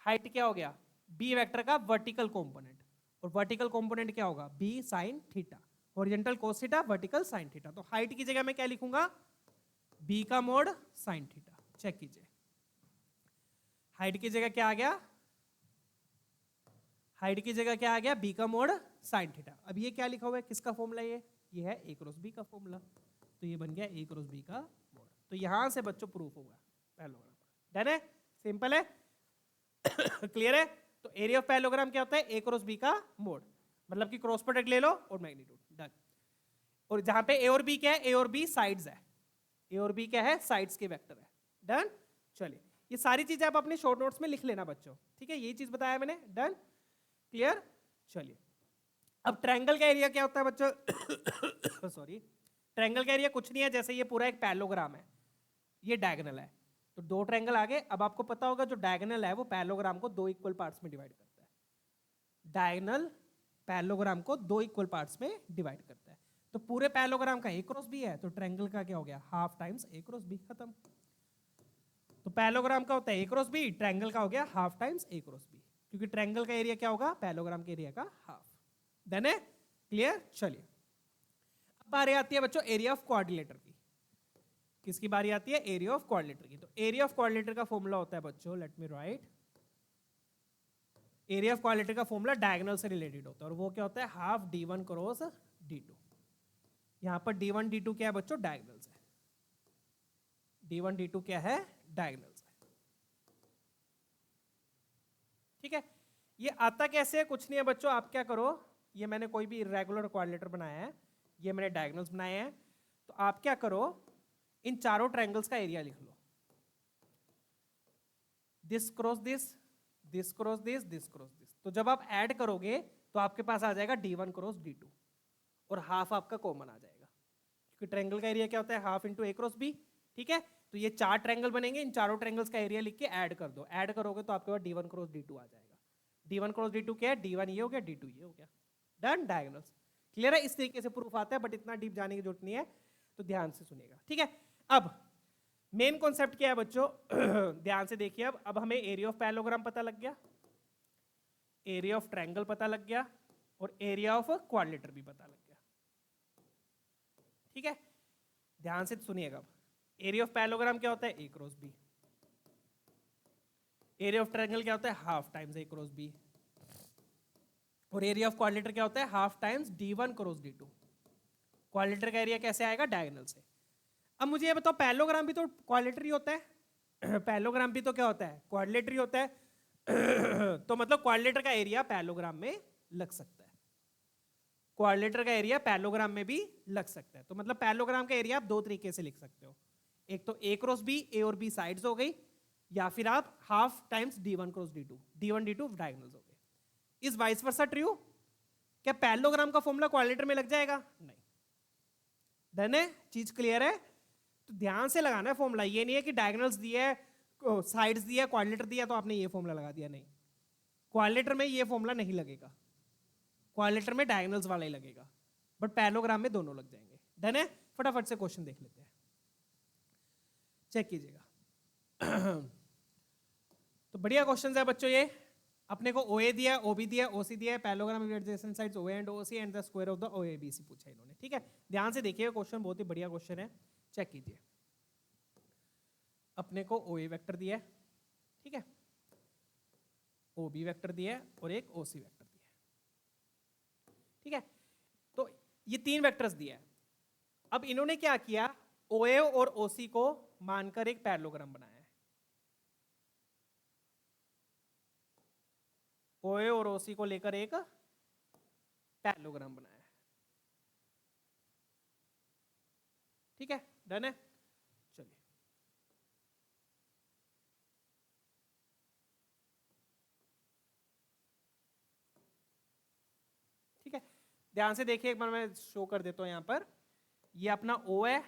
हाइट क्या हो गया, बी वेक्टर का वर्टिकल कंपोनेंट, और वर्टिकल कंपोनेंट क्या होगा, B sine theta, horizontal cos theta, vertical sine theta. तो हाइट की जगह मैं क्या लिखूंगा, बी का मोड साइन थीटा। चेक कीजिए, हाइट की जगह क्या आ गया, हाइट की जगह क्या आ गया, बी का मोड साइन थीटा। अब ये क्या लिखा हुआ है, किसका फॉर्मूला, ये है ए क्रॉस बी का फॉर्मूला। तो ये बन गया ए क्रॉस बी का मोड। तो यहां से बच्चों प्रूफ होगा पैरेललोग्राम। डन है, सिंपल है। क्लियर है। तो एरिया ऑफ पैरेललोग्राम क्या होता है, ए क्रॉस बी का मोड, मतलब कि क्रॉस प्रोडक्ट ले लो और मैग्नीट्यूड। डन। और जहां पे ए और बी क्या है, ए और बी साइड्स है, ए और बी क्या है, साइड्स के वेक्टर है। डन। चलिए, ये सारी चीजें आप अपने शॉर्ट नोट्स में लिख लेना बच्चों। ठीक है, यही चीज बताया मैंने। Done, clear. चलिए, अब ट्रायंगल का एरिया क्या होता है बच्चों, सॉरी, ट्रायंगल का एरिया कुछ नहीं है, जैसे ये पूरा एक पैरेललोग्राम है, ये डायगोनल है, तो दो ट्रायंगल आगे। अब आपको पता होगा जो डायगोनल है वो पैरेललोग्राम को दो इक्वल पार्ट्स में डिवाइड करता है। डायगोनल पैरेललोग्राम को दो इक्वल पार्ट्स में डिवाइड करता है। तो पूरे पैरेललोग्राम का ए क्रॉस बी है, तो ट्रायंगल का क्या हो गया, हाफ टाइम्स ए क्रॉस बी, खत्म। तो पैरेललोग्राम का होता है ए क्रॉस बी, ट्रायंगल का हो गया हाफ टाइम्स ए क्रॉस बी, क्योंकि ट्रायंगल का एरिया क्या होगा, पैरेललोग्राम के एरिया का हाफ। डन है, क्लियर। चलिए, अब बारी आती है बच्चों एरिया ऑफ क्वाड्रिलेटर की। किसकी बारी आती है, एरिया ऑफ क्वाड्रिलेटर की। तो एरिया ऑफ क्वाड्रिलेटर का फॉर्मूला होता है बच्चों, let me right, area of quadrilateral का फॉर्मूला डायगोनल से रिलेटेड होता है, और वो क्या होता है, हाफ d1 क्रॉस d2। यहां पर d1 d2 क्या है बच्चों, डायगोनल्स है। d1 d2 क्या है, डायगोनल्स है। ठीक है, ये आता कैसे है, कुछ नहीं है बच्चों, आप क्या करो, ये मैंने कोई भी इरेगुलर क्वाड्रिलेटर बनाया है, ये मैंने डायगोनल्स बनाए हैं, तो आप क्या करो, इन चारों ट्रायंगल्स का एरिया लिख लो, this cross this, this cross this, this cross this. तो जब आप ऐड करोगे तो आपके पास आ जाएगा d1 क्रॉस d2, और हाफ आपका कॉमन आ जाएगा, क्योंकि ट्रायंगल का एरिया क्या होता है, हाफ इंटू ए क्रॉस बी, ठीक है, तो ये 4 ट्रायंगल बनेंगे, इन चारों ट्रायंगल्स का एरिया लिख के ऐड कर दो, ऐड करोगे तो आपके पास d1 क्रॉस d2 आ जाएगा। d1 क्रॉस d2 क्या है, d1 ये हो गया, d2 ये हो गया, डन, डायगोनल्स। क्लियर है, इस तरीके से प्रूफ आता है, बट इतना डीप जाने की जरूरत नहीं है, तो ध्यान से सुनिएगा, ठीक है। अब मेन कॉन्सेप्ट क्या है बच्चों, ध्यान से देखिए, अब हमें एरिया ऑफ पैरेललोग्राम पता लग गया, एरिया ऑफ ट्रायंगल पता लग गया, और एरिया ऑफ क्वाड्रिलेटर भी पता लग गया, ठीक है। ध्यान से सुनिएगा, अब एरिया ऑफ पैरेललोग्राम क्या होता है, a cross b, area of triangle क्या होता है, half times a cross b, और एरिया ऑफ क्वाड्रिलेटर क्या होता है, half times d1 cross d2। Quadrilateral का एरिया कैसे आएगा, डायगोनल से। अब मुझे ये बताओ, पैरेललोग्राम भी तो क्वाड्रिलेटर ही होता है पैरेललोग्राम भी तो क्या होता है, क्वाड्रिलेटर ही होता है तो मतलब क्वाड्रिलेटर का एरिया पैरेललोग्राम में लग सकता है, क्वाड्रिलेटर का एरिया पैरेललोग्राम में भी लग सकता है। तो मतलब पैरेललोग्राम का एरिया आप दो तरीके से लिख सकते हो, एक तो a क्रॉस b, a और b साइड्स हो गई, या फिर आप half times d1 cross d2, d1 d2 diagonals हो गए। इज वाइस वर्सा ट्रू, क्या पैरेललोग्राम का फॉर्मूला क्वाड्रिलेटर में लग जाएगा, नहीं। डन है, चीज क्लियर है, तो ध्यान से लगाना है फॉर्मूला, ये नहीं है कि डायगोनल्स दिया है, साइड्स दिया, क्वाड्रिलेटर दिया तो आपने ये फॉर्मूला लगा दिया, नहीं। क्वाड्रिलेटर में ये फॉर्मूला नहीं लगेगा, क्वाड्रिलेटर में डायगोनल्स वाला ही लगेगा, बट पैरेललोग्राम में दोनों लग जाएंगे। डन है, फटाफट से क्वेश्चन देख लेते हैं, चेक कीजिएगा तो बढ़िया क्वेश्चन है बच्चों ये। अपने को OA दिया है, OB दिया है, OC दिया है, parallelogram adjacent sides OA and OC and the square of the OABC पूछा इन्होंने, ठीक है। ध्यान से देखिए क्वेश्चन, बहुत ही बढ़िया क्वेश्चन है, चेक कीजिए। अपने को OA वेक्टर दिया है, ठीक है, OB वेक्टर दिया है, और एक OC वेक्टर दिया है, ठीक है। तो ये 3 वेक्टर्स दिया है। अब इन्होंने क्या किया, OA और OC को मानकर एक पैरेललोग्राम बनाया है, OA और OC को लेकर एक पैरेललोग्राम बनाया है, ठीक है। डन है, चलिए ठीक है, ध्यान से देखिए, एक बार मैं शो कर देता हूं यहां पर। ये अपना O है,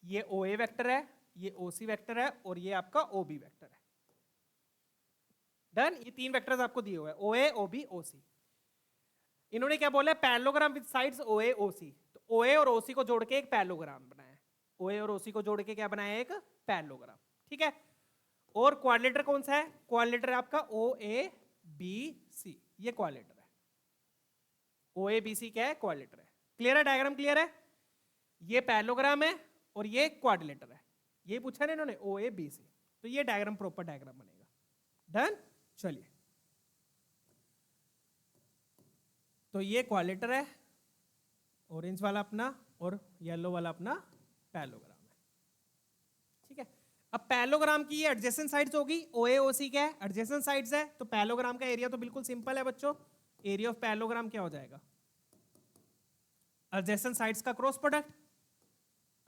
ये OA वेक्टर है, ये OC वेक्टर है, और ये आपका OB वेक्टर है। डन, ये 3 वेक्टर्स आपको दिए हुए हैं, OA OB OC। इन्होंने क्या बोला, parallelogram with sides OA OC, तो OA और OC को जोड़ के एक पैरेललोग्राम बनाया है, OA और OC को जोड़ के क्या बनाया है, एक पैरेललोग्राम, ठीक है। और क्वाड्रिलेटर कौन सा है, क्वाड्रिलेटर आपका OABC, ये क्वाड्रिलेटर है, OABC क्या है, क्वाड्रिलेटर है। क्लियर है, डायग्राम क्लियर है, ये पैरेललोग्राम है और ये क्वाड्रिलेटर है, ये पूछा ना इन्होंने, OABC, तो ये डायग्राम प्रॉपर डायग्राम बनेगा। डन, चलिए, तो ये क्वाड्रिलेटर है, ऑरेंज वाला अपना, और येलो वाला अपना पैरेललोग्राम है, ठीक है। अब पैरेललोग्राम की ये एडजेसेंट साइड्स होगी, OA OC क्या है, एडजेसेंट साइड्स है, तो पैरेललोग्राम का एरिया तो बिल्कुल सिंपल है बच्चों, एरिया ऑफ पैरेललोग्राम क्या हो जाएगा, एडजेसेंट साइड्स का क्रॉस प्रोडक्ट,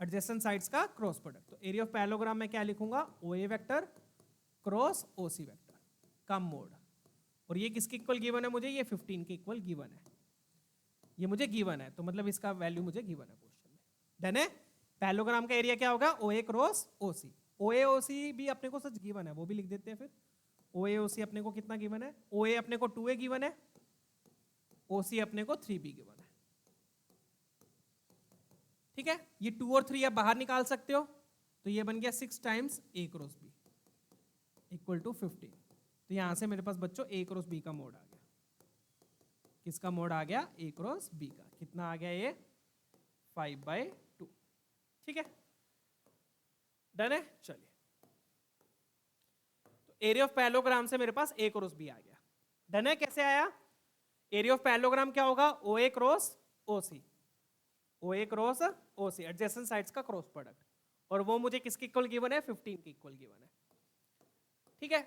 एडजेसेंट साइड्स का क्रॉस प्रोडक्ट। तो एरिया ऑफ पैरेललोग्राम में क्या लिखूंगा, OA vector cross OC vector का मोड, और ये किसके इक्वल गिवन है मुझे, ये 15 के इक्वल गिवन है, ये मुझे गिवन है, तो मतलब इसका वैल्यू मुझे गिवन है क्वेश्चन में। डन है, पैरेललोग्राम का एरिया क्या होगा, OA cross OC। OA OC भी अपने को सच गिवन है, वो भी लिख देते हैं फिर। OA OC अपने को कितना गिवन है, OA अपने को 2A गिवन है, OC अपने को 3B गिवन है, ठीक है। ये 2 और 3 आप बाहर निकाल सकते हो, तो ये बन गया 6 times A cross B equal to 15। तो यहां से मेरे पास बच्चों A क्रॉस B का मोड आ गया, किसका मोड आ गया, A क्रॉस B का, कितना आ गया ये 5/2, ठीक है। डन है, चलिए, तो एरिया ऑफ पैरेललोग्राम से मेरे पास A क्रॉस B आ गया। डन है, कैसे आया, एरिया ऑफ पैरेललोग्राम क्या होगा, OA cross OC, OA cross OC, adjacent sides का क्रॉस प्रोडक्ट, और वो मुझे किसके इक्वल गिवन है, 15 के इक्वल गिवन है, ठीक है।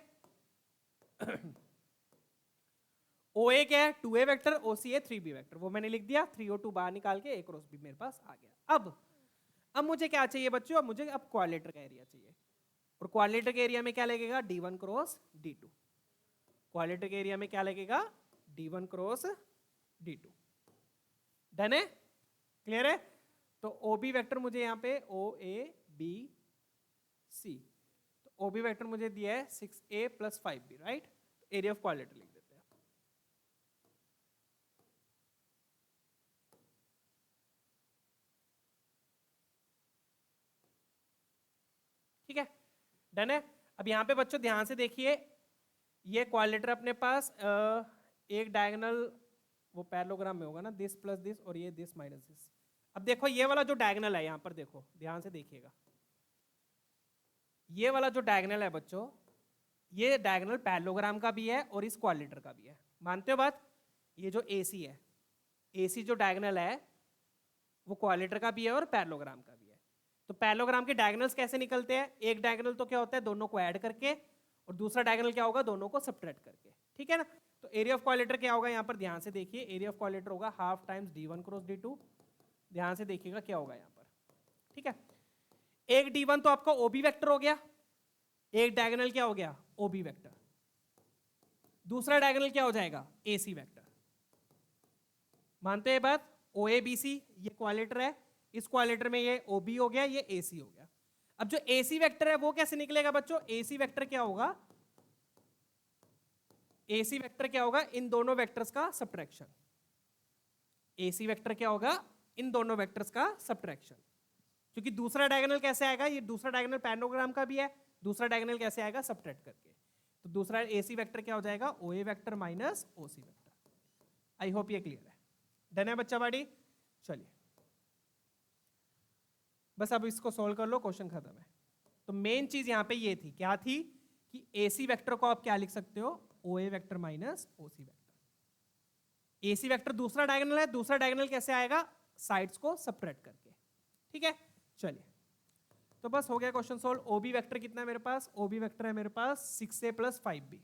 OA क्या है, 2A वेक्टर, OC है 3B वेक्टर, वो मैंने लिख दिया, 3 और 2 बाहर निकाल के A क्रॉस B मेरे पास आ गया। अब मुझे क्या चाहिए बच्चों, अब मुझे क्वाड्रिलेटर का एरिया चाहिए, और क्वाड्रिलेटर के एरिया में क्या लगेगा, D1 क्रॉस D2, क्वाड्रिलेटर के एरिया में क्या लगेगा, D1 क्रॉस D2। डन है, क्लियर है। तो OB वेक्टर मुझे यहाँ पे OAB सी। तो ओबी वेक्टर मुझे दिया है 6a plus 5b, right? Area of क्वाड्रेटर लिख देते हैं। ठीक है, डन है। अब यहाँ पे बच्चों ध्यान से देखिए, ये क्वाड्रेटर अपने पास एक डायगोनल वो पैरेललोग्राम में होगा ना, दिस प्लस दिस और ये दिस माइनस दिस। अब देखो ये वाला जो डायगोनल है यहाँ पर, देखो ध्यान से देखिएगा, ये वाला जो डायगोनल है बच्चों, ये डायगोनल पैरेललोग्राम का भी है और इस क्वाड्रेटर का भी है। मानते हो बात? ये जो AC है, AC जो डायगोनल है वो क्वाड्रेटर का भी है और पैरेललोग्राम का भी है। तो पैरेललोग्राम के डायगोनल्स कैसे निकलते हैं? एक डायगोनल तो क्या होता है, दोनों को ऐड करके, और दूसरा डायगोनल क्या होगा, दोनों को सब्ट्रैक्ट करके। ठीक है ना? तो एरिया ऑफ क्वाड्रेटर क्या होगा यहाँ पर, ध्यान से देखिए, एरिया ऑफ क्वाड्रेटर होगा half times d1 cross d2। ध्यान से देखिएगा क्या होगा यहाँ पर। ठीक है, एक d1 तो आपका OB वेक्टर हो गया, एक डायगोनल क्या हो गया, OB वेक्टर, दूसरा डायगोनल क्या हो जाएगा, AC वेक्टर। मानते हैं बात? OABC ये क्वाड्रेटर है, इस क्वाड्रेटर में ये OB हो गया, ये AC हो गया। अब जो AC वेक्टर है वो कैसे निकलेगा बच्चों? AC वेक्टर क्या होगा, AC वेक्टर क्या होगा, इन दोनों वेक्टर्स का सब्ट्रैक्शन। AC वेक्टर क्या होगा, इन दोनों वेक्टर्स का सब्ट्रैक्शन। क्योंकि दूसरा डायगोनल कैसे आएगा, ये दूसरा डायगोनल पैरेललोग्राम का भी है, दूसरा डायगोनल कैसे आएगा, सब्ट्रैक्ट करके। तो दूसरा AC वेक्टर क्या हो जाएगा, OA vector minus OC vector. आई होप ये क्लियर है। डन है बच्चा बाड़ी? चलिए बस अब इसको सोल्व कर लो, क्वेश्चन खत्म है। तो मेन चीज यहां पे ये थी, क्या थी कि AC वेक्टर को आप क्या लिख सकते हो, OA vector minus OC vector. AC vector दूसरा डायगोनल है, दूसरा डायगोनल कैसे आएगा, साइड्स को सब्ट्रैक्ट करके। ठीक है, चलिए तो बस हो गया क्वेश्चन सोल्व। OB वेक्टर कितना है मेरे पास, OB वेक्टर है मेरे पास 6a plus 5b,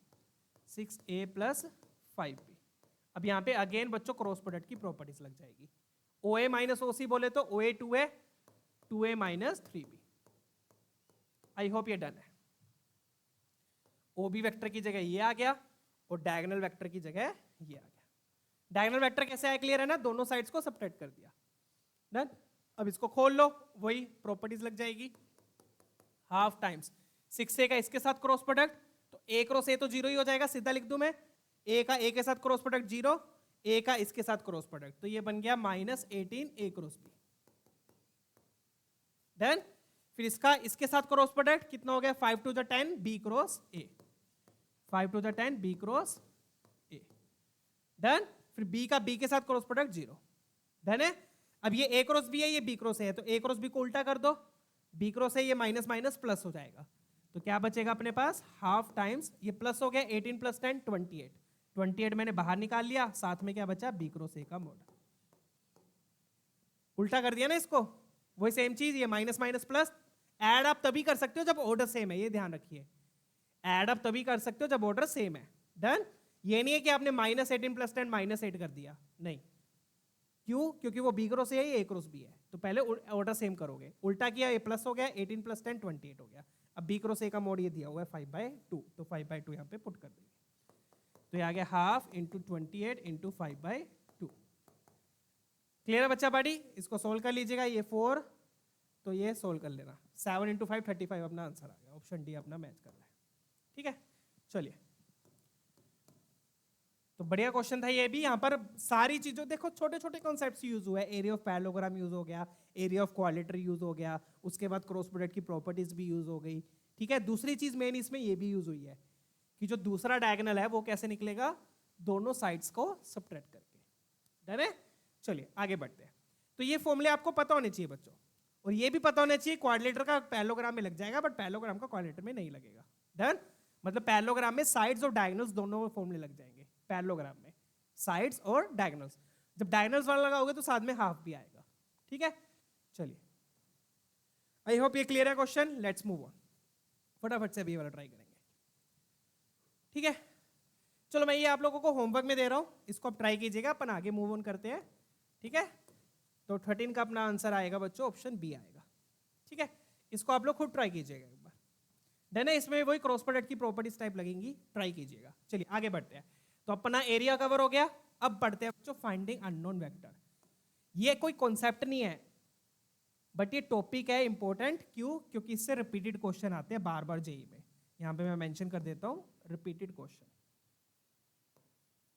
6a plus 5b। अब यहाँ पे अगेन बच्चों क्रॉस प्रोडक्ट की प्रॉपर्टीज लग जाएगी। OA माइनस OC बोले तो OA 2a, 2a minus 3b। आई होप ये डन है। OB वेक्टर की जगह ये आ गया और डायगोनल वेक्टर की जगह ये आ गया। डायगोनल वेक्टर कैसे आया, क्लियर है ना? दोनों साइड्स को सब्ट्रैक्ट कर दिया। डन। अब इसको खोल लो, वही प्रॉपर्टीज लग जाएगी। हाफ टाइम्स 6a का इसके साथ क्रॉस प्रोडक्ट, तो a क्रॉस a तो 0 ही हो जाएगा, सीधा लिख दूं मैं। a का a के साथ क्रॉस प्रोडक्ट 0, a का इसके साथ क्रॉस प्रोडक्ट, तो ये बन गया minus 18 a cross b। Done. फिर इसका इसके साथ क्रॉस प्रोडक्ट कितना हो गया, 5 to the 10 b cross a, 5 to the 10 b cross a। Done. फिर b का b के साथ क्रॉस प्रोडक्ट 0। डन है। अब ये a क्रॉस b है, ये b क्रॉस a है, तो a क्रॉस b को उल्टा कर दो, b क्रॉस a ये माइनस माइनस प्लस हो जाएगा। तो क्या बचेगा अपने पास, हाफ टाइम्स ये प्लस हो गया 18 प्लस 10 28, 28 मैंने बाहर निकाल लिया, साथ में क्या बचा, b क्रॉस a का मॉड। उल्टा कर दिया ना इसको, वही सेम चीज, ये माइनस माइनस प्लस। ऐड आप तभी कर सकते हो जब ऑर्डर सेम है, ये ध्यान रखिए। ऐड आप तभी कर सकते हो जब ऑर्डर सेम है। डन। ये नहीं है कि आपने माइनस 18 प्लस 10 माइनस 8 कर दिया, नहीं। क्यों? क्योंकि वो b क्रॉस a है, ये a क्रॉस b है, तो पहले ऑर्डर सेम करोगे। उल्टा किया, ये प्लस हो गया, 18 प्लस 10 28 हो गया। अब b क्रॉस a का मोड ये दिया हुआ है 5/2, तो 5/2 यहाँ पे पुट कर देंगे, तो ये आ गया हाफ इंटू 28 इंटू 5/2। क्लियर है बच्चा बाड़ी? इसको सोल्व कर लीजिएगा, ये 4, तो ये सोल्व कर लेना। 7 इंटू 5 35 अपना आंसर आ गया, ऑप्शन डी अपना मैच कर रहा है। ठीक है, चलिए तो बढ़िया क्वेश्चन था ये भी। यहाँ पर सारी चीजों देखो, छोटे छोटे कॉन्सेप्ट्स यूज हुए, एरिया ऑफ पैरेललोग्राम यूज हो गया, एरिया ऑफ क्वाड्रेटर यूज हो गया, उसके बाद क्रॉस प्रोडक्ट की प्रॉपर्टीज भी यूज हो गई। ठीक है, दूसरी चीज मेन इसमें ये भी यूज हुई है कि जो दूसरा डायगोनल है वो कैसे निकलेगा, दोनों साइड्स को सब्ट्रैक्ट करके। डन है। चलिए आगे बढ़ते हैं। तो ये फॉर्मूले आपको पता होने चाहिए बच्चों, और ये भी पता होना चाहिए क्वाड्रिलेटरल का पैरेललोग्राम में लग जाएगा, बट पैरेललोग्राम का क्वाड्रिलेटरल में नहीं लगेगा। डन। मतलब पैरेललोग्राम में साइड्स और डायगोनल्स दोनों फॉर्मूले लग जाएंगे पैरेललोग्राम में, साइड्स और डायगोनल्स। जब डायगोनल्स वाला लगाओगे तो साथ में हाफ भी आएगा। ठीक है, चलिए आई होप ये क्लियर है क्वेश्चन। लेट्स मूव ऑन, फटाफट से भी वाला ट्राई करेंगे। ठीक है, चलो मैं ये आप लोगों को होमवर्क में दे रहा हूं, इसको आप ट्राई कीजिएगा, अपन आगे मूव ऑन करते हैं। ठीक है, तो 13 का अपना आंसर आएगा बच्चों, ऑप्शन बी आएगा। ठीक है, इसको आप लोग खुद ट्राई कीजिएगा एक बार। डन है, इसमें वही क्रॉस प्रोडक्ट की प्रॉपर्टीज टाइप लगेंगी, ट्राई कीजिएगा। चलिए आगे बढ़ते हैं। तो अपना एरिया कवर हो गया, अब बढ़ते हैं बच्चों फाइंडिंग अननोन वेक्टर। ये कोई कॉन्सेप्ट नहीं है, बट ये टॉपिक है इंपॉर्टेंट, क्यों? क्योंकि इससे रिपीटेड क्वेश्चन आते हैं बार बार जेई में। यहां पे मैं मेंशन कर देता हूं रिपीटेड क्वेश्चन।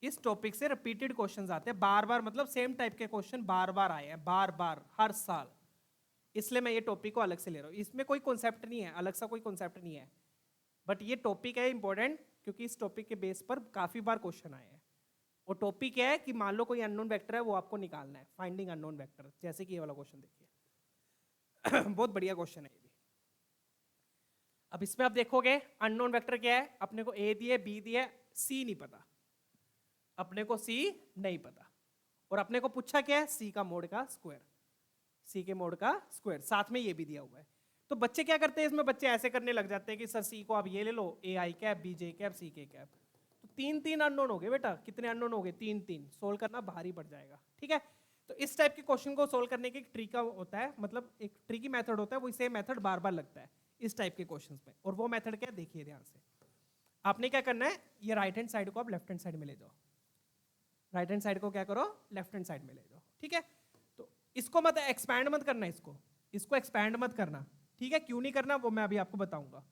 इस टॉपिक से रिपीटेड क्वेश्चंस आते हैं बार बार, मतलब सेम टाइप के क्वेश्चन बार बार आए हैं, बार बार हर साल। इसलिए मैं ये टॉपिक को अलग से ले रहा हूँ। इसमें कोई कॉन्सेप्ट नहीं है, अलग सा कोई कॉन्सेप्ट नहीं है, बट ये टॉपिक है इंपॉर्टेंट क्योंकि इस टॉपिक के बेस पर काफी बार क्वेश्चन आए हैं। और टॉपिक है कि मान लो कोई अननोन वेक्टर है, वो आपको निकालना है, फाइंडिंग अननोन वेक्टर। जैसे कि ये वाला क्वेश्चन देखिए बहुत बढ़िया क्वेश्चन है ये भी। अब इसमें आप देखोगे अननोन वेक्टर क्या है, अपने को ए दिए, बी दिए, सी नहीं पता, अपने को सी नहीं पता, और अपने को पूछा क्या है, सी का मोड का स्क्वायर, सी के मोड का स्क्वायर, साथ में ये भी दिया हुआ है। तो बच्चे क्या करते हैं इसमें, बच्चे ऐसे करने लग जाते हैं कि सर सी को आप ये ले लो, ए आई कैप, बी जे कैप, सी के कैप। तो तीन तीन अननोन हो गए बेटा, कितने अननोन हो गए, तीन तीन, सोल्व करना भारी पड़ जाएगा। ठीक है, तो इस टाइप के क्वेश्चन को सोल्व करने के एक ट्रिक होता है, मतलब एक ट्रिकी मेथड होता है, वो सेम मेथड बार बार लगता है इस टाइप के क्वेश्चंस में। और वो मेथड क्या है, देखिए ध्यान से। आपने क्या करना है, ये राइट हैंड साइड को आप लेफ्ट हैंड साइड में ले जाओ, राइट हैंड साइड को क्या करो, लेफ्ट हैंड साइड में ले जाओ। ठीक है, तो इसको मत एक्सपैंड मत करना, इसको एक्सपैंड मत करना। ठीक है, क्यों नहीं करना वो मैं अभी आपको बताऊंगा।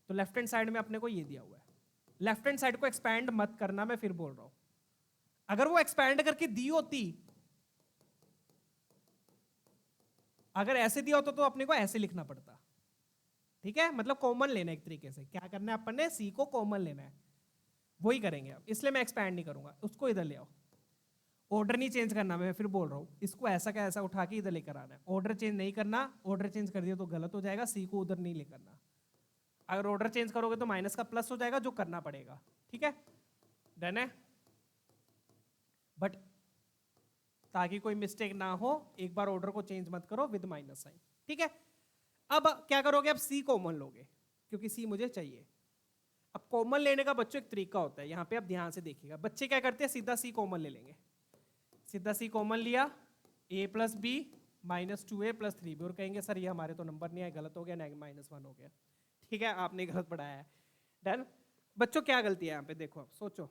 तो लेफ्ट हैंड साइड में अपने को ये दिया हुआ है, लेफ्ट हैंड साइड को एक्सपैंड मत करना, मैं फिर बोल रहा हूं। अगर वो एक्सपैंड करके दी होती, अगर ऐसे दिया होता तो अपने को ऐसे लिखना पड़ता। ठीक है, मतलब कॉमन लेना है एक तरीके से। क्या करना है अपन ने, सी को कॉमन लेना है, वही करेंगे अब। इसलिए मैं एक्सपैंड नहीं करूंगा, उसको इधर ले आओ। ऑर्डर नहीं चेंज करना, मैं फिर बोल रहा हूँ, इसको ऐसा का ऐसा उठा के इधर लेकर आना है। ऑर्डर चेंज नहीं करना, ऑर्डर चेंज कर दिया तो गलत हो जाएगा, सी को उधर नहीं लेकर आना। अगर ऑर्डर चेंज करोगे तो माइनस का प्लस हो जाएगा, जो करना पड़ेगा। ठीक है, डन है। बट ताकि कोई मिस्टेक ना हो, एक बार ऑर्डर को चेंज मत करो विद माइनस साइन। ठीक है, अब क्या करोगे, अब सी कॉमन लोगे क्योंकि सी मुझे चाहिए। अब कॉमन लेने का बच्चों एक तरीका होता है, यहां पे आप ध्यान से देखिएगा। बच्चे क्या करते हैं, सीधा सी कॉमन ले लेंगे, सीधा सी कॉमन लिया, a plus B minus 2a plus 3b, और कहेंगे सर ये हमारे तो नंबर नहीं आए, गलत हो गया, -1 हो गया। ठीक है, आपने गलत पढ़ाया है। डन। बच्चों क्या गलती है यहाँ पे, देखो आप सोचो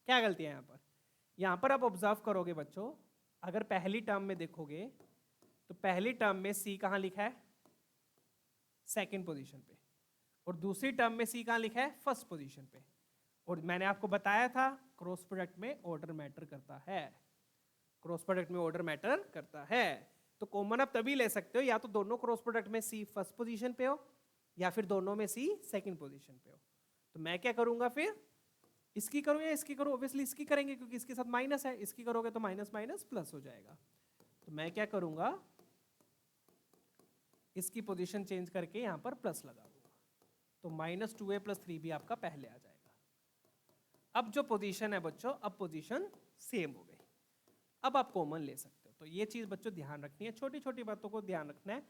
क्या गलती है यहाँ पर आप ऑब्जर्व करोगे बच्चों, अगर पहली टर्म में देखोगे तो पहली टर्म में सी कहाँ लिखा है, सेकेंड पोजीशन पे, और दूसरी टर्म में सी कहाँ लिखा है, फर्स्ट पोजीशन पे। और मैंने आपको बताया था क्रॉस प्रोडक्ट में ऑर्डर मैटर करता है, क्रॉस प्रोडक्ट में ऑर्डर मैटर करता है। तो कॉमन आप तभी ले सकते हो, या तो दोनों क्रॉस प्रोडक्ट में सी फर्स्ट पोजीशन पे हो, या फिर दोनों में सी सेकंड पोजीशन पे हो। तो मैं क्या करूंगा फिर, इसकी करूं या इसकी करूं, ऑब्वियसली इसकी करेंगे क्योंकि इसके साथ माइनस है, इसकी करोगे तो माइनस माइनस प्लस हो जाएगा। तो मैं क्या करूंगा, इसकी पोजीशन चेंज करके यहां पर प्लस लगा दूंगा, तो -2a प्लस 3b आपका पहले आ जाएगा। अब जो पोजीशन है बच्चों, अब पोजीशन सेम हो गई, अब आप कॉमन ले सकते हो। तो ये चीज बच्चों ध्यान रखनी है, छोटी छोटी बातों को ध्यान रखना है,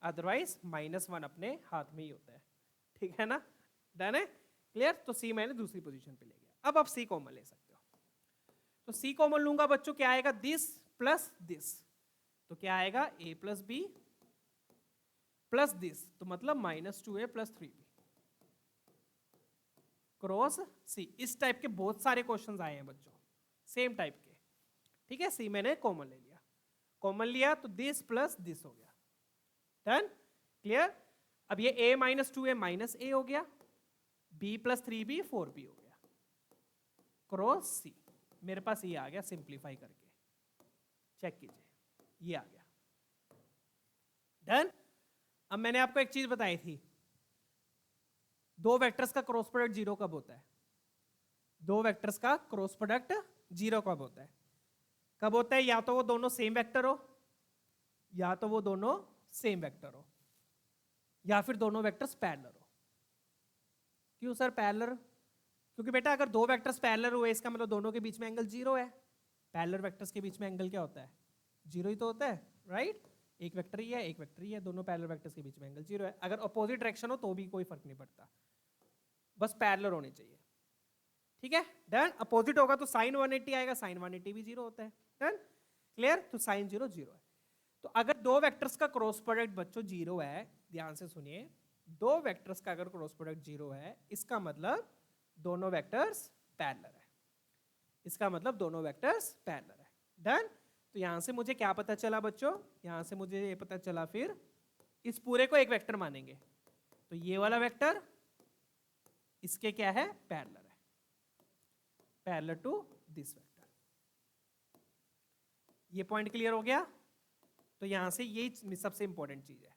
अदरवाइज -1 अपने हाथ में ही होता है। ठीक है ना, डन है, क्लियर। तो सी मैंने दूसरी पोजीशन पे ले गया, अब आप सी कॉमन ले सकते हो। तो सी कॉमन लूंगा बच्चों, क्या आएगा, दिस प्लस दिस, तो क्या आएगा, a plus B plus this, तो मतलब -2a प्लस 3b क्रॉस सी। इस टाइप के बहुत सारे क्वेश्चंस आए हैं बच्चों, सेम टाइप के। ठीक है, सी मैंने कॉमन ले लिया, कॉमन लिया तो दिस प्लस दिस हो गया, डन, क्लियर। अब ये a minus 2a minus a हो गया, b प्लस 3b 4b हो गया, क्रॉस सी। मेरे पास ये आ गया, सिंप्लीफाई करके चेक कीजिए, ये आ गया, डन। अब मैंने आपको एक चीज बताई थी, दो वेक्टर्स का क्रॉस प्रोडक्ट जीरो कब होता है, दो वेक्टर्स का क्रॉस प्रोडक्ट जीरो कब होता है, कब होता है, या तो वो दोनों सेम वेक्टर हो, या तो वो दोनों सेम वेक्टर हो, या फिर दोनों वेक्टर्स पैरेलल हो। क्यों सर पैरेलल, क्योंकि बेटा अगर दो वेक्टर्स पैरेलल हुए इसका मतलब दोनों के बीच में एंगल जीरो है। पैरेलल वेक्टर्स के बीच में एंगल क्या होता है, जीरो ही तो होता है, राइट। एक वेक्टर ही है, एक वेक्टर ही है, दोनों पैरेलल वेक्टर्स के बीच में एंगल जीरो है। अगर अपोजिट डायरेक्शन हो तो भी कोई फर्क नहीं पड़ता, बस पैरेलल होने चाहिए। ठीक है, डन। अपोजिट होगा तो साइन 180 आएगा, साइन 180 भी जीरो होता है, डन, क्लियर। तो साइन जीरो जीरो है। तो अगर दो वेक्टर्स का क्रॉस प्रोडक्ट बच्चों जीरो है, ध्यान से सुनिए, दो वेक्टर्स का अगर क्रॉस प्रोडक्ट जीरो है, इसका मतलब दोनों वेक्टर्स पैरेलल है, इसका मतलब दोनों वेक्टर्स पैरेलल है, डन। तो यहां से मुझे क्या पता चला बच्चों, यहां से मुझे ये पता चला फिर इस पूरे को एक वेक्टर मानेंगे, तो ये वाला वेक्टर इसके क्या है, पैरेलल है, पैरेलल टू दिस वेक्टर। ये पॉइंट क्लियर हो गया। तो यहां से यही सबसे इंपॉर्टेंट चीज है,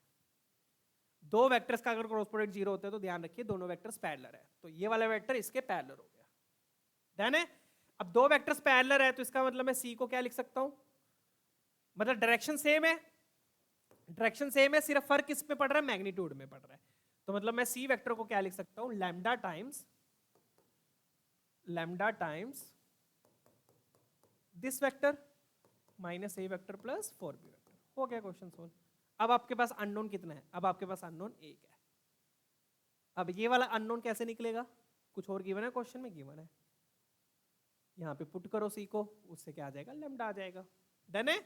दो वेक्टर्स का अगर क्रॉस प्रोडक्ट 0 होता है तो ध्यान रखिए दोनों वेक्टर्स पैरेलल है, तो ये वाला वेक्टर इसके पैरेलल हो गया। डन है। अब दो वेक्टर्स पैरेलल है तो इसका मतलब मैं सी को क्या लिख सकता हूं, मतलब डायरेक्शन सेम है, डायरेक्शन सेम है, सिर्फ फर्क किस में पड़ रहा है, मैग्नीट्यूड में पड़ रहा है। तो मतलब मैं सी वेक्टर को क्या लिख सकता हूं, lambda times this vector minus A vector plus 4b vector. हो गया क्वेश्चन सोल्व। अब आपके पास अननोन कितना है, अब आपके पास अननोन 1 है। अब ये वाला अननोन कैसे निकलेगा, कुछ और गिवन है क्वेश्चन में, गिवन है, यहां पे पुट करो सी को, उससे क्या आ जाएगा, लैम्डा आ जाएगा। डन है,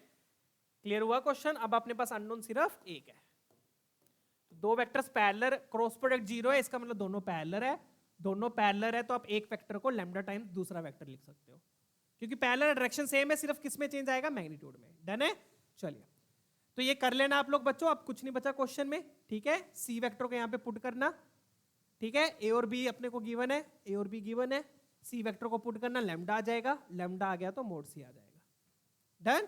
क्लियर हुआ क्वेश्चन। अब अपने पास अननोन सिर्फ 1 है, दो वेक्टर्स पैरेलल, क्रॉस प्रोडक्ट 0 है, इसका मतलब दोनों पैरेलल है, दोनों पैरेलल है तो आप एक वेक्टर को लैम्डा टाइम्स दूसरा वेक्टर लिख सकते हो, क्योंकि पैरेलल डायरेक्शन सेम है, सिर्फ किस में चेंज आएगा, मैग्नीट्यूड में। डन है, चलिए तो ये कर लेना आप लोग बच्चों, अब कुछ नहीं बचा क्वेश्चन में, ठीक है। सी वेक्टर को यहाँ पे पुट करना, ठीक है, ए और बी अपने को गिवन है, ए और बी गिवन है, सी वेक्टर को पुट करना, लैम्डा आ जाएगा, लैम्डा आ गया तो मोड सी आ जाएगा। डन।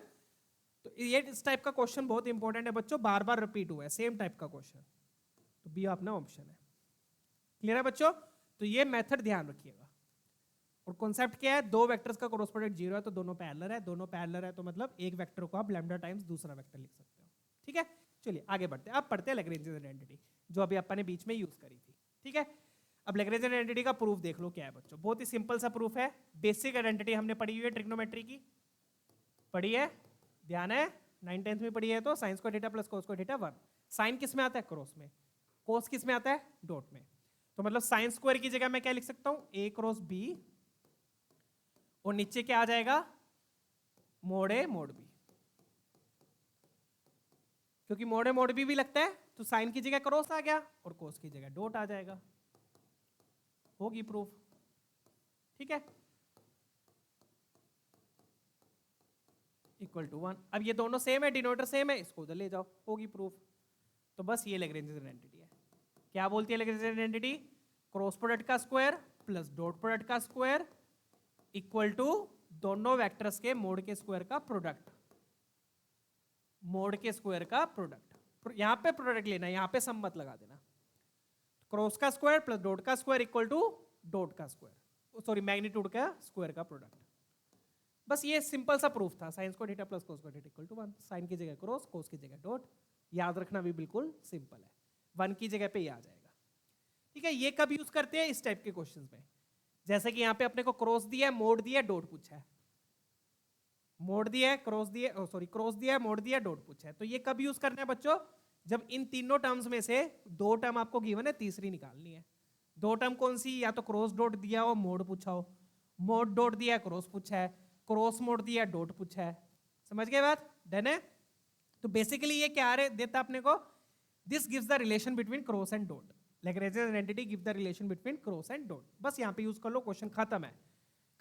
तो ये इस टाइप का क्वेश्चन बहुत इंपॉर्टेंट है बच्चों, बार बार रिपीट हुआ है सेम टाइप का क्वेश्चन, तो बी अपना ऑप्शन है। क्लियर है बच्चों, तो ये मेथड ध्यान रखिएगा। और कॉन्सेप्ट क्या है, दो वेक्टर्स का क्रॉस प्रोडक्ट 0 है तो दोनों पैरेलल है, दोनों पैरेलल है तो मतलब एक वेक्टर को आप लैम्डा टाइम्स दूसरा वेक्टर लिख सकते हो। ठीक है, चलिए आगे बढ़ते हैं। अब पढ़ते हैं लैग्रेंजेस आइडेंटिटी, जो अभी अपन ने बीच में यूज करी थी। ठीक है, अब लैग्रेंजेस आइडेंटिटी का प्रूफ देख लो क्या है बच्चों, बहुत ही सिंपल सा प्रूफ है। बेसिक आइडेंटिटी हमने पढ़ी हुई है, ट्रिग्नोमेट्री की पढ़ी है, ध्यान है, 9th 10th में पढ़ी है। तो sine square theta plus cos square theta 1, sine किस में आता है, क्रॉस में, कोस किस में आता है, डॉट में। तो मतलब साइन स्क्वायर की जगह मैं क्या लिख सकता हूं, ए क्रॉस बी, और नीचे क्या आ जाएगा, मोड ए मोड बी, क्योंकि मोड ए मोड बी भी लगता है तो साइन की जगह क्रॉस आ गया और कोस की जगह डॉट आ जाएगा, होगी प्रूफ। ठीक है, इक्वल टू 1। अब ये दोनों सेम है, डिनोमिनेटर सेम है, इसको उधर ले जाओ, होगी प्रूफ। तो बस ये लैग्रेंजेस आइडेंटिटी है। क्या बोलती है लैग्रेंजेस आइडेंटिटी, क्रॉस प्रोडक्ट का स्क्वायर प्लस डॉट प्रोडक्ट का स्क्वायर इक्वल टू दोनों वेक्टर्स के मोड के स्क्वायर का प्रोडक्ट, मोड के स्क्वायर का प्रोडक्ट। यहां पे प्रोडक्ट लेना, यहां पे सम मत लगा देना। क्रॉस का स्क्वायर प्लस डॉट का स्क्वायर इक्वल टू डॉट का स्क्वायर, सॉरी मैग्नीट्यूड का स्क्वायर का प्रोडक्ट। बस ये सिंपल सा प्रूफ था, sine square theta plus cos square theta equal to 1, sine की जगह क्रॉस, कोस की जगह डॉट, याद रखना भी बिल्कुल सिंपल है, 1 की जगह पे ये आ जाएगा। ठीक है, ये कब यूज करते हैं, इस टाइप के क्वेश्चंस में, जैसे कि यहाँ पे अपने को क्रॉस दिया है, मोड दिया है, डॉट पूछा है, मोड दिया है, क्रॉस दिया, सॉरी क्रॉस दिया है, मोड दिया है, डॉट पूछा है। तो ये कब यूज करना है बच्चों, जब इन तीनों टर्म्स में से दो टर्म आपको गिवन है, तीसरी निकालनी है। दो टर्म कौन सी, या तो क्रॉस डॉट दिया हो, मोड पूछा हो, मोड डॉट दिया क्रॉस पूछा है, क्रॉस मोड दिया डॉट पूछा है। समझ गए बात, डन है। तो बेसिकली ये क्या देता अपने को, this gives the relation between cross and dot, Lagrange's identity give the relation between cross and dot. बस यहाँ पे यूज कर लो, क्वेश्चन खत्म है,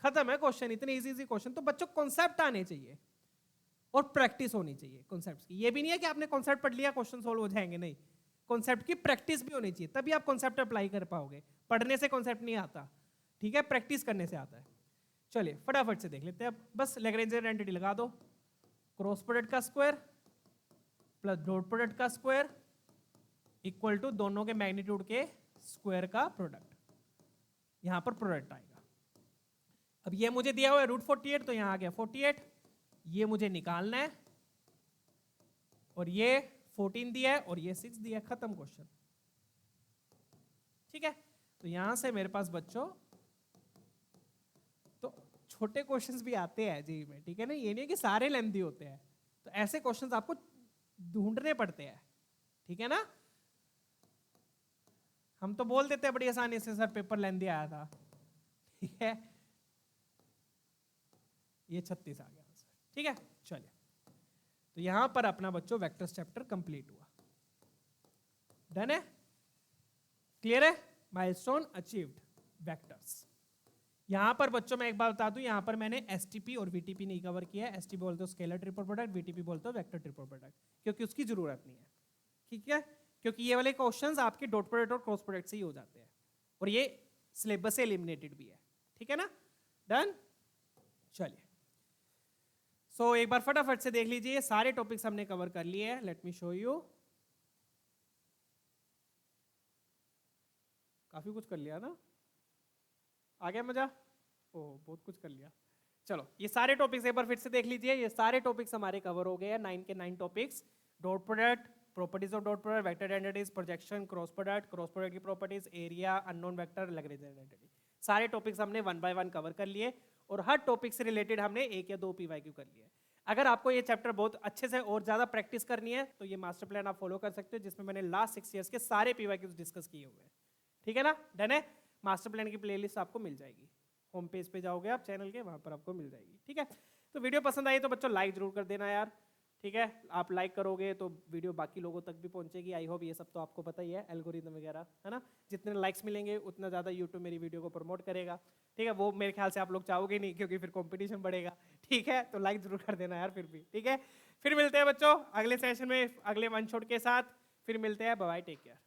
खत्म है क्वेश्चन। इतने इजी क्वेश्चन, तो बच्चों कॉन्सेप्ट आने चाहिए और प्रैक्टिस होनी चाहिए कॉन्सेप्ट की। ये भी नहीं है कि आपने कॉन्सेप्ट पढ़ लिया क्वेश्चन सोल्व हो जाएंगे, नहीं, कॉन्सेप्ट की प्रैक्टिस भी होनी चाहिए, तभी आप कॉन्सेप्ट अप्लाई कर पाओगे। पढ़ने से कॉन्सेप्ट नहीं आता, ठीक है, प्रैक्टिस करने से आता है। चलिए फटाफट से देख लेते हैं। अब बस लैग्रेंजेस आइडेंटिटी लगा दो, क्रॉस प्रोडक्ट का स्क्वायर प्लस डॉट प्रोडक्ट का स्क्वायर इक्वल टू दोनों के मैग्नीट्यूड के स्क्वायर का प्रोडक्ट, यहां पर प्रोडक्ट आएगा। अब ये मुझे दिया हुआ है √48, तो यहां आ गया 48, ये मुझे निकालना है, और ये 14 दिया है और ये 6 दिया है, खत्म क्वेश्चन। ठीक है, तो यहां से मेरे पास बच्चों तो छोटे क्वेश्चंस भी आते हैं जी में, ठीक है ना, ये नहीं कि सारे लेंथी होते हैं, तो ऐसे क्वेश्चंस आपको ढूंढने पड़ते हैं, ठीक है ना। हम तो बोल देते हैं बड़ी आसानी से सर पेपर लेंथी आया था, ठीक है, ये 36 आ गया आंसर। ठीक है, चलिए, तो यहां पर अपना बच्चों वेक्टर्स चैप्टर कंप्लीट हुआ। डन है, क्लियर है, माइलस्टोन अचीव्ड वेक्टर्स। यहाँ पर बच्चों मैं एक बात बता दूं, यहाँ पर मैंने एसटीपी और वीटीपी नहीं कवर किया है। एसटीपी बोलते हो स्केलर ट्रिपल प्रोडक्ट, वीटीपी बोलते हो वेक्टर ट्रिपल प्रोडक्ट, क्योंकि उसकी जरूरत नहीं है। ठीक है, क्योंकि ये वाले क्वेश्चंस आपके डॉट प्रोडक्ट और क्रॉस प्रोडक्ट से ही हो जाते हैं, और ये सिलेबस से एलिमिनेटेड भी है। ठीक है ना, डन। चलिए, सो एक बार फटाफट से देख लीजिए, सारे टॉपिक्स हमने कवर कर लिए हैं। लेट मी शो यू, काफी कुछ कर लिया ना, आ गया मजा? ओह, बहुत कुछ कर लिया। चलो, ये सारे टॉपिक्स एक बार फिर से देख लीजिए। ये सारे टॉपिक्स हमारे कवर हो गए हैं, 9 के 9 topics. Dot product, properties of dot product, vector identities, projection, cross product की properties, area, unknown vector, Lagrange identity, सारे टॉपिक्स हमने 1 बाय 1 कवर कर लिए, और हर टॉपिक से रिलेटेड हमने 1 या 2 पीवाईक्यू कर लिए। अगर आपको ये चैप्टर बहुत अच्छे से और ज्यादा प्रैक्टिस करनी है तो ये मास्टर प्लान आप फॉलो कर सकते हो, जिसमें मैंने लास्ट 6 ईयर्स के सारे पीवाईक्यूज डिस्कस किए हुए हैं। ठीक है ना, डन है। मास्टर प्लान की प्लेलिस्ट आपको मिल जाएगी, होम पेज पे जाओगे आप चैनल के, वहां पर आपको मिल जाएगी। ठीक है, तो वीडियो पसंद आई तो बच्चों लाइक जरूर कर देना यार। ठीक है, आप लाइक करोगे तो वीडियो बाकी लोगों तक भी पहुंचेगी। आई होप ये सब तो आपको पता ही है, एल्गोरिदम वगैरह, है ना। जितने लाइक्स मिलेंगे उतना ज़्यादा यूट्यूब मेरी वीडियो को प्रमोट करेगा। ठीक है, वो मेरे ख्याल से आप लोग चाहोगे नहीं, क्योंकि फिर कंपटीशन बढ़ेगा। ठीक है, तो लाइक जरूर कर देना यार फिर भी। ठीक है, फिर मिलते हैं बच्चों अगले सेशन में, अगले वन शॉट के साथ। फिर मिलते हैं, बाय, टेक केयर।